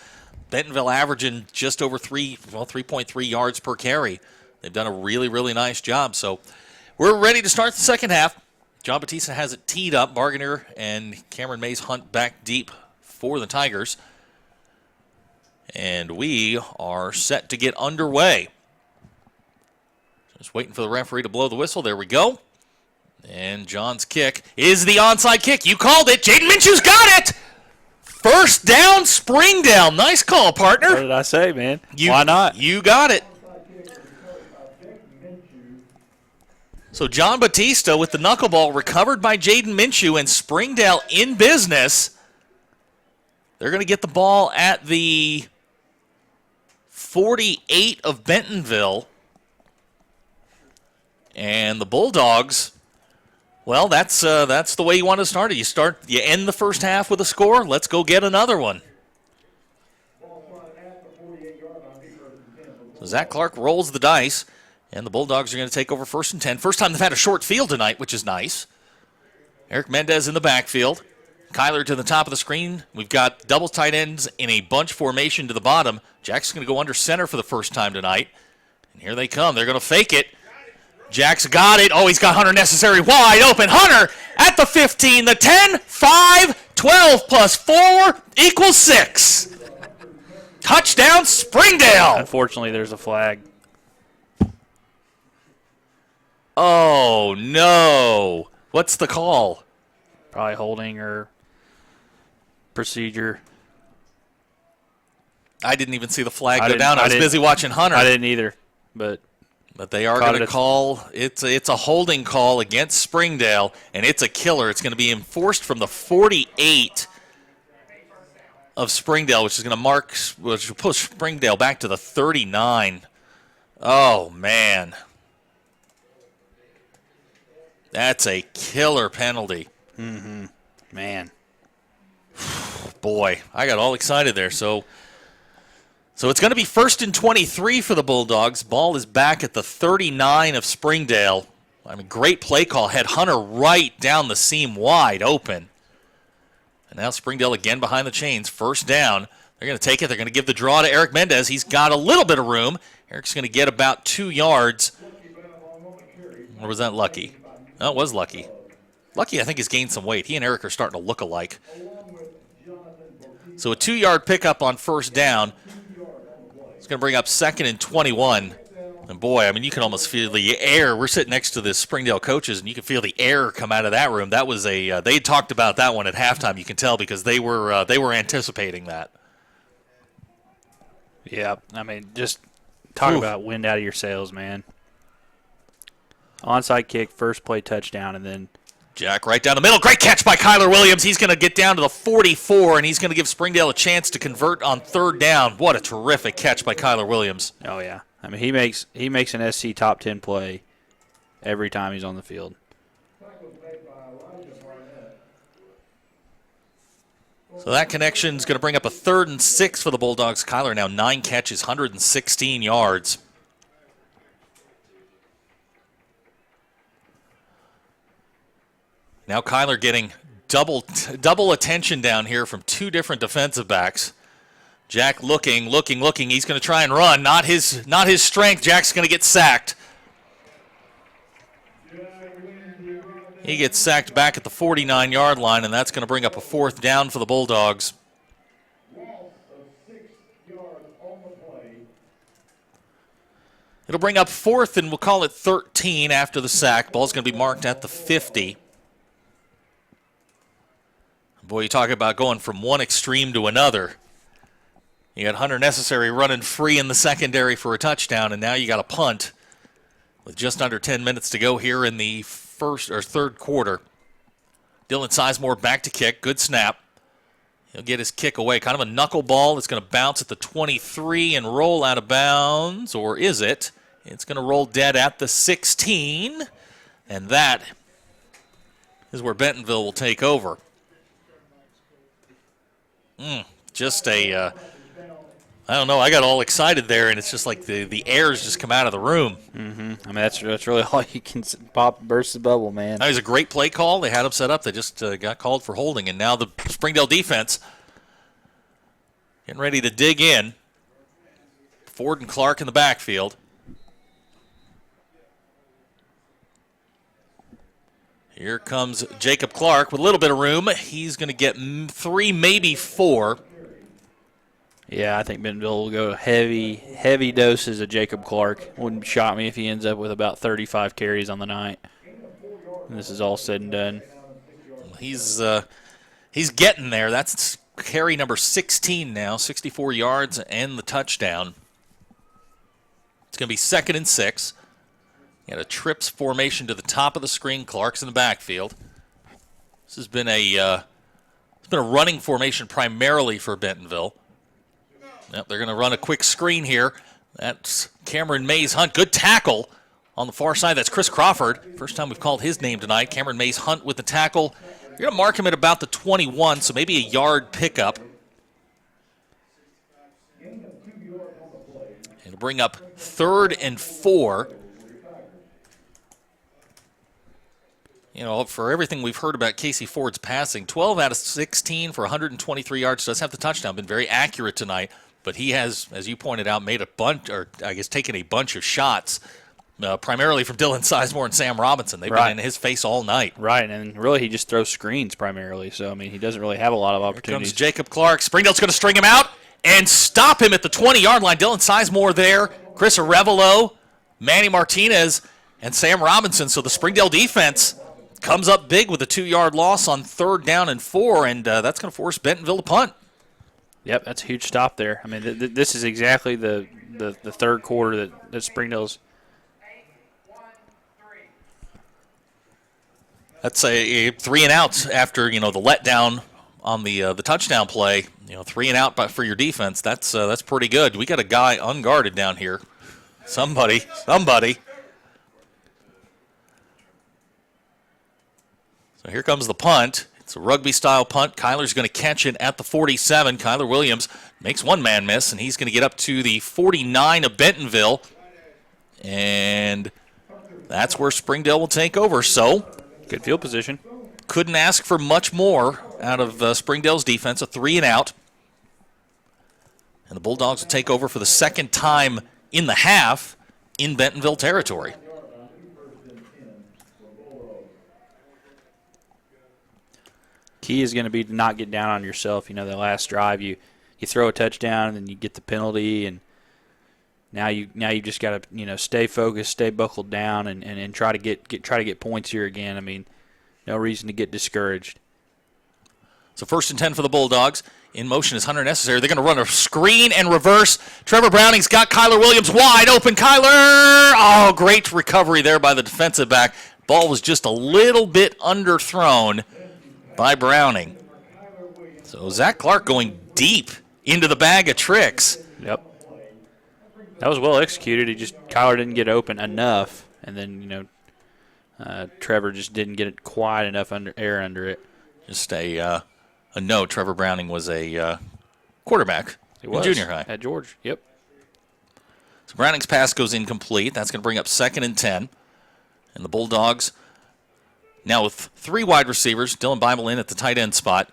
Bentonville averaging just over 3.3 yards per carry. They've done a really, really nice job. So we're ready to start the second half. John Batista has it teed up. Bargainer and Cameron Mays hunt back deep for the Tigers. And we are set to get underway. Just waiting for the referee to blow the whistle. There we go. And John's kick is the onside kick. You called it. Jaden Minshew's got it. First down, Springdale. Nice call, partner. What did I say, man? Why not? You got it. So John Batista with the knuckleball recovered by Jaden Minshew, and Springdale in business. They're going to get the ball at the 48 of Bentonville. And the Bulldogs, well, that's the way you want to start it. You end the first half with a score. Let's go get another one. So Zach Clark rolls the dice, and the Bulldogs are going to take over 1st and 10. First time they've had a short field tonight, which is nice. Eric Mendez in the backfield. Kyler to the top of the screen. We've got double tight ends in a bunch formation to the bottom. Jack's going to go under center for the first time tonight. And here they come. They're going to fake it. Jack's got it. Oh, he's got Hunter Necessary wide open. Hunter at the 15, the 10, 5, 12 plus 4 equals 6. Touchdown, Springdale. Unfortunately, there's a flag. Oh, no. What's the call? Probably holding or procedure. I didn't even see the flag go down. I was busy watching Hunter. I didn't either, but they are going to call. It's a holding call against Springdale, and it's a killer. It's going to be enforced from the 48 of Springdale, which will push Springdale back to the 39. Oh, man. That's a killer penalty. Mm-hmm. Man. Boy, I got all excited there. So it's going to be 1st and 23 for the Bulldogs. Ball is back at the 39 of Springdale. I mean, great play call. Had Hunter right down the seam wide open. And now Springdale again behind the chains. First down. They're going to take it. They're going to give the draw to Eric Mendez. He's got a little bit of room. Eric's going to get about 2 yards. Or was that Lucky? No, it was Lucky. Lucky, I think, has gained some weight. He and Eric are starting to look alike. So a 2-yard pickup on first down. It's going to bring up 2nd and 21. And boy, I mean, you can almost feel the air. We're sitting next to the Springdale coaches, and you can feel the air come out of that room. That was they talked about that one at halftime. You can tell because they were anticipating that. Yeah, I mean, just talk about wind out of your sails, man. Onside kick, first play touchdown, and then Jack right down the middle. Great catch by Kyler Williams. He's going to get down to the 44, and he's going to give Springdale a chance to convert on 3rd down. What a terrific catch by Kyler Williams. Oh, yeah. I mean, he makes an SC top 10 play every time he's on the field. So that connection is going to bring up a 3rd and 6 for the Bulldogs. Kyler now 9 catches, 116 yards. Now Kyler getting double attention down here from 2 different defensive backs. Jack looking. He's going to try and run. Not his strength. Jack's going to get sacked. He gets sacked back at the 49-yard line, and that's going to bring up a 4th down for the Bulldogs. It'll bring up 4th, and we'll call it 13 after the sack. Ball's going to be marked at the 50. Boy, you talk about going from one extreme to another. You got Hunter Necessary running free in the secondary for a touchdown, and now you got a punt with just under 10 minutes to go here in the 3rd quarter. Dylan Sizemore back to kick. Good snap. He'll get his kick away. Kind of a knuckleball. It's going to bounce at the 23 and roll out of bounds, or is it? It's going to roll dead at the 16, and that is where Bentonville will take over. Just I don't know. I got all excited there, and it's just like the air's just come out of the room. Mm-hmm. I mean, that's really all you can burst the bubble, man. That was a great play call. They had him set up. They just got called for holding, and now the Springdale defense getting ready to dig in. Ford and Clark in the backfield. Here comes Jacob Clark with a little bit of room. He's going to get 3, maybe 4. Yeah, I think Bentonville will go heavy doses of Jacob Clark. Wouldn't shock me if he ends up with about 35 carries on the night. And this is all said and done. He's getting there. That's carry number 16 now, 64 yards and the touchdown. It's going to be 2nd and 6. He had a trips formation to the top of the screen. Clark's in the backfield. This has been a running formation primarily for Bentonville. Yep, they're going to run a quick screen here. That's Cameron Mays-Hunt. Good tackle on the far side. That's Chris Crawford. First time we've called his name tonight. Cameron Mays-Hunt with the tackle. You're going to mark him at about the 21, so maybe a yard pickup. It'll bring up 3rd and 4. You know, for everything we've heard about Casey Ford's passing, 12 out of 16 for 123 yards, does have the touchdown. Been very accurate tonight, but he has, as you pointed out, made a bunch, or I guess taken a bunch of shots, primarily from Dylan Sizemore and Sam Robinson. They've been in his face all night. Right, and really he just throws screens primarily, so, I mean, he doesn't really have a lot of opportunities. Here comes Jacob Clark. Springdale's going to string him out and stop him at the 20-yard line. Dylan Sizemore there, Chris Arevalo, Manny Martinez, and Sam Robinson. So the Springdale defense comes up big with a 2-yard loss on 3rd down and 4, and that's going to force Bentonville to punt. Yep, that's a huge stop there. I mean, this is exactly the third quarter that Springdale's. That's a 3 and out after, you know, the letdown on the touchdown play. You know, 3 and out for your defense. That's pretty good. We got a guy unguarded down here. Somebody. So here comes the punt. It's a rugby-style punt. Kyler's going to catch it at the 47. Kyler Williams makes one man miss, and he's going to get up to the 49 of Bentonville. And that's where Springdale will take over. So, good field position. Couldn't ask for much more out of Springdale's defense, a 3 and out. And the Bulldogs will take over for the second time in the half in Bentonville territory. Key is going to be to not get down on yourself. You know, the last drive, you throw a touchdown and then you get the penalty, and now you just got to, you know, stay focused, stay buckled down, and try to get points here again. I mean, no reason to get discouraged. So 1st and 10 for the Bulldogs. In motion is Hunter Necessary. They're going to run a screen and reverse. Trevor Browning's got Kyler Williams wide open. Kyler! Oh, great recovery there by the defensive back. Ball was just a little bit underthrown by Browning. So Zach Clark going deep into the bag of tricks. Yep. That was well executed. Kyler didn't get open enough, and then, you know, Trevor just didn't get it quite enough air under it. Just a note, Trevor Browning was a quarterback in junior high. At George, yep. So Browning's pass goes incomplete. That's going to bring up 2nd and 10. And the Bulldogs now with 3 wide receivers. Dylan Bible in at the tight end spot.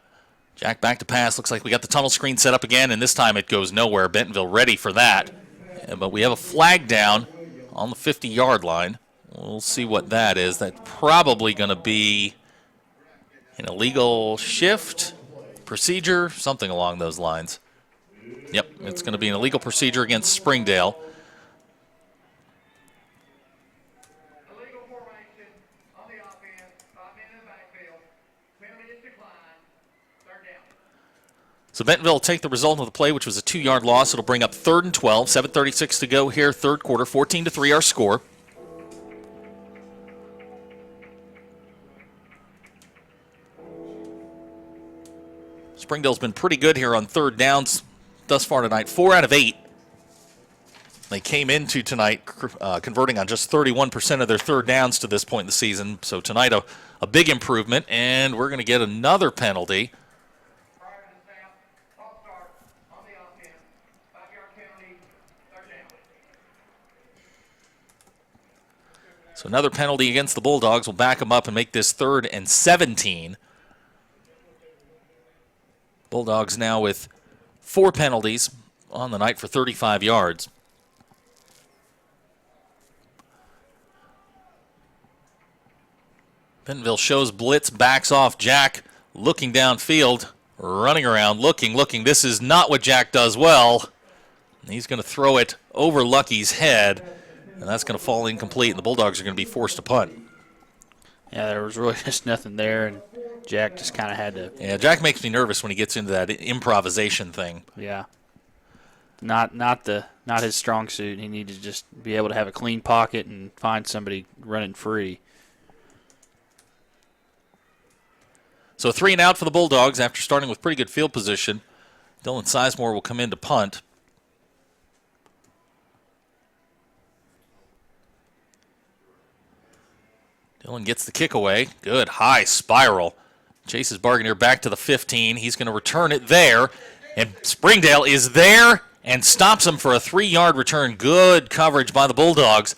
Jack back to pass. Looks like we got the tunnel screen set up again, and this time it goes nowhere. Bentonville ready for that. But we have a flag down on the 50-yard line. We'll see what that is. That's probably going to be an illegal shift, procedure, something along those lines. Yep, it's going to be an illegal procedure against Springdale. So Bentonville will take the result of the play, which was a 2-yard loss. It'll bring up 3rd and 12, 7:36 to go here, third quarter, 14-3 our score. Springdale's been pretty good here on 3rd downs thus far tonight, 4 out of 8. They came into tonight converting on just 31% of their 3rd downs to this point in the season. So tonight a big improvement, and we're going to get another penalty. So another penalty against the Bulldogs will back them up and make this 3rd and 17. Bulldogs now with 4 penalties on the night for 35 yards. Bentonville shows blitz, backs off. Jack looking downfield. running around, looking. This is not what Jack does well. He's going to throw it over Lucky's head, and that's going to fall incomplete, and the Bulldogs are going to be forced to punt. Yeah, there was really just nothing there, and Jack just kind of had to. Yeah, Jack makes me nervous when he gets into that improvisation thing. Yeah. Not his strong suit. He needed to just be able to have a clean pocket and find somebody running free. So 3 and out for the Bulldogs after starting with pretty good field position. Dylan Sizemore will come in to punt. Dylan gets the kick away. Good high spiral. Chases Barganier back to the 15. He's going to return it there. And Springdale is there and stops him for a 3-yard return. Good coverage by the Bulldogs.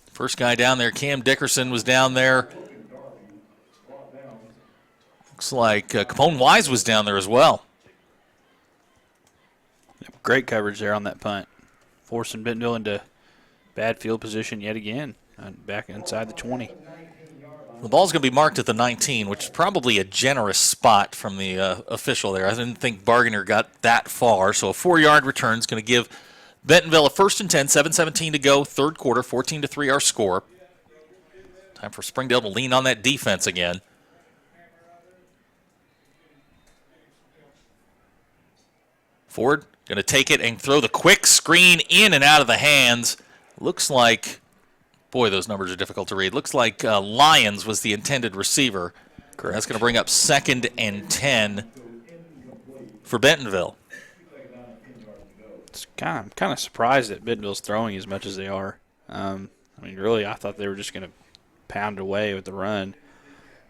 First guy down there, Cam Dickerson, was down there. Looks like Capone Wise was down there as well. Great coverage there on that punt. Forcing Bentonville into bad field position yet again. Back inside the 20. The ball's going to be marked at the 19, which is probably a generous spot from the official there. I didn't think Barganier got that far. So a 4-yard return is going to give Bentonville a 1st and 10, 7:17 to go, third quarter, 14-3 our score. Time for Springdale to lean on that defense again. Ford going to take it and throw the quick screen in and out of the hands. Looks like, boy, those numbers are difficult to read. Looks like Lyons was the intended receiver. Correct. That's going to bring up 2nd and 10 for Bentonville. I'm kind of surprised that Bentonville's throwing as much as they are. I mean, really, I thought they were just going to pound away with the run.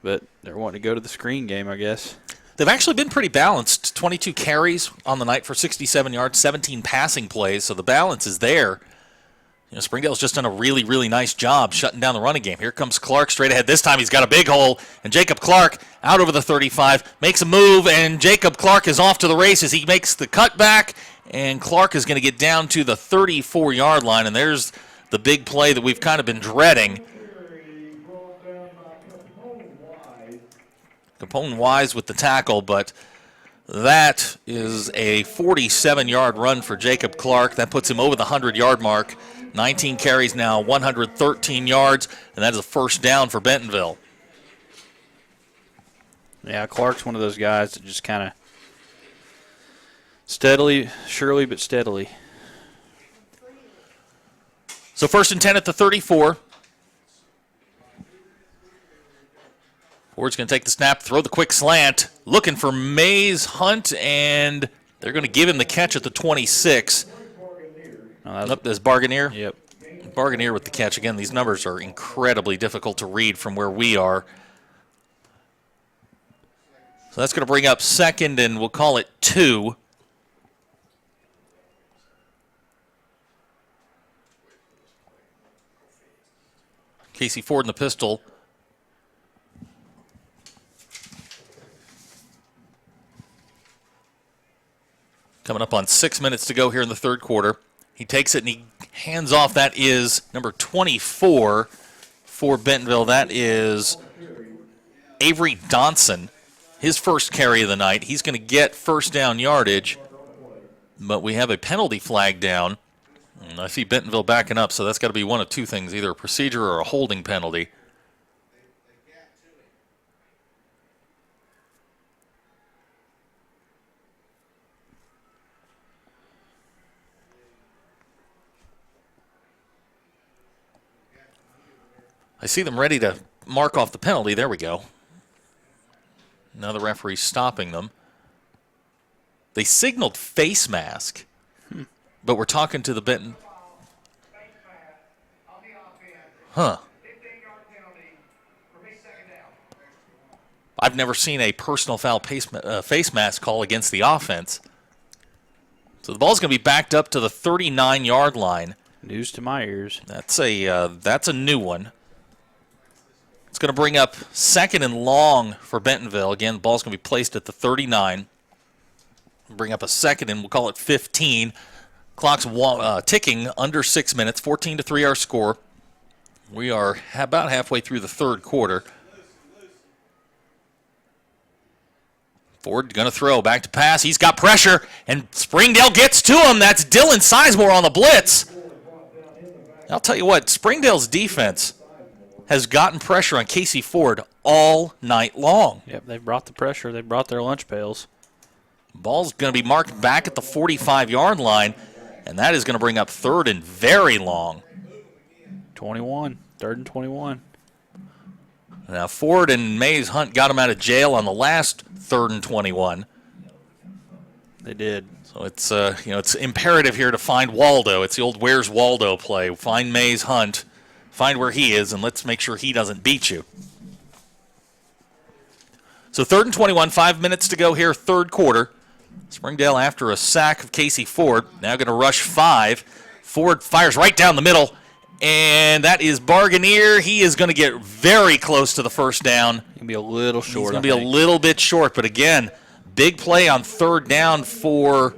But they're wanting to go to the screen game, I guess. They've actually been pretty balanced. 22 carries on the night for 67 yards, 17 passing plays, so the balance is there. You know, Springdale's just done a really, really nice job shutting down the running game. Here comes Clark straight ahead. This time he's got a big hole, and Jacob Clark out over the 35, makes a move, and Jacob Clark is off to the races. He makes the cutback, and Clark is going to get down to the 34-yard line, and there's the big play that we've kind of been dreading. Capone Wise with the tackle, but that is a 47-yard run for Jacob Clark. That puts him over the 100-yard mark. 19 carries now, 113 yards, and that is a first down for Bentonville. Yeah, Clark's one of those guys that just kind of steadily, surely but steadily. So 1st and 10 at the 34. Ford's going to take the snap, throw the quick slant, looking for Mays Hunt, and they're going to give him the catch at the 26. There's Barganier. Yep. Barganier with the catch. Again, these numbers are incredibly difficult to read from where we are. So that's going to bring up 2nd, and we'll call it 2. Casey Ford in the pistol. Coming up on 6 minutes to go here in the third quarter. He takes it and he hands off. That is number 24 for Bentonville. That is Avery Donson. His first carry of the night. He's going to get first down yardage, but we have a penalty flag down. And I see Bentonville backing up, so that's got to be one of two things, either a procedure or a holding penalty. I see them ready to mark off the penalty. There we go. Now the referee's stopping them. They signaled face mask, but we're talking to the Benton. Huh. I've never seen a personal foul face mask call against the offense. So the ball's going to be backed up to the 39-yard line. News to my ears. That's a new one. It's going to bring up 2nd and long for Bentonville. Again, the ball's going to be placed at the 39. Bring up a 2nd, and we'll call it 15. Clock's ticking under 6 minutes. 14-3 our score. We are about halfway through the third quarter. Ford going to throw, back to pass. He's got pressure, and Springdale gets to him. That's Dylan Sizemore on the blitz. I'll tell you what, Springdale's defense has gotten pressure on Casey Ford all night long. Yep, they've brought the pressure. They've brought their lunch pails. Ball's going to be marked back at the 45-yard line, and that is going to bring up 3rd and very long. 21, 3rd and 21. Now, Ford and Mays Hunt got him out of jail on the last 3rd and 21. They did. So it's it's imperative here to find Waldo. It's the old "Where's Waldo" play. Find Mays Hunt, find where he is, and let's make sure he doesn't beat you. So 3rd and 21, 5 minutes to go here, 3rd quarter. Springdale after a sack of Casey Ford, now going to rush 5. Ford fires right down the middle. And that is Barganier. He is going to get very close to the first down. He's going to be a little short. He's going to be a little bit short. But again, big play on 3rd down for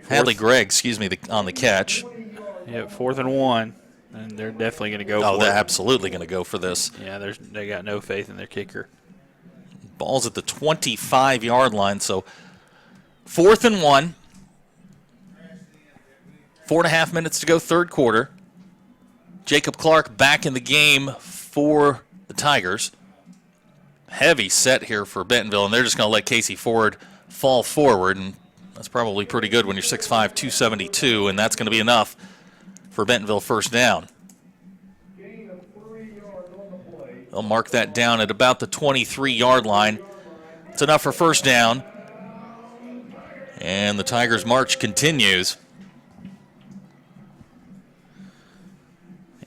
Hadley Gregg, on the catch. Yeah, 4th and 1. And they're definitely going to go for it. Oh, they're absolutely going to go for this. Yeah, they got no faith in their kicker. Ball's at the 25-yard line. So 4th and 1. 4.5 minutes to go, 3rd quarter. Jacob Clark back in the game for the Tigers. Heavy set here for Bentonville, and they're just going to let Casey Ford fall forward, and that's probably pretty good when you're 6'5", 272, and that's going to be enough for Bentonville first down. They'll mark that down at about the 23-yard line. It's enough for first down, and the Tigers' march continues.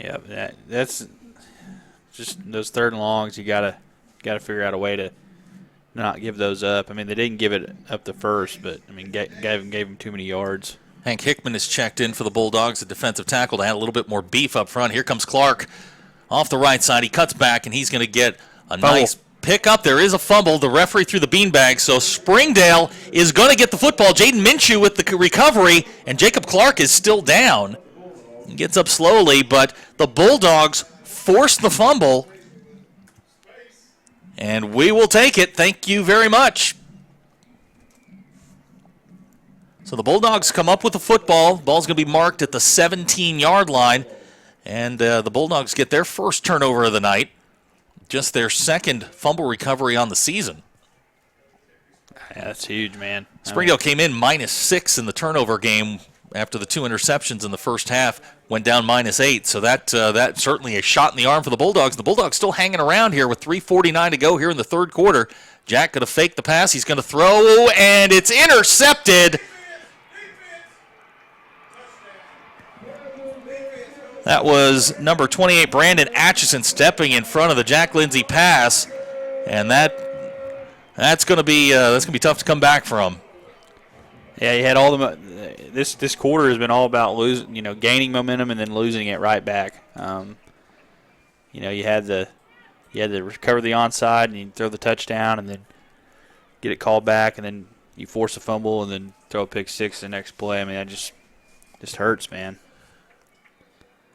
Yeah, that's just those 3rd and longs. You gotta figure out a way to not give those up. I mean, they didn't give it up the first, but I mean, gave him too many yards. Hank Hickman is checked in for the Bulldogs, a defensive tackle, to add a little bit more beef up front. Here comes Clark off the right side. He cuts back, and he's going to get a nice pickup. There is a fumble. The referee threw the beanbag, so Springdale is going to get the football. Jaden Minshew with the recovery, and Jacob Clark is still down. He gets up slowly, but the Bulldogs forced the fumble, and we will take it. Thank you very much. So the Bulldogs come up with the football. Ball's going to be marked at the 17-yard line, and the Bulldogs get their first turnover of the night, just their 2nd fumble recovery on the season. Yeah, that's huge, man. Springdale came in -6 in the turnover game after the 2 interceptions in the first half, went down -8. So that's certainly a shot in the arm for the Bulldogs. The Bulldogs still hanging around here with 3:49 to go here in the 3rd quarter. Jack going to fake the pass. He's going to throw, and it's intercepted. That was number 28, Brandon Atchison, stepping in front of the Jack Lindsay pass, and that's going to be tough to come back from. Yeah, he had all the. This quarter has been all about gaining momentum and then losing it right back. You had to recover the onside and you throw the touchdown and then get it called back, and then you force a fumble and then throw a pick six the next play. I mean, that just hurts, man.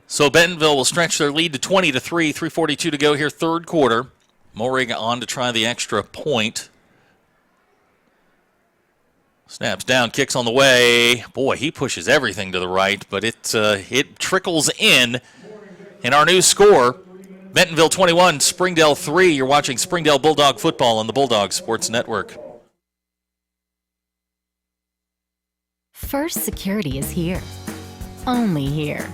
So Bentonville will stretch their lead to 20-3, 3:42 to go here, 3rd quarter. Morig on to try the extra point. Snaps down, kicks on the way. Boy, he pushes everything to the right, but it trickles in. And our new score, Bentonville 21, Springdale 3. You're watching Springdale Bulldog football on the Bulldog Sports Network. First Security is here. Only here.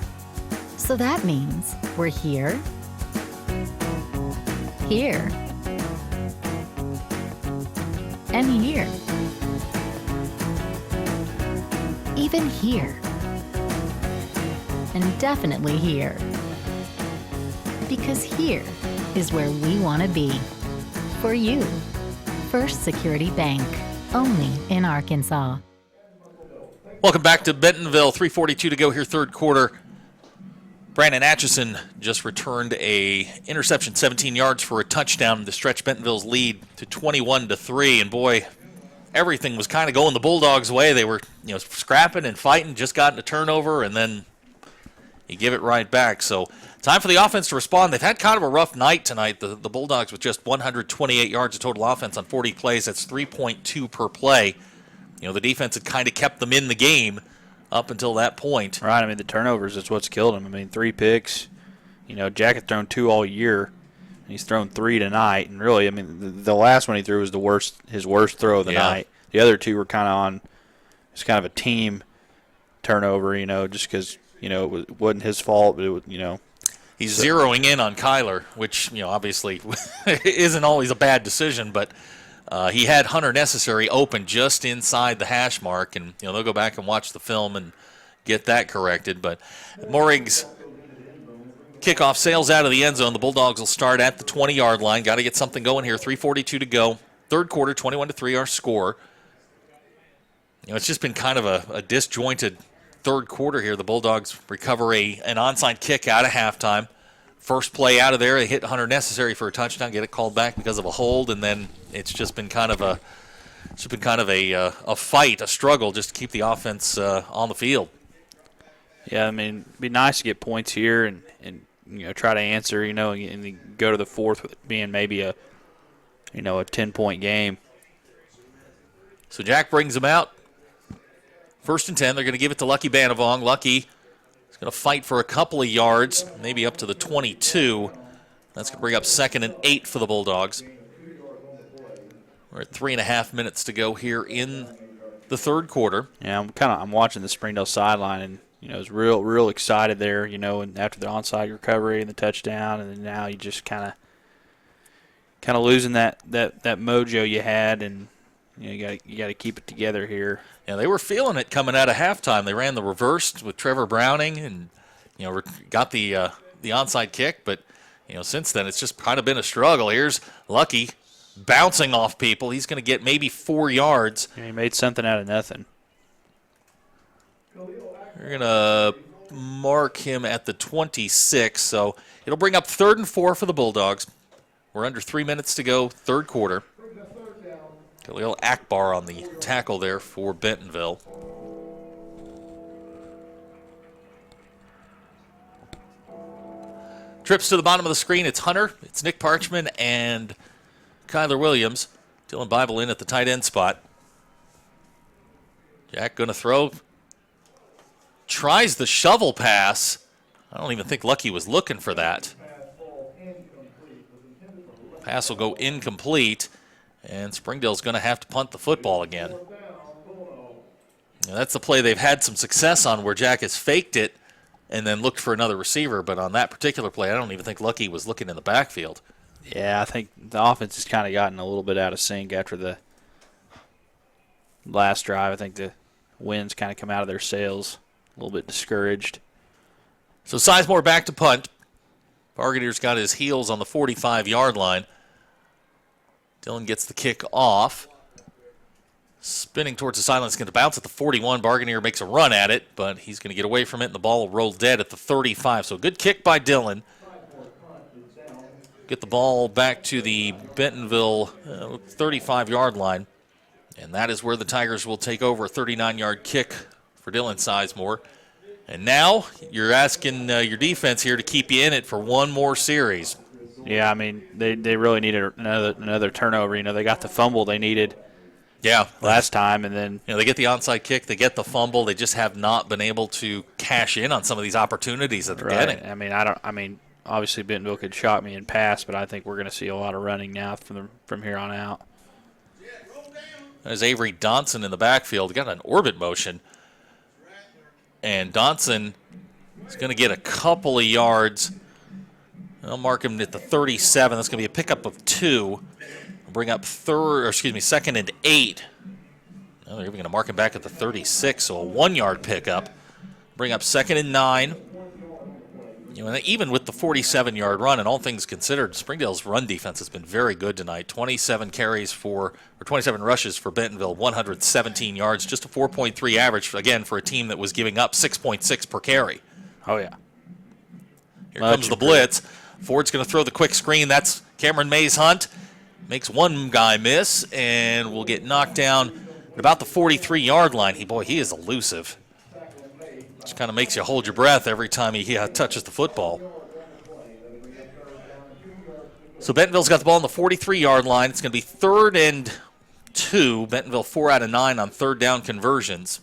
So that means we're here, here, and here. Even here. And definitely here. Because here is where we want to be. For you. First Security Bank. Only in Arkansas. Welcome back to Bentonville. 3:42 to go here, 3rd quarter. Brandon Atchison just returned a interception, 17 yards for a touchdown to stretch Bentonville's lead to 21-3. And boy, everything was kind of going the Bulldogs' way. They were, scrapping and fighting, just got a turnover, and then you give it right back. So time for the offense to respond. They've had kind of a rough night tonight. The Bulldogs with just 128 yards of total offense on 40 plays. That's 3.2 per play. You know, the defense had kind of kept them in the game up until that point. Right. I mean, the turnovers is what's killed him. I mean, 3 picks. You know, Jack had thrown 2 all year, and he's thrown 3 tonight. And really, I mean, the last one he threw was his worst throw of the night. The other 2 were kind of on. It's kind of a team turnover, you know, just because, you know, it wasn't his fault, but it was, you know. He's zeroing in on Kyler, which, you know, obviously isn't always a bad decision, but he had Hunter Necessary open just inside the hash mark, and, you know, they'll go back and watch the film and get that corrected. But Morig's kickoff sails out of the end zone. The Bulldogs will start at the 20-yard line. Got to get something going here. 3:42 to go. Third quarter, 21-3 our score. You know, it's just been kind of a disjointed third quarter here. The Bulldogs recover an onside kick out of halftime. First play out of there, they hit Hunter Necessary for a touchdown, get it called back because of a hold, and then it's just been kind of a fight, a struggle, just to keep the offense on the field. Yeah, I mean, it'd be nice to get points here and you know, try to answer, you know, and go to the fourth with it being maybe a 10-point game. So Jack brings them out. 1st and 10, they're going to give it to Lucky Banavong. Lucky is going to fight for a couple of yards, maybe up to the 22. That's going to bring up 2nd and 8 for the Bulldogs. We're at 3.5 minutes to go here in the third quarter. Yeah, I'm watching the Springdale sideline, and you know, I was real excited there. You know, and after the onside recovery and the touchdown, and then now you just kind of losing that mojo you had, and you know, you got to keep it together here. Yeah, they were feeling it coming out of halftime. They ran the reverse with Trevor Browning, and you know, got the onside kick. But you know, since then it's just kind of been a struggle. Here's Lucky bouncing off people. He's going to get maybe 4 yards. Yeah, he made something out of nothing. We're going to mark him at the 26, so it'll bring up 3rd and 4 for the Bulldogs. We're under 3 minutes to go, third quarter. Khalil Akbar on the tackle there for Bentonville. Trips to the bottom of the screen. It's Hunter, it's Nick Parchman, and Kyler Williams. Dylan Bible in at the tight end spot. Jack going to throw. Tries the shovel pass. I don't even think Lucky was looking for that. Pass will go incomplete, and Springdale's going to have to punt the football again. Now, that's the play they've had some success on, where Jack has faked it and then looked for another receiver. But on that particular play, I don't even think Lucky was looking in the backfield. Yeah, I think the offense has kind of gotten a little bit out of sync after the last drive. I think the winds kind of come out of their sails, a little bit discouraged. So Sizemore back to punt. Barganeer's got his heels on the 45-yard line. Dylan gets the kick off. Spinning towards the sideline. It's going to bounce at the 41. Barganeer makes a run at it, but he's going to get away from it, and the ball will roll dead at the 35. So good kick by Dylan. Get the ball back to the Bentonville 35-yard line. And that is where the Tigers will take over, a 39-yard kick for Dylan Sizemore. And now you're asking your defense here to keep you in it for one more series. Yeah, I mean, they really needed another turnover. You know, they got the fumble they needed last time, and then you know, they get the onside kick, they get the fumble. They just have not been able to cash in on some of these opportunities that they're getting. I mean, obviously Bentonville could shock me in pass, but I think we're going to see a lot of running now from here on out. There's Avery Donson in the backfield. Got an orbit motion. And Donson is going to get a couple of yards. I'll mark him at the 37. That's going to be a pickup of 2. We'll bring up 2nd and 8. Oh, they're even going to mark him back at the 36, so a 1-yard pickup. Bring up 2nd and 9. You know, even with the 47-yard run, and all things considered, Springdale's run defense has been very good tonight. 27 rushes for Bentonville, 117 yards, just a 4.3 average, again, for a team that was giving up 6.6 per carry. Oh, yeah. Here comes the blitz. Ford's going to throw the quick screen. That's Cameron Mays-Hunt. Makes one guy miss, and will get knocked down at about the 43-yard line. He is elusive. Just kind of makes you hold your breath every time he touches the football. So Bentonville's got the ball on the 43-yard line. It's going to be 3rd and 2. Bentonville 4 out of 9 on third down conversions.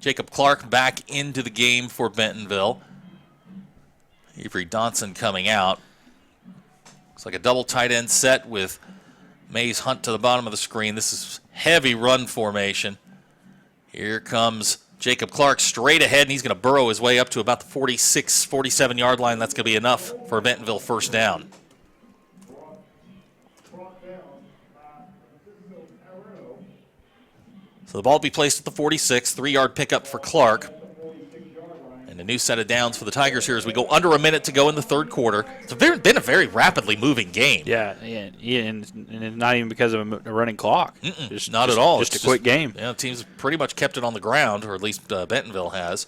Jacob Clark back into the game for Bentonville. Avery Donson coming out. Looks like a double tight end set with Mays Hunt to the bottom of the screen. This is heavy run formation. Here comes Jacob Clark straight ahead, and he's going to burrow his way up to about the 46, 47-yard line. That's going to be enough for a Bentonville first down. So the ball will be placed at the 46, 3-yard pickup for Clark. And a new set of downs for the Tigers here as we go under a minute to go in the third quarter. It's been a very rapidly moving game. Yeah, and not even because of a running clock. Not at all. Just a quick game. Yeah, the team's pretty much kept it on the ground, or at least Bentonville has.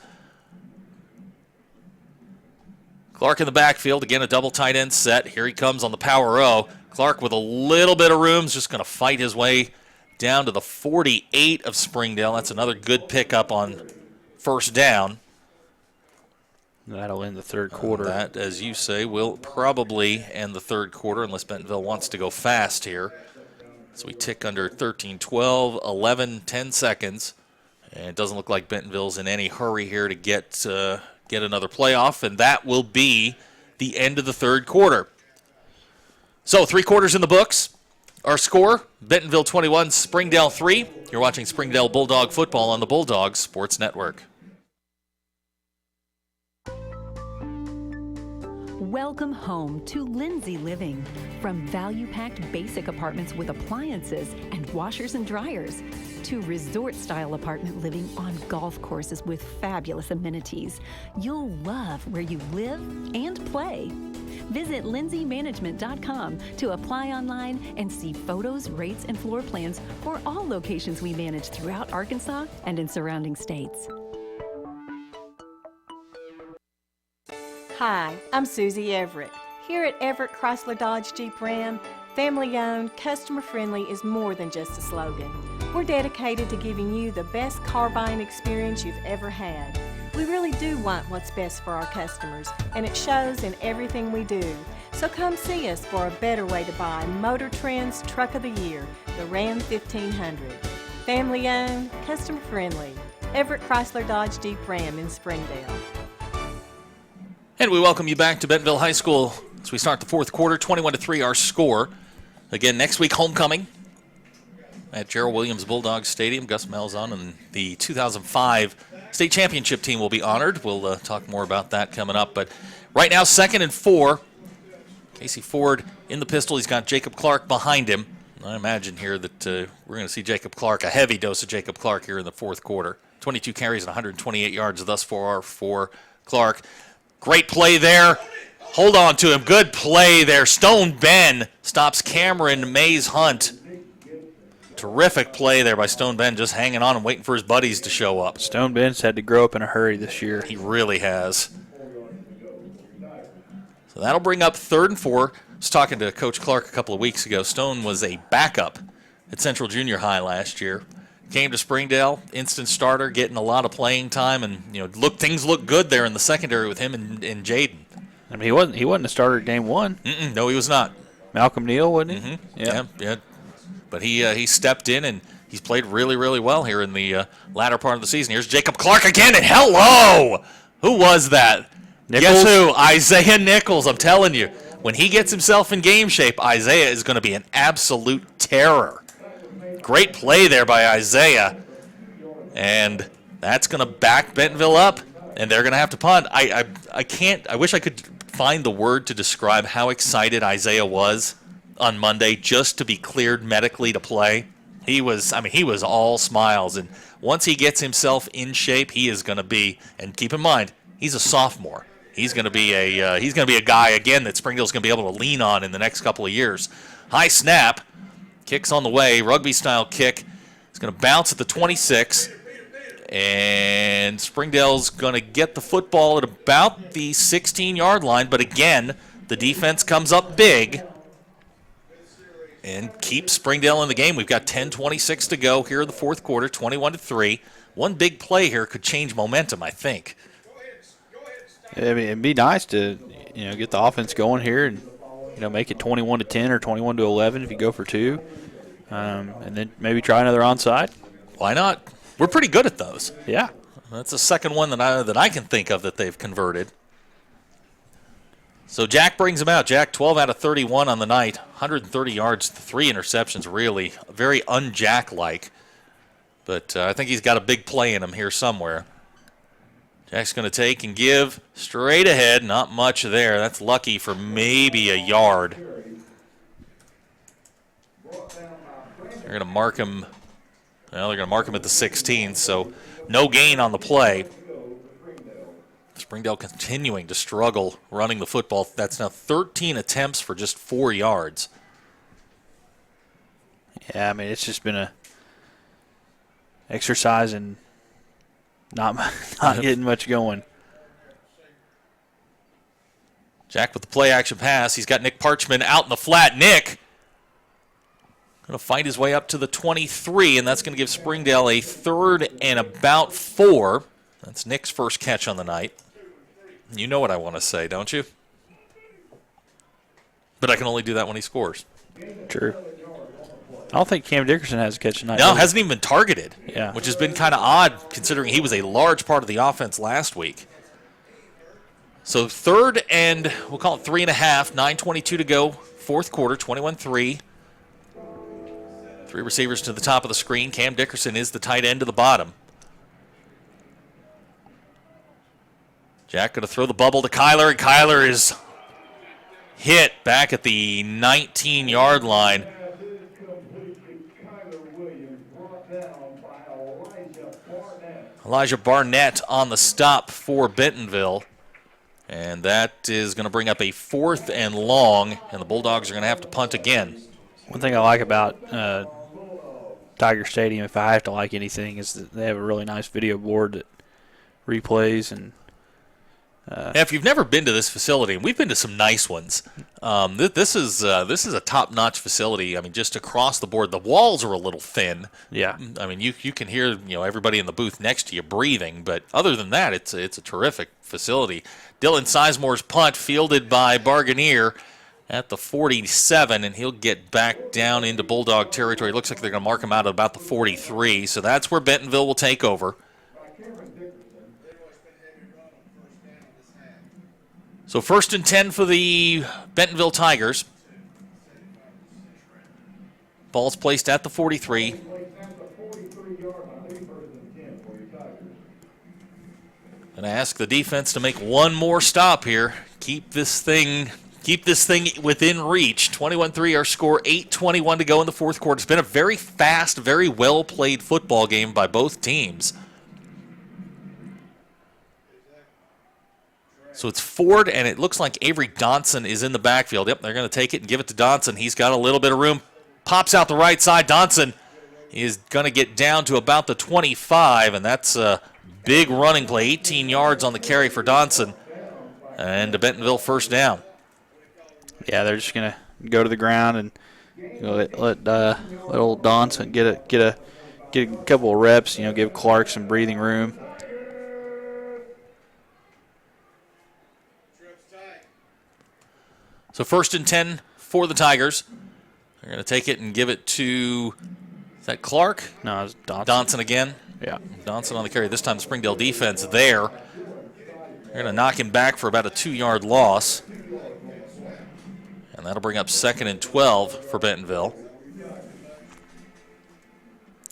Clark in the backfield. Again, a double tight end set. Here he comes on the power O. Clark with a little bit of room is just going to fight his way down to the 48 of Springdale. That's another good pickup on first down. That'll end the third quarter. That, as you say, will probably end the third quarter unless Bentonville wants to go fast here. So we tick under 13, 12, 11, 10 seconds. And it doesn't look like Bentonville's in any hurry here to get another playoff, and that will be the end of the third quarter. So 3 quarters in the books. Our score, Bentonville 21, Springdale 3. You're watching Springdale Bulldog football on the Bulldog Sports Network. Welcome home to Lindsay Living. From value-packed basic apartments with appliances and washers and dryers to resort-style apartment living on golf courses with fabulous amenities, you'll love where you live and play. Visit lindsaymanagement.com to apply online and see photos, rates, and floor plans for all locations we manage throughout Arkansas and in surrounding states. Hi, I'm Susie Everett. Here at Everett Chrysler Dodge Jeep Ram, family-owned, customer-friendly is more than just a slogan. We're dedicated to giving you the best car buying experience you've ever had. We really do want what's best for our customers, and it shows in everything we do. So come see us for a better way to buy Motor Trend's Truck of the Year, the Ram 1500. Family-owned, customer-friendly, Everett Chrysler Dodge Jeep Ram in Springdale. And we welcome you back to Bentonville High School as we start the fourth quarter, 21-3 our score. Again, next week, homecoming at Gerald Williams Bulldogs Stadium. Gus Malzahn and the 2005 state championship team will be honored. We'll talk more about that coming up. But right now, 2nd and 4. Casey Ford in the pistol. He's got Jacob Clark behind him. I imagine here that we're going to see Jacob Clark, a heavy dose of Jacob Clark here in the fourth quarter. 22 carries and 128 yards thus far for Clark. Great play there. Hold on to him. Good play there. Stone Ben stops Cameron Mays Hunt. Terrific play there by Stone Ben, just hanging on and waiting for his buddies to show up. Stone Ben's had to grow up in a hurry this year. He really has. So that'll bring up 3rd and 4. I was talking to Coach Clark a couple of weeks ago. Stone was a backup at Central Junior High last year. Came to Springdale, instant starter, getting a lot of playing time, and things look good there in the secondary with him and Jaden. I mean, he wasn't a starter at game 1. No, he was not. Malcolm Neal, wasn't he? Mm-hmm. Yeah. But he stepped in and he's played really, really well here in the latter part of the season. Here's Jacob Clark again, and hello, who was that? Nichols? Guess who? Isaiah Nichols. I'm telling you, when he gets himself in game shape, Isaiah is going to be an absolute terror. Great play there by Isaiah, and that's going to back Bentonville up, and they're going to have to punt. I wish I could find the word to describe how excited Isaiah was on Monday just to be cleared medically to play. He was all smiles, and once he gets himself in shape, he is going to be. And keep in mind, he's a sophomore. He's going to be a guy again that Springdale's going to be able to lean on in the next couple of years. High snap. Kick's on the way, rugby-style kick. It's going to bounce at the 26, and Springdale's going to get the football at about the 16-yard line, but again, the defense comes up big, and keep Springdale in the game. We've got 10:26 to go here in the fourth quarter, 21-3. One big play here could change momentum, I think. I mean, it'd be nice to, get the offense going here and, make it 21-10 or 21-11 if you go for two, and then maybe try another onside. Why not? We're pretty good at those. Yeah, that's the second one that I can think of that they've converted. So Jack brings him out. Jack 12 out of 31 on the night, 130 yards, 3 interceptions. Really very un-Jack-like, but I think he's got a big play in him here somewhere. Jack's going to take and give straight ahead. Not much there. That's lucky for maybe a yard. They're going to mark him. Well, they're going to mark him at the 16, so no gain on the play. Springdale continuing to struggle running the football. That's now 13 attempts for just 4 yards. Yeah, I mean, it's just been a exercise in not getting much going. Jack with the play action pass. He's got Nick Parchman out in the flat. Nick going to fight his way up to the 23, and that's going to give Springdale a 3rd and about 4. That's Nick's first catch on the night. You know what I want to say, don't you? But I can only do that when he scores. True. I don't think Cam Dickerson has a catch tonight. No, hasn't even been targeted, yeah, which has been kind of odd considering he was a large part of the offense last week. So 3rd and we'll call it 3.5, 9:22 to go, fourth quarter, 21-3. 3 receivers to the top of the screen. Cam Dickerson is the tight end to the bottom. Jack going to throw the bubble to Kyler, and Kyler is hit back at the 19-yard line. Elijah Barnett on the stop for Bentonville. And that is going to bring up a 4th and long, and the Bulldogs are going to have to punt again. One thing I like about Tiger Stadium, if I have to like anything, is that they have a really nice video board that replays. And if you've never been to this facility, and we've been to some nice ones, this is a top-notch facility. I mean, just across the board, the walls are a little thin. Yeah. I mean, you can hear everybody in the booth next to you breathing, but other than that, it's a terrific facility. Dylan Sizemore's punt fielded by Barganier at the 47, and he'll get back down into Bulldog territory. It looks like they're going to mark him out at about the 43, so that's where Bentonville will take over. So 1st and 10 for the Bentonville Tigers. Ball's placed at the 43. Going to ask the defense to make one more stop here. Keep this thing within reach. 21-3 our score, 8:21 to go in the fourth quarter. It's been a very fast, very well-played football game by both teams. So it's Ford, and it looks like Avery Donson is in the backfield. Yep, they're going to take it and give it to Donson. He's got a little bit of room. Pops out the right side. Donson is going to get down to about the 25, and that's a big running play. 18 yards on the carry for Donson, and a Bentonville first down. Yeah, they're just going to go to the ground and let old Donson get a couple of reps. Give Clark some breathing room. So 1st and 10 for the Tigers. They're going to take it and give it to, is that Clark? No, it's Donson. Donson again. Yeah. Donson on the carry. This time the Springdale defense there. They're going to knock him back for about a 2-yard loss. And that'll bring up 2nd and 12 for Bentonville.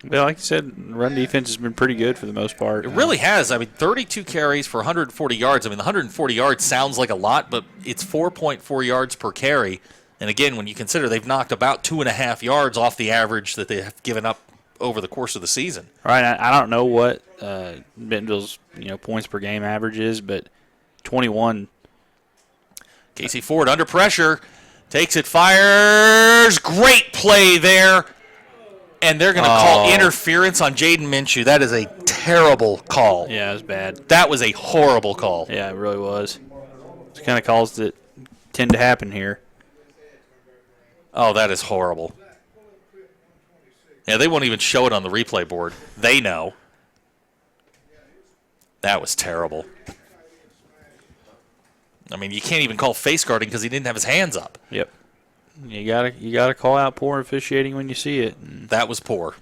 Well, like you said, run defense has been pretty good for the most part. It really has. I mean, 32 carries for 140 yards. I mean, the 140 yards sounds like a lot, but it's 4.4 yards per carry. And again, when you consider they've knocked about 2.5 yards off the average that they have given up over the course of the season. All right, I don't know what Bentonville's points per game average is, but 21. Casey Ford under pressure, takes it, fires. Great play there. And they're going to call interference on Jaden Minshew. That is a terrible call. Yeah, it was bad. That was a horrible call. Yeah, it really was. It's kind of calls that tend to happen here. Oh, that is horrible. Yeah, they won't even show it on the replay board. They know. That was terrible. I mean, you can't even call face guarding because he didn't have his hands up. Yep. You gotta call out poor officiating when you see it. That was poor.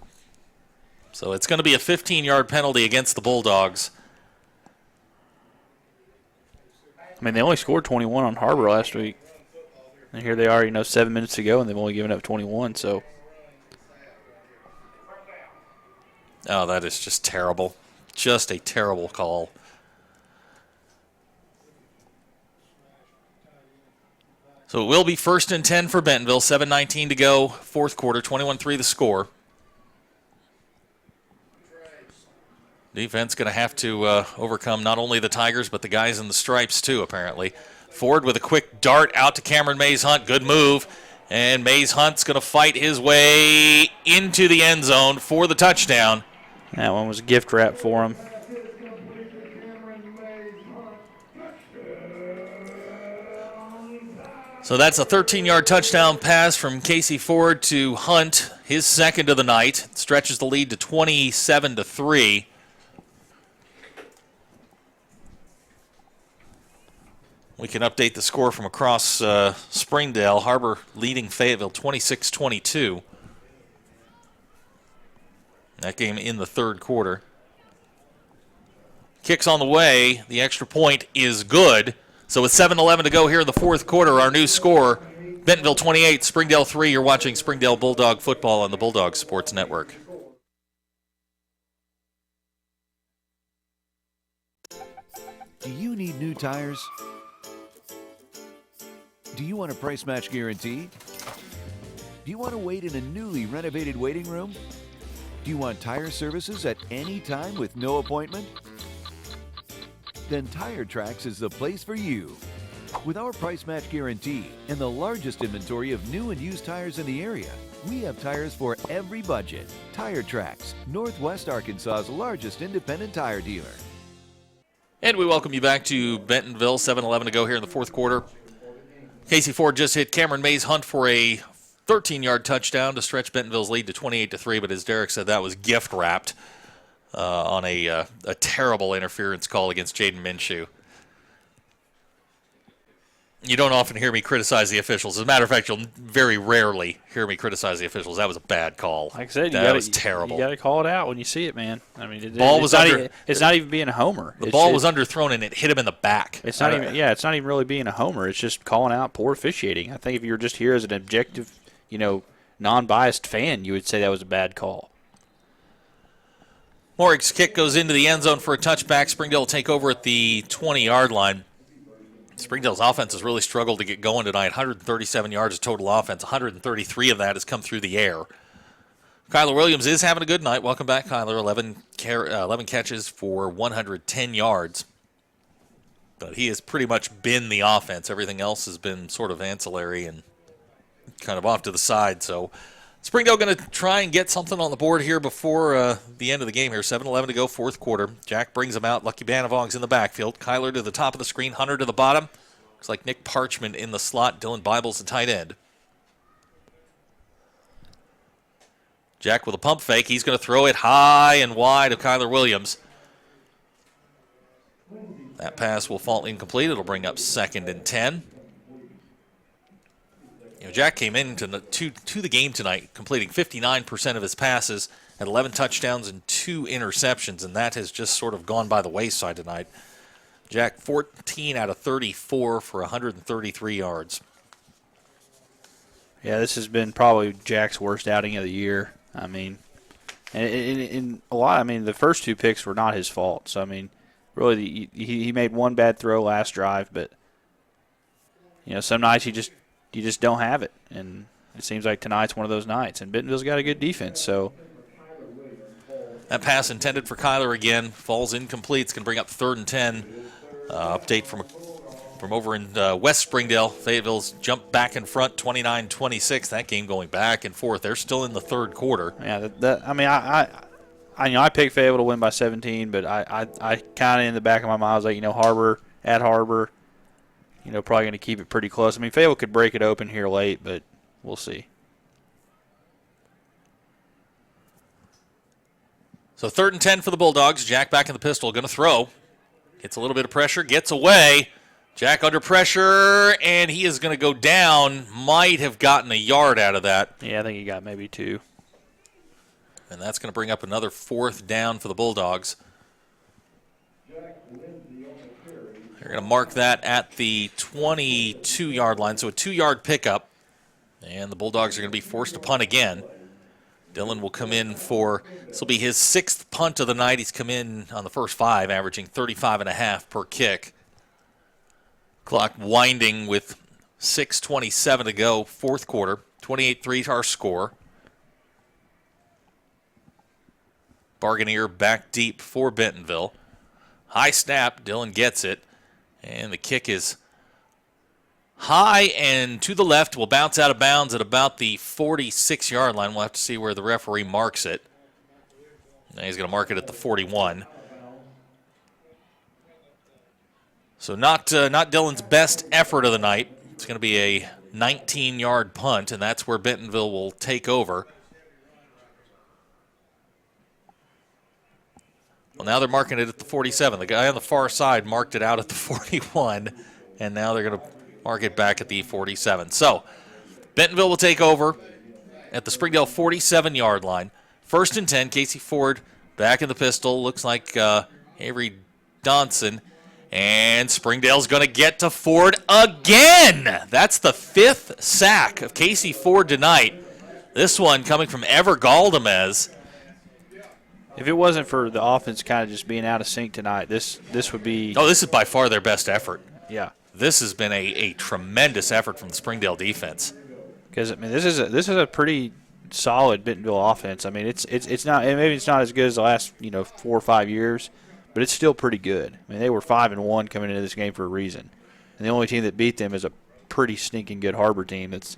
So it's going to be a 15-yard penalty against the Bulldogs. I mean, they only scored 21 on HAR-BER last week. And here they are, 7 minutes to go, and they've only given up 21. So, oh, that is just terrible. Just a terrible call. So it will be 1st and 10 for Bentonville. 7:19 to go, fourth quarter, 21-3 the score. Defense going to have to overcome not only the Tigers, but the guys in the stripes too, apparently. Ford with a quick dart out to Cameron Mays-Hunt. Good move. And Mays-Hunt's going to fight his way into the end zone for the touchdown. That one was a gift wrap for him. So that's a 13-yard touchdown pass from Casey Ford to Hunt, his second of the night. It stretches the lead to 27-3. We can update the score from across Springdale. HAR-BER leading Fayetteville 26-22. That game in the third quarter. Kicks on the way. The extra point is good. So with 7:11 to go here in the fourth quarter, our new score, Bentonville 28, Springdale 3. You're watching Springdale Bulldog football on the Bulldog Sports Network. Do you need new tires? Do you want a price match guarantee? Do you want to wait in a newly renovated waiting room? Do you want tire services at any time with no appointment? Then Tire Tracks is the place for you. With our price match guarantee and the largest inventory of new and used tires in the area, we have tires for every budget. Tire Tracks, Northwest Arkansas's largest independent tire dealer. And we welcome you back to Bentonville. 7:11 to go here in the fourth quarter. Casey Ford just hit Cameron Mays-Hunt for a 13-yard touchdown to stretch Bentonville's lead to 28-3, but as Derek said, that was gift-wrapped on a terrible interference call against Jaden Minshew. You don't often hear me criticize the officials. As a matter of fact, you'll very rarely hear me criticize the officials. That was a bad call. Like I said, that was terrible. You got to call it out when you see it, man. I mean, it's not even being a homer. The ball was underthrown and it hit him in the back. It's not even. Yeah, it's not even really being a homer. It's just calling out poor officiating. I think if you were just here as an objective, non-biased fan, you would say that was a bad call. Morig's kick goes into the end zone for a touchback. Springdale will take over at the 20-yard line. Springdale's offense has really struggled to get going tonight. 137 yards of total offense. 133 of that has come through the air. Kyler Williams is having a good night. Welcome back, Kyler. 11 catches for 110 yards. But he has pretty much been the offense. Everything else has been sort of ancillary and kind of off to the side. So Springdale going to try and get something on the board here before the end of the game here. 7:11 to go, fourth quarter. Jack brings him out. Lucky Banavong's in the backfield. Kyler to the top of the screen. Hunter to the bottom. Looks like Nick Parchman in the slot. Dylan Bible's the tight end. Jack with a pump fake. He's going to throw it high and wide to Kyler Williams. That pass will fall incomplete. It'll bring up 2nd and 10. Jack came into the game tonight completing 59% of his passes, had 11 touchdowns and 2 interceptions, and that has just sort of gone by the wayside tonight. Jack 14 out of 34 for 133 yards. Yeah, this has been probably Jack's worst outing of the year. I mean, and in a lot, the first 2 picks were not his fault. So, really, he made one bad throw last drive, but, some nights you just don't have it. And it seems like tonight's one of those nights. And Bentonville's got a good defense, so. That pass intended for Kyler again falls incomplete. It's going to bring up 3rd and 10. Update from over in West Springdale. Fayetteville's jumped back in front, 29-26. That game going back and forth. They're still in the third quarter. Yeah, I picked Fayetteville to win by 17, but I kind of in the back of my mind was like, HAR-BER at HAR-BER. Probably going to keep it pretty close. Fayetteville could break it open here late, but we'll see. So 3rd and 10 for the Bulldogs. Jack back in the pistol, going to throw. Gets a little bit of pressure, gets away. Jack under pressure, and he is going to go down. Might have gotten a yard out of that. Yeah, I think he got maybe 2. And that's going to bring up another 4th down for the Bulldogs. They're going to mark that at the 22-yard line, so a 2-yard pickup. And the Bulldogs are going to be forced to punt again. Dylan will come in for, this will be his 6th punt of the night. He's come in on the first 5, averaging 35.5 per kick. Clock winding with 6:27 to go, 4th quarter. 28-3 our score. Barganier back deep for Bentonville. High snap, Dylan gets it. And the kick is high and to the left, will bounce out of bounds at about the 46-yard line. We'll have to see where the referee marks it. Now he's going to mark it at the 41. So not Dylan's best effort of the night. It's going to be a 19-yard punt, and that's where Bentonville will take over. Well, now they're marking it at the 47. The guy on the far side marked it out at the 41, and now they're going to mark it back at the 47. So Bentonville will take over at the Springdale 47-yard line. 1st and 10, Casey Ford back in the pistol. Looks like Avery Donson. And Springdale's going to get to Ford again. That's the 5th sack of Casey Ford tonight. This one coming from Ever Galdamez. If it wasn't for the offense kind of just being out of sync tonight, this would be... Oh, this is by far their best effort. Yeah. This has been a tremendous effort from the Springdale defense. Because, I mean, this is a pretty solid Bentonville offense. I mean, it's not, and maybe it's not as good as the last 4 or 5 years, but it's still pretty good. I mean, they were 5-1 coming into this game for a reason, and the only team that beat them is a pretty stinking good Har-BER team that's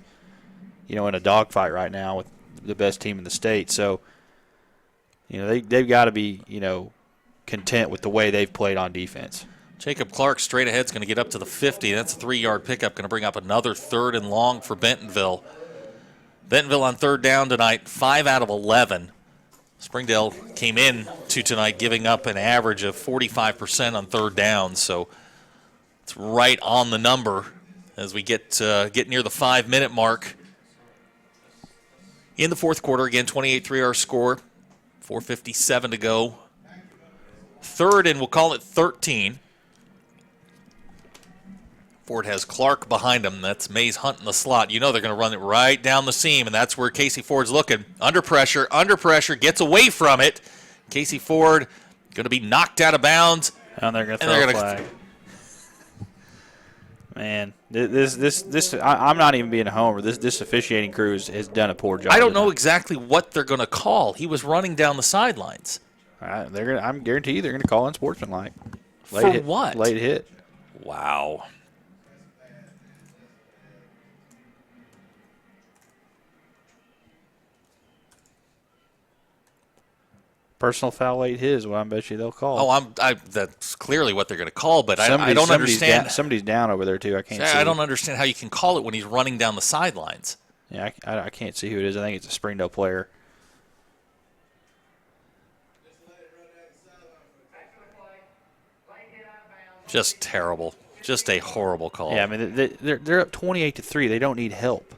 in a dogfight right now with the best team in the state. So, they've got to be content with the way they've played on defense. Jacob Clark straight ahead is going to get up to the 50. That's a 3-yard pickup, going to bring up another 3rd and long for Bentonville. Bentonville on 3rd down tonight, 5 out of 11. Springdale came in to tonight giving up an average of 45% on 3rd down, so it's right on the number as we get near the 5-minute mark. In the 4th quarter, again, 28-3 our score, 4:57 to go. 3rd and we'll call it 13. Ford has Clark behind him. That's Mays Hunt in the slot. They're going to run it right down the seam, and that's where Casey Ford's looking. Under pressure, gets away from it. Casey Ford going to be knocked out of bounds. And they're going to throw a flag. Man, I'm not even being a homer. This officiating crew has done a poor job. I don't know exactly what they're going to call. He was running down the sidelines. I'm guarantee you they're going to call unsportsmanlike. For what? Late hit. Wow. Personal foul, late hit is what I bet you they'll call. Oh, that's clearly what they're going to call, but I don't understand. Somebody's down over there too. I can't see. I don't understand how you can call it when he's running down the sidelines. Yeah, I can't see who it is. I think it's a Springdale player. Just terrible. Just a horrible call. Yeah, I mean they're up 28-3. They don't need help.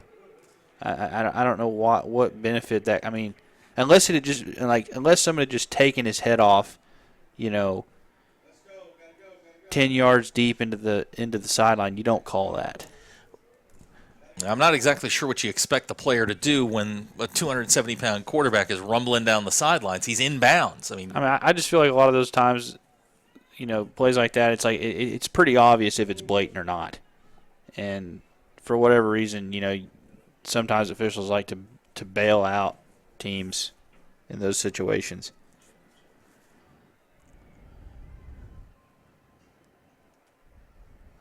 I don't know what benefit that. I mean, unless somebody had just taken his head off, 10 yards deep into the sideline, you don't call that. I'm not exactly sure what you expect the player to do when a 270-pound quarterback is rumbling down the sidelines. He's inbounds. I just feel like a lot of those times, plays like that, it's like it's pretty obvious if it's blatant or not. And for whatever reason, sometimes officials like to bail out teams in those situations.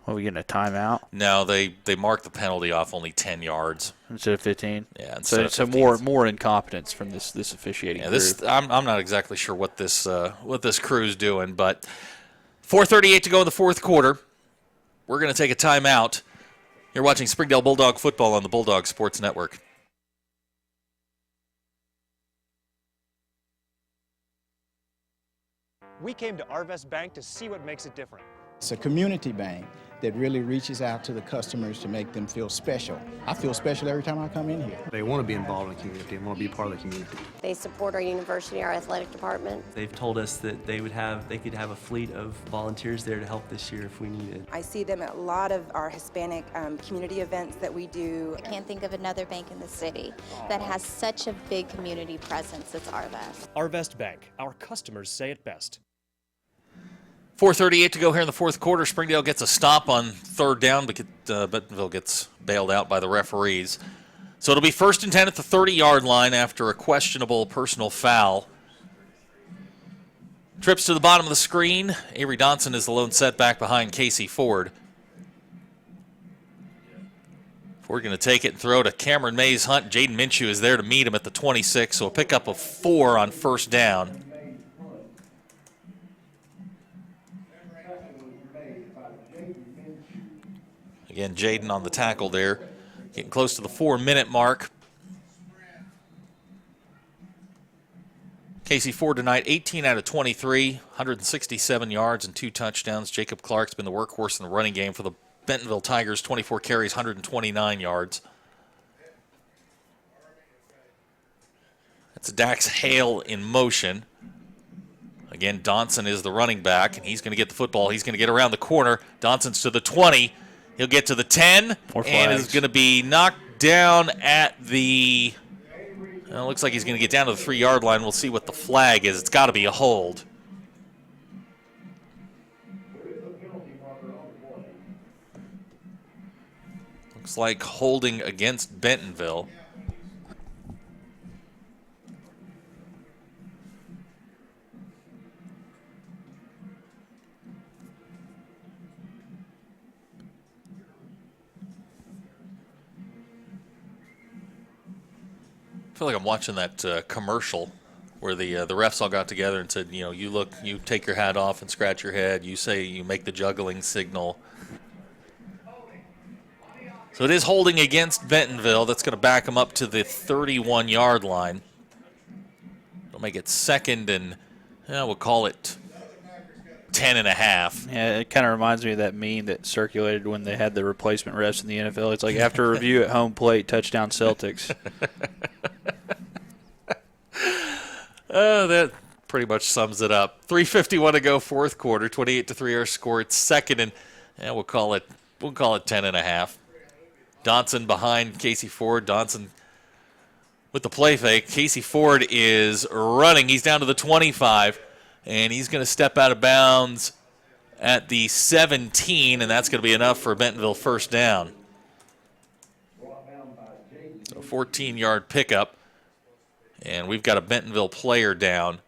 Are we getting a timeout? No, they marked the penalty off only 10 yards instead of 15. Yeah, so more incompetence from this officiating. Yeah, I'm not exactly sure what this crew's doing, but 4:38 to go in the 4th quarter. We're going to take a timeout. You're watching Springdale Bulldog football on the Bulldog Sports Network. We came to Arvest Bank to see what makes it different. It's a community bank that really reaches out to the customers to make them feel special. I feel special every time I come in here. They want to be involved in the community and want to be part of the community. They support our university, our athletic department. They've told us that they could have a fleet of volunteers there to help this year if we needed. I see them at a lot of our Hispanic community events that we do. I can't think of another bank in the city that has such a big community presence as Arvest. Arvest Bank, our customers say it best. 4:38 to go here in the fourth quarter. Springdale gets a stop on third down, but Bentonville gets bailed out by the referees. So it'll be 1st and 10 at the 30-yard line after a questionable personal foul. Trips to the bottom of the screen. Avery Donson is the lone setback behind Casey Ford. Ford going to take it and throw to Cameron Mays-Hunt. Jaden Minshew is there to meet him at the 26, so a pickup of 4 on first down. Again, Jaden on the tackle there, getting close to the 4-minute mark. Casey Ford tonight, 18 out of 23, 167 yards and 2 touchdowns. Jacob Clark's been the workhorse in the running game for the Bentonville Tigers, 24 carries, 129 yards. That's Dax Hale in motion. Again, Donson is the running back, and he's going to get the football. He's going to get around the corner. Donson's to the 20. He'll get to the 10 and is going to be knocked down at the, well, it looks like he's going to get down to the 3-yard line. We'll see what the flag is. It's got to be a hold. Looks like holding against Bentonville. I feel like I'm watching that commercial where the refs all got together and said, you take your hat off and scratch your head. You make the juggling signal. So it is holding against Bentonville. That's going to back them up to the 31-yard line. It'll make it 2nd and, we'll call it 10 and a half. Yeah, it kind of reminds me of that meme that circulated when they had the replacement refs in the NFL. It's like after a review at home plate, touchdown Celtics. That pretty much sums it up. 3:51 to go, fourth quarter. 28-3 our score. It's 2nd and we'll call it 10 and a half. Donson behind Casey Ford. Donson with the play fake. Casey Ford is running. He's down to the 25, and he's going to step out of bounds at the 17, and that's going to be enough for Bentonville first down. So 14-yard pickup, and we've got a Bentonville player down.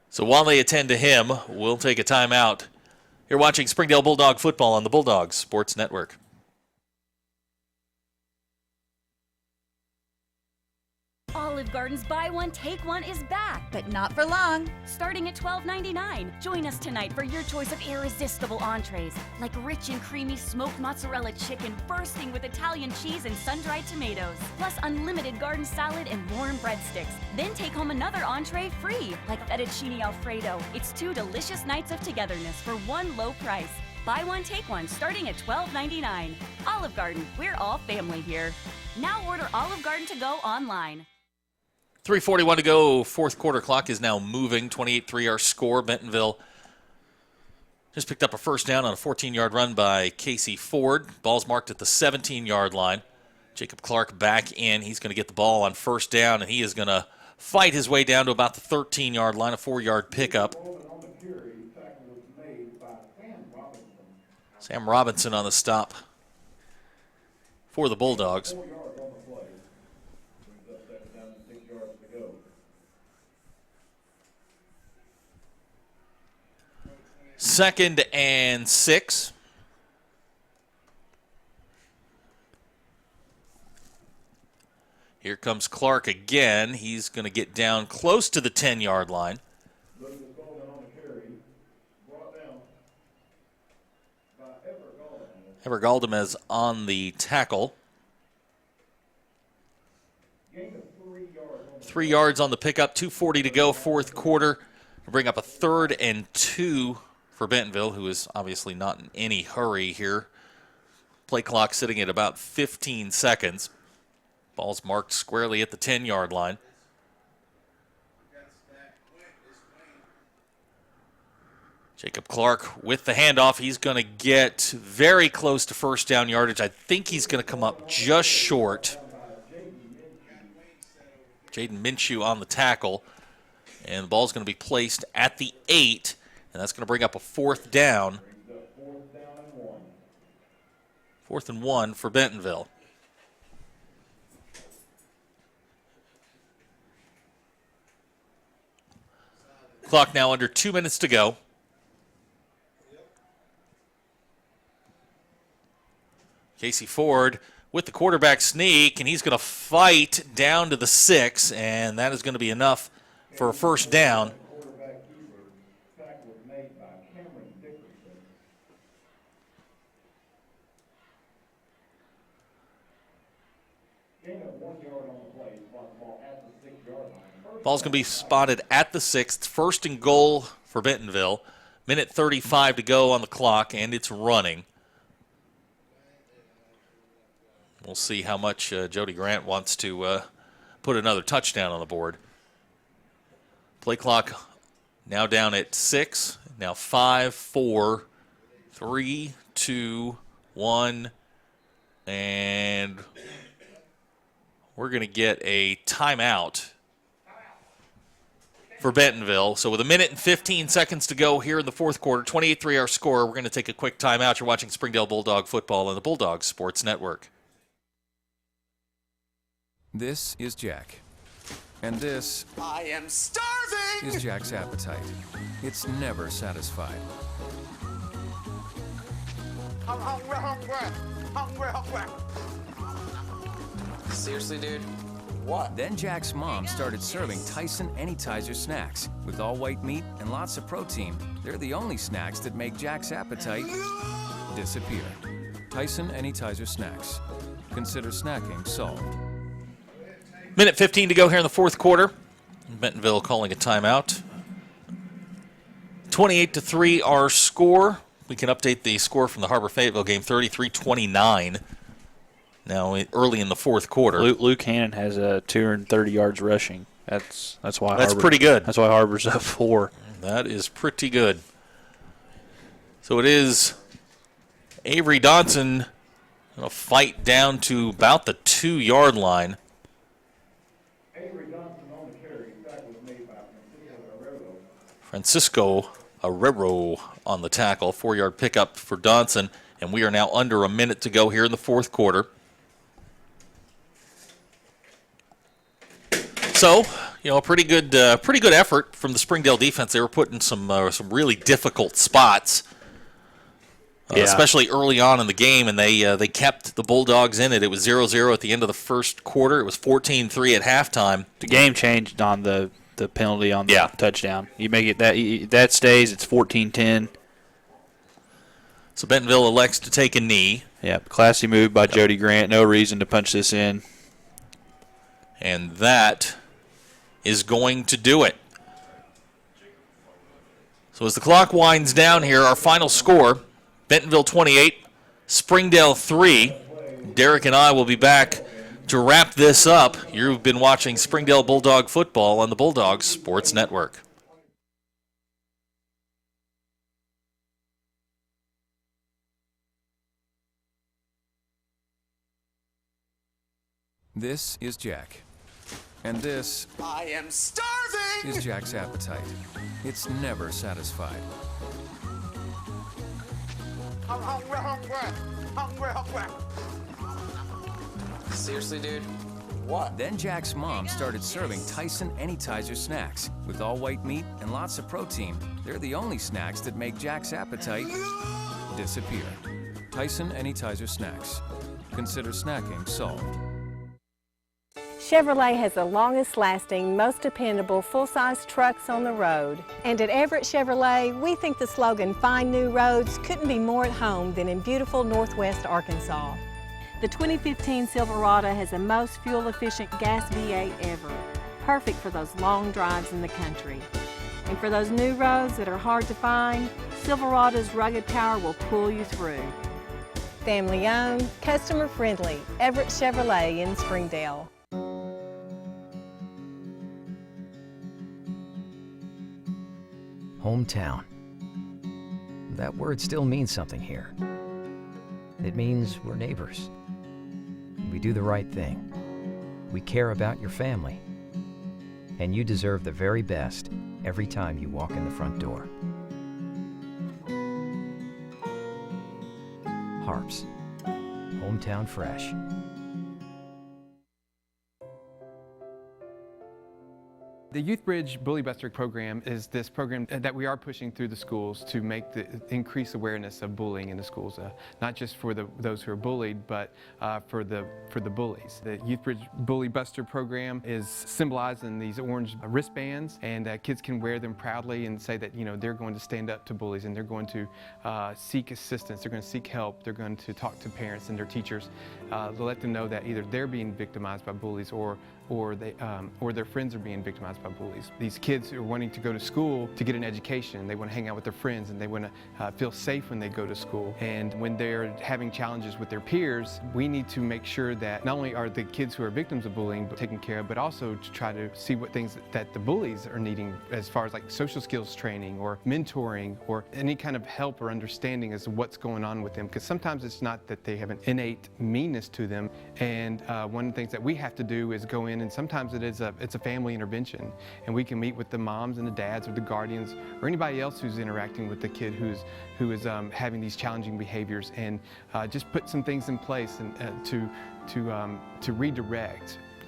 So while they attend to him, we'll take a timeout. You're watching Springdale Bulldog football on the Bulldogs Sports Network. Olive Garden's Buy One, Take One is back. But not for long. Starting at $12.99. Join us tonight for your choice of irresistible entrees, like rich and creamy smoked mozzarella chicken bursting with Italian cheese and sun-dried tomatoes, plus unlimited garden salad and warm breadsticks. Then take home another entree free, like fettuccine Alfredo. It's 2 delicious nights of togetherness for one low price. Buy one, take one, starting at $12.99. Olive Garden, we're all family here. Now order Olive Garden to go online. 3:41 to go. Fourth quarter clock is now moving. 28-3 our score. Bentonville just picked up a first down on a 14-yard run by Casey Ford. Ball's marked at the 17-yard line. Jacob Clark back in. He's going to get the ball on first down, and he is going to fight his way down to about the 13-yard line, a 4-yard pickup. Sam Robinson on the stop for the Bulldogs. Second and 6. Here comes Clark again. He's going to get down close to the 10-yard line. Ever Galdamez on the tackle. 3 yards on the pickup, 2:40 to go, fourth quarter. We'll bring up a 3rd and 2 for Bentonville, who is obviously not in any hurry here. Play clock sitting at about 15 seconds. Ball's marked squarely at the 10-yard line. Jacob Clark with the handoff. He's going to get very close to first down yardage. I think he's going to come up just short. Jaden Minshew on the tackle. And the ball's going to be placed at the 8, and that's going to bring up a 4th down. 4th and 1 for Bentonville. Clock now under 2 minutes to go. Casey Ford with the quarterback sneak, and he's going to fight down to the 6, and that is going to be enough for a first down. Ball's going to be spotted at the 6th. First and goal for Bentonville. Minute 35 to go on the clock, and it's running. We'll see how much Jody Grant wants to put another touchdown on the board. Play clock now down at 6. Now 5, 4, 3, 2, 1. And we're going to get a timeout for Bentonville. So with a minute and 15 seconds to go here in the fourth quarter, 28-3 our score, we're going to take a quick timeout. You're watching Springdale Bulldog football on the Bulldog Sports Network. This is Jack. And this I am starving! is Jack's appetite. It's never satisfied. I'm hungry, hungry, hungry, hungry. Seriously, dude? What? Then Jack's mom started serving Tyson Anytizer snacks. With all white meat and lots of protein, they're the only snacks that make Jack's appetite disappear. Tyson Anytizer snacks. Consider snacking solved. Minute 15 to go here in the fourth quarter. Bentonville calling a timeout. 28-3 our score. We can update the score from the HAR-BER Fayetteville game, 33-29. Now early in the fourth quarter. Luke Hannon has 230 yards rushing. That's why that's pretty good. That's why HAR-BER's up 4. That is pretty good. So it is Avery Dodson going to fight down to about the 2-yard line. Francisco Arrero on the tackle. 4-yard pickup for Dodson, and we are now under a minute to go here in the fourth quarter. So, a pretty good effort from the Springdale defense. They were put in some really difficult spots, especially early on in the game, and they kept the Bulldogs in it. It was 0-0 at the end of the first quarter. It was 14-3 at halftime. The game changed on the penalty on the touchdown. You make it that stays, it's 14-10. So Bentonville elects to take a knee. Yep, classy move by Jody Grant. No reason to punch this in. And that is going to do it. So as the clock winds down here, our final score, Bentonville 28, Springdale 3. Derek and I will be back to wrap this up. You've been watching Springdale Bulldog football on the Bulldog Sports Network. This is Jack. And this I am starving! is Jack's appetite. It's never satisfied. I'm hungry, hungry, hungry, hungry. Seriously, dude? What? Then Jack's mom started serving Tyson Anytizer snacks. With all white meat and lots of protein, they're the only snacks that make Jack's appetite disappear. Tyson Anytizer snacks. Consider snacking solved. Chevrolet has the longest-lasting, most dependable full-size trucks on the road. And at Everett Chevrolet, we think the slogan, "Find New Roads," couldn't be more at home than in beautiful Northwest Arkansas. The 2015 Silverado has the most fuel-efficient gas V8 ever. perfect for those long drives in the country. And for those new roads that are hard to find, Silverado's rugged power will pull you through. Family owned, customer friendly, Everett Chevrolet in Springdale. Hometown. That word still means something here. It means we're neighbors. We do the right thing. We care about your family. And you deserve the very best every time you walk in the front door. HAR-BER. Hometown Fresh. The Youth Bridge Bully Buster program is this program that we are pushing through the schools to make increase awareness of bullying in the schools, not just for those who are bullied, but for the bullies. The Youth Bridge Bully Buster program is symbolized in these orange wristbands, and kids can wear them proudly and say that they're going to stand up to bullies, and they're going to seek assistance, they're going to seek help, they're going to talk to parents and their teachers to let them know that either they're being victimized by bullies or their friends are being victimized by bullies. These kids are wanting to go to school to get an education. They want to hang out with their friends, and they want to feel safe when they go to school. And when they're having challenges with their peers, we need to make sure that not only are the kids who are victims of bullying taken care of, but also to try to see what things that the bullies are needing as far as like social skills training or mentoring or any kind of help or understanding as to what's going on with them. Because sometimes it's not that they have an innate meanness to them. And one of the things that we have to do is go in, and sometimes it's a family intervention, and we can meet with the moms and the dads or the guardians or anybody else who's interacting with the kid who is having these challenging behaviors, and just put some things in place and to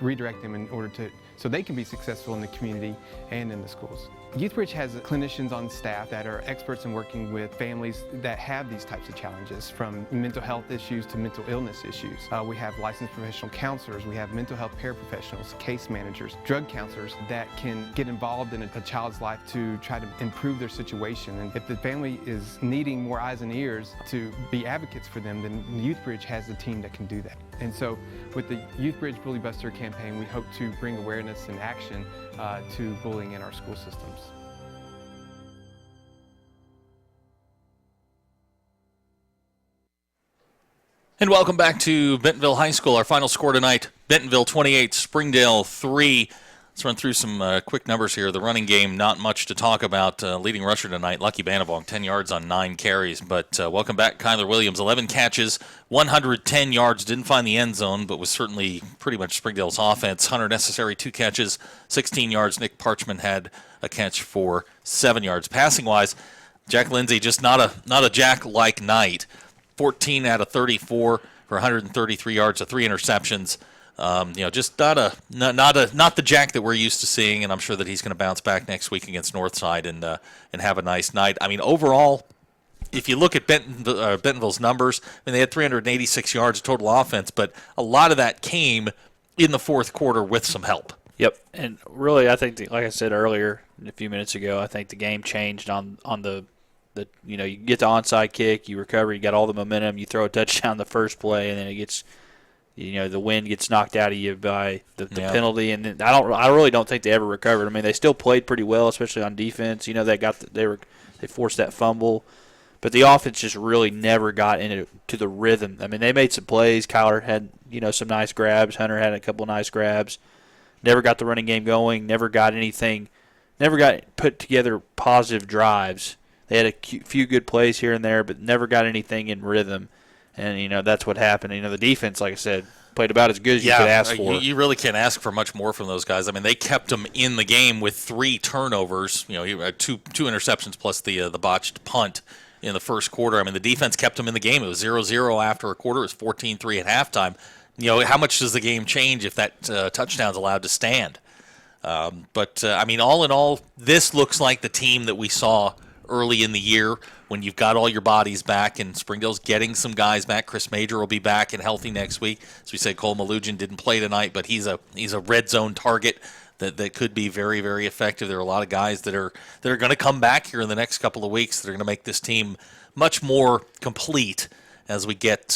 redirect them in order so they can be successful in the community and in the schools. YouthBridge has clinicians on staff that are experts in working with families that have these types of challenges, from mental health issues to mental illness issues. We have licensed professional counselors, we have mental health paraprofessionals, case managers, drug counselors that can get involved in a child's life to try to improve their situation. And if the family is needing more eyes and ears to be advocates for them, then YouthBridge has a team that can do that. And so with the YouthBridge Bully Buster campaign, we hope to bring awareness and action to bullying in our school systems. And welcome back to Bentonville High School. Our final score tonight, Bentonville 28, Springdale 3. Let's run through some quick numbers here. The running game, not much to talk about. Leading rusher tonight, Lucky Banavong, 10 yards on 9 carries. But welcome back, Kyler Williams, 11 catches, 110 yards. Didn't find the end zone, but was certainly pretty much Springdale's offense. Hunter Necessary, 2 catches, 16 yards. Nick Parchman had a catch for 7 yards. Passing-wise, Jack Lindsay, just not a Jack-like night. 14 out of 34 for 133 yards, 3 interceptions. Just not the Jack that we're used to seeing, and I'm sure that he's going to bounce back next week against Northside and have a nice night. I mean, overall, if you look at Bentonville's numbers, they had 386 yards of total offense, but a lot of that came in the fourth quarter with some help. Yep, and really, I think, like I said earlier, a few minutes ago, I think the game changed on the you get the onside kick, you recover, you got all the momentum, you throw a touchdown the first play, and then it gets, the wind gets knocked out of you by the penalty, and then I really don't think they ever recovered. I mean, they still played pretty well, especially on defense. They forced that fumble, but the offense just really never got into the rhythm. I mean, they made some plays. Kyler had some nice grabs. Hunter had a couple nice grabs. Never got the running game going. Never got put together positive drives. They had a few good plays here and there, but never got anything in rhythm. And, that's what happened. The defense, like I said, played about as good as you could ask for. You really can't ask for much more from those guys. I mean, they kept them in the game with 3 turnovers. You had two interceptions plus the botched punt in the first quarter. I mean, the defense kept them in the game. It was 0-0 after a quarter. It was 14-3 at halftime. How much does the game change if that touchdown's allowed to stand? But all in all, this looks like the team that we saw early in the year when you've got all your bodies back, and Springdale's getting some guys back. Chris Major will be back and healthy next week. As we said, Cole Malugin didn't play tonight, but he's a red zone target that could be very, very effective. There are a lot of guys that are going to come back here in the next couple of weeks that are going to make this team much more complete as we get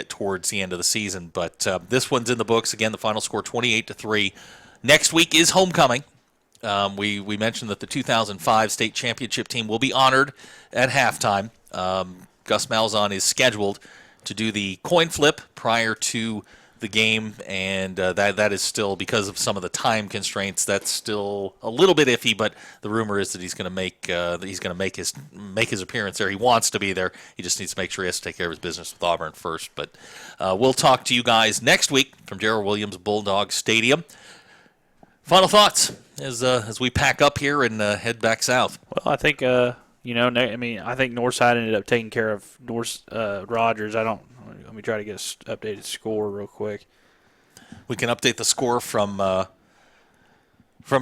towards the end of the season. But this one's in the books. Again, the final score 28-3. Next week is homecoming. We mentioned that the 2005 state championship team will be honored at halftime. Gus Malzahn is scheduled to do the coin flip prior to the game, and that is still, because of some of the time constraints, that's still a little bit iffy. But the rumor is that he's going to make his appearance there. He wants to be there. He just needs to make sure he has to take care of his business with Auburn first. But we'll talk to you guys next week from Gerald Williams Bulldog Stadium. Final thoughts as we pack up here and head back south. Well, I think I think Northside ended up taking care of Rogers. Let me try to get an updated score real quick. We can update the score from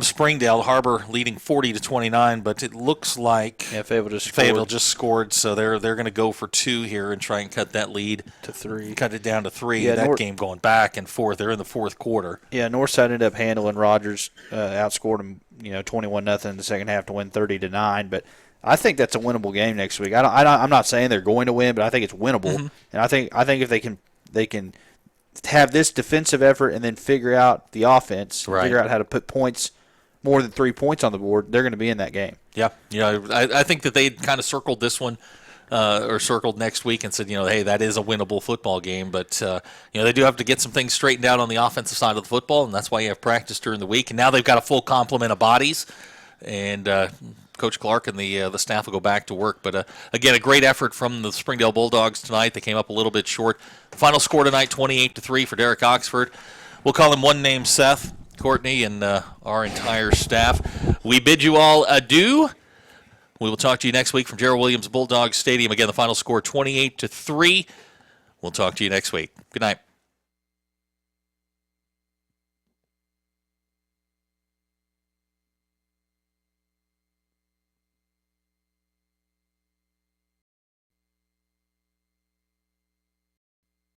Springdale. HAR-BER leading 40-29, but it looks like Fayetteville just scored, so they're going to go for 2 here and try and cut that lead to 3. Cut it down to 3. Yeah, that game going back and forth. They're in the fourth quarter. Yeah, Northside ended up handling Rogers, outscored them 21-0 in the second half to win 30-9, but I think that's a winnable game next week. I'm not saying they're going to win, but I think it's winnable. Mm-hmm. And I think if they can have this defensive effort and then figure out the offense, figure out how to put points, more than 3 points on the board, they're going to be in that game. Yeah, I think that they kind of circled this one or circled next week and said, hey, that is a winnable football game. But they do have to get some things straightened out on the offensive side of the football, and that's why you have practice during the week. And now they've got a full complement of bodies, and Coach Clark and the staff will go back to work. But, again, a great effort from the Springdale Bulldogs tonight. They came up a little bit short. Final score tonight, 28-3 for Derek Oxford. We'll call him one name Seth, Courtney, and our entire staff. We bid you all adieu. We will talk to you next week from Gerald Williams Bulldog Stadium. Again, the final score, 28-3. We'll talk to you next week. Good night.